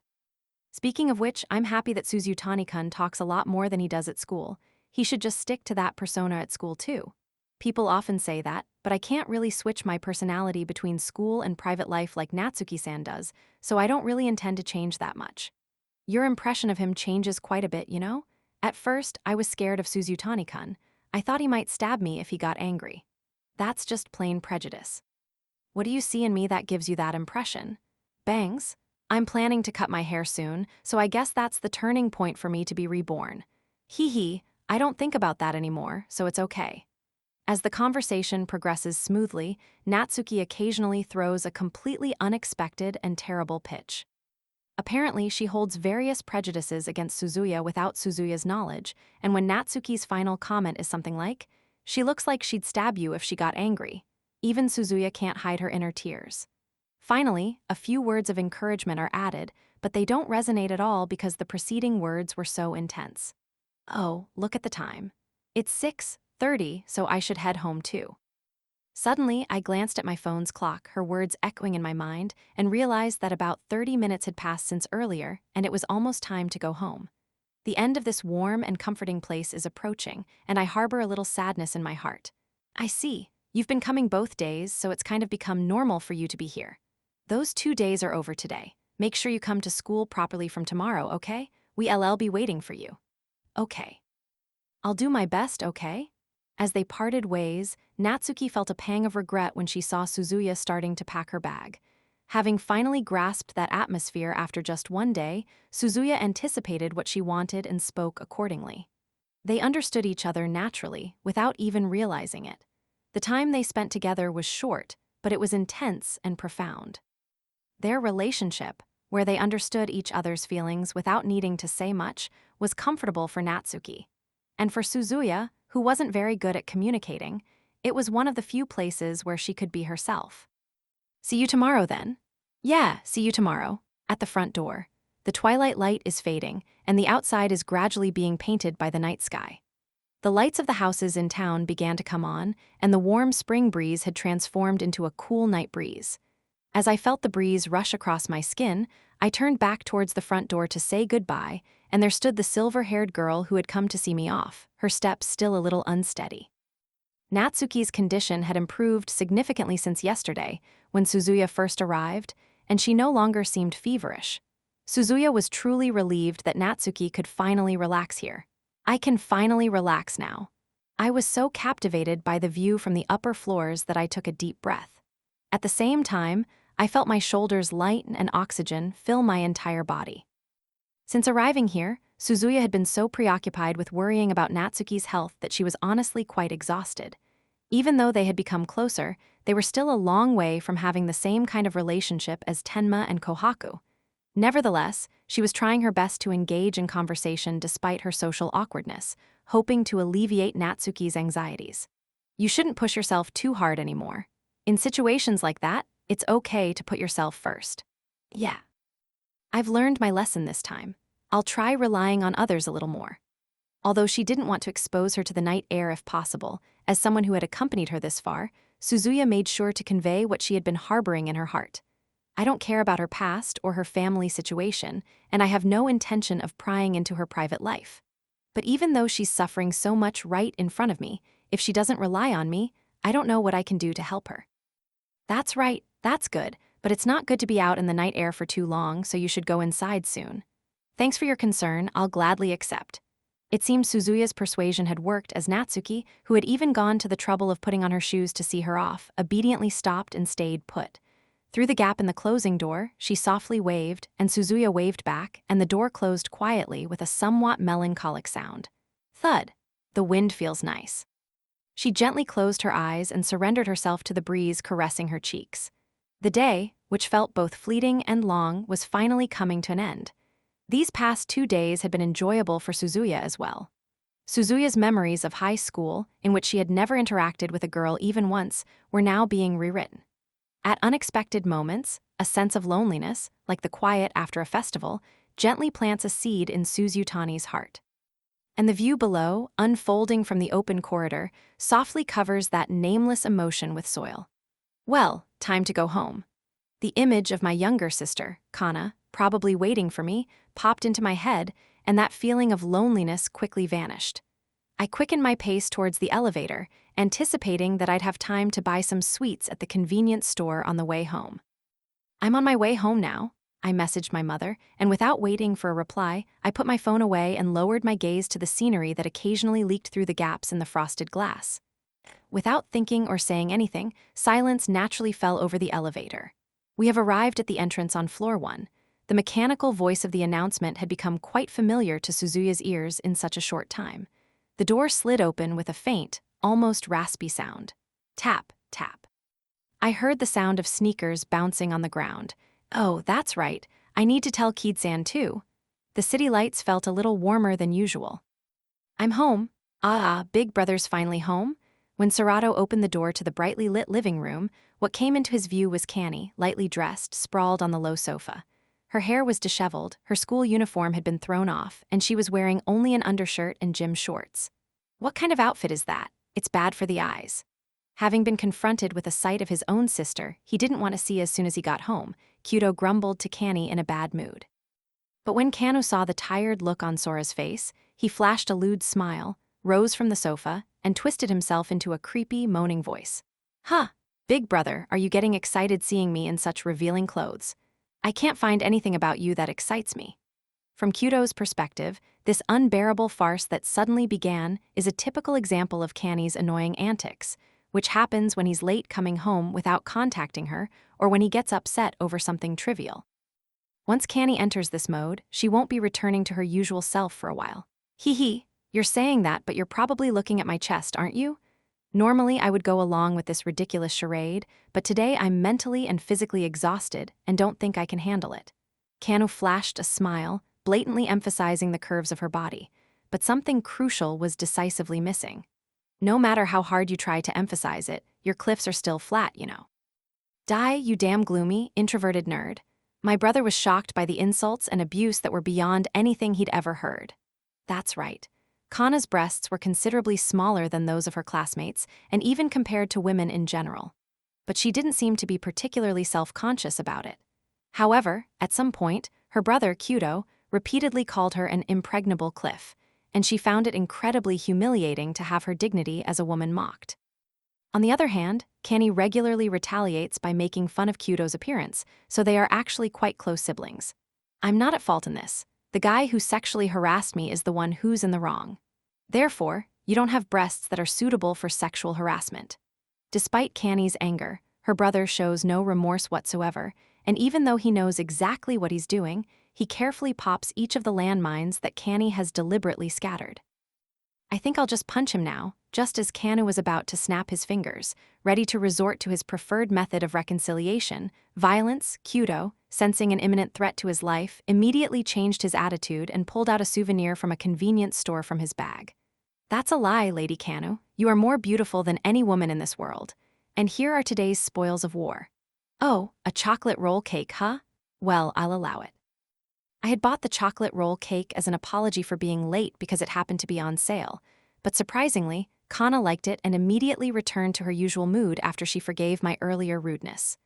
Speaking of which, I'm happy that Suzutani-kun talks a lot more than he does at school. He should just stick to that persona at school too. People often say that, but I can't really switch my personality between school and private life like Natsuki-san does, so I don't really intend to change that much. Your impression of him changes quite a bit, you know? At first, I was scared of Suzutani-kun. I thought he might stab me if he got angry. That's just plain prejudice. What do you see in me that gives you that impression? Bangs? I'm planning to cut my hair soon, so I guess that's the turning point for me to be reborn. Hee hee, I don't think about that anymore, so it's okay. As the conversation progresses smoothly, Natsuki occasionally throws a completely unexpected and terrible pitch. Apparently, she holds various prejudices against Suzuya without Suzuya's knowledge, and when Natsuki's final comment is something like, "She looks like she'd stab you if she got angry," even Suzuya can't hide her inner tears. Finally, a few words of encouragement are added, but they don't resonate at all because the preceding words were so intense. Oh, look at the time. It's 6:30, so I should head home too. Suddenly, I glanced at my phone's clock, her words echoing in my mind, and realized that about 30 minutes had passed since earlier, and it was almost time to go home. The end of this warm and comforting place is approaching, and I harbor a little sadness in my heart. I see. You've been coming both days, so it's kind of become normal for you to be here. Those 2 days are over today. Make sure you come to school properly from tomorrow, okay? We'll be waiting for you. Okay. I'll do my best, okay? As they parted ways, Natsuki felt a pang of regret when she saw Suzuya starting to pack her bag. Having finally grasped that atmosphere after just one day, Suzuya anticipated what she wanted and spoke accordingly. They understood each other naturally, without even realizing it. The time they spent together was short, but it was intense and profound. Their relationship, where they understood each other's feelings without needing to say much, was comfortable for Natsuki. And for Suzuya, who wasn't very good at communicating, it was one of the few places where she could be herself. See you tomorrow, then? Yeah, see you tomorrow. At the front door. The twilight light is fading, and the outside is gradually being painted by the night sky. The lights of the houses in town began to come on, and the warm spring breeze had transformed into a cool night breeze. As I felt the breeze rush across my skin, I turned back towards the front door to say goodbye, and there stood the silver-haired girl who had come to see me off, her steps still a little unsteady. Natsuki's condition had improved significantly since yesterday, when Suzuya first arrived, and she no longer seemed feverish. Suzuya was truly relieved that Natsuki could finally relax here. I can finally relax now. I was so captivated by the view from the upper floors that I took a deep breath. At the same time, I felt my shoulders lighten and oxygen fill my entire body. Since arriving here, Suzuya had been so preoccupied with worrying about Natsuki's health that she was honestly quite exhausted. Even though they had become closer, they were still a long way from having the same kind of relationship as Tenma and Kohaku. Nevertheless, she was trying her best to engage in conversation despite her social awkwardness, hoping to alleviate Natsuki's anxieties. You shouldn't push yourself too hard anymore. In situations like that, it's okay to put yourself first. Yeah. I've learned my lesson this time. I'll try relying on others a little more. Although she didn't want to expose her to the night air if possible, as someone who had accompanied her this far, Suzuya made sure to convey what she had been harboring in her heart. I don't care about her past or her family situation, and I have no intention of prying into her private life. But even though she's suffering so much right in front of me, if she doesn't rely on me, I don't know what I can do to help her. That's right, that's good, but it's not good to be out in the night air for too long, so you should go inside soon. Thanks for your concern, I'll gladly accept. It seemed Suzuya's persuasion had worked, as Natsuki, who had even gone to the trouble of putting on her shoes to see her off, obediently stopped and stayed put. Through the gap in the closing door, she softly waved, and Suzuya waved back, and the door closed quietly with a somewhat melancholic sound. Thud. The wind feels nice. She gently closed her eyes and surrendered herself to the breeze caressing her cheeks. The day, which felt both fleeting and long, was finally coming to an end. These past 2 days had been enjoyable for Suzuya as well. Suzuya's memories of high school, in which she had never interacted with a girl even once, were now being rewritten. At unexpected moments, a sense of loneliness, like the quiet after a festival, gently plants a seed in Suzutani's heart. And the view below, unfolding from the open corridor, softly covers that nameless emotion with soil. Well, time to go home. The image of my younger sister, Kana, probably waiting for me, popped into my head, and that feeling of loneliness quickly vanished. I quickened my pace towards the elevator, anticipating that I'd have time to buy some sweets at the convenience store on the way home. I'm on my way home now, I messaged my mother, and without waiting for a reply, I put my phone away and lowered my gaze to the scenery that occasionally leaked through the gaps in the frosted glass. Without thinking or saying anything, silence naturally fell over the elevator. We have arrived at the entrance on floor 1. The mechanical voice of the announcement had become quite familiar to Suzuya's ears in such a short time. The door slid open with a faint, almost raspy sound. Tap, tap. I heard the sound of sneakers bouncing on the ground. Oh, that's right. I need to tell Kid-san too. The city lights felt a little warmer than usual. I'm home. Big brother's finally home? When Serato opened the door to the brightly lit living room, what came into his view was Canny, lightly dressed, sprawled on the low sofa. Her hair was disheveled, her school uniform had been thrown off, and she was wearing only an undershirt and gym shorts. What kind of outfit is that? It's bad for the eyes. Having been confronted with a sight of his own sister he didn't want to see as soon as he got home, Kyūto grumbled to Canny in a bad mood. But when Kanu saw the tired look on Sora's face, he flashed a lewd smile, rose from the sofa, and twisted himself into a creepy, moaning voice. Huh, big brother, are you getting excited seeing me in such revealing clothes? I can't find anything about you that excites me. From Kyūto's perspective, this unbearable farce that suddenly began is a typical example of Canny's annoying antics, which happens when he's late coming home without contacting her or when he gets upset over something trivial. Once Canny enters this mode, she won't be returning to her usual self for a while. Hee, you're saying that, but you're probably looking at my chest, aren't you? Normally, I would go along with this ridiculous charade, but today I'm mentally and physically exhausted and don't think I can handle it. Kanu flashed a smile, blatantly emphasizing the curves of her body, but something crucial was decisively missing. No matter how hard you try to emphasize it, your cliffs are still flat, you know. Die, you damn gloomy, introverted nerd. My brother was shocked by the insults and abuse that were beyond anything he'd ever heard. That's right. Kana's breasts were considerably smaller than those of her classmates, and even compared to women in general. But she didn't seem to be particularly self-conscious about it. However, at some point, her brother, Kyūto, repeatedly called her an impregnable cliff, and she found it incredibly humiliating to have her dignity as a woman mocked. On the other hand, Canny regularly retaliates by making fun of Kyūto's appearance, so they are actually quite close siblings. I'm not at fault in this. The guy who sexually harassed me is the one who's in the wrong. Therefore, you don't have breasts that are suitable for sexual harassment. Despite Canny's anger, her brother shows no remorse whatsoever, and even though he knows exactly what he's doing, he carefully pops each of the landmines that Canny has deliberately scattered. I think I'll just punch him now, just as Kanu was about to snap his fingers, ready to resort to his preferred method of reconciliation, violence. Kyūto, sensing an imminent threat to his life, immediately changed his attitude and pulled out a souvenir from a convenience store from his bag. That's a lie, Lady Kanu. You are more beautiful than any woman in this world. And here are today's spoils of war. Oh, a chocolate roll cake, huh? Well, I'll allow it. I had bought the chocolate roll cake as an apology for being late because it happened to be on sale, but surprisingly, Kana liked it and immediately returned to her usual mood after she forgave my earlier rudeness.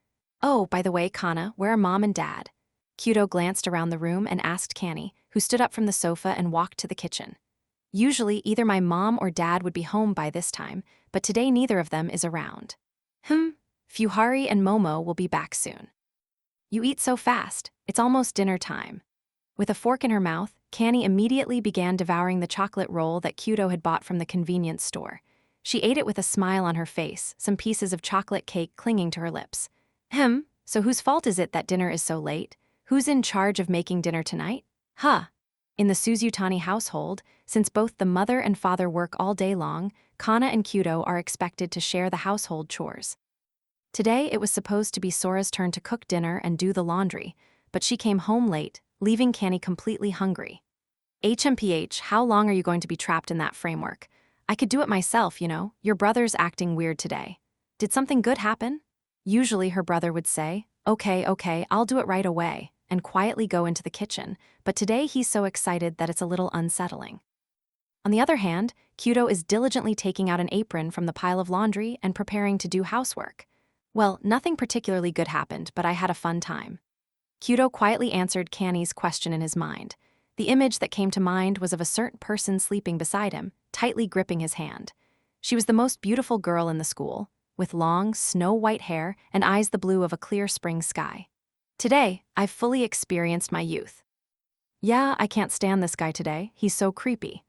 Oh, by the way, Kana, where are Mom and Dad? Kyūto glanced around the room and asked Kanny, who stood up from the sofa and walked to the kitchen. Usually, either my mom or dad would be home by this time, but today neither of them is around. Fuhari and Momo will be back soon. You eat so fast, it's almost dinner time. With a fork in her mouth, Kanny immediately began devouring the chocolate roll that Kyūto had bought from the convenience store. She ate it with a smile on her face, some pieces of chocolate cake clinging to her lips. So whose fault is it that dinner is so late? Who's in charge of making dinner tonight? In the Suzutani household, since both the mother and father work all day long, Kana and Kyūto are expected to share the household chores. Today, it was supposed to be Sora's turn to cook dinner and do the laundry, but she came home late, leaving Kanny completely hungry. How long are you going to be trapped in that framework? I could do it myself, you know. Your brother's acting weird today. Did something good happen? Usually her brother would say, okay, I'll do it right away, and quietly go into the kitchen, but today he's so excited that it's a little unsettling. On the other hand, Kyūto is diligently taking out an apron from the pile of laundry and preparing to do housework. Well, nothing particularly good happened, but I had a fun time. Kyūto quietly answered Kanny's question in his mind. The image that came to mind was of a certain person sleeping beside him, tightly gripping his hand. She was the most beautiful girl in the school, with long, snow-white hair and eyes the blue of a clear spring sky. Today, I've fully experienced my youth. Yeah, I can't stand this guy today, he's so creepy.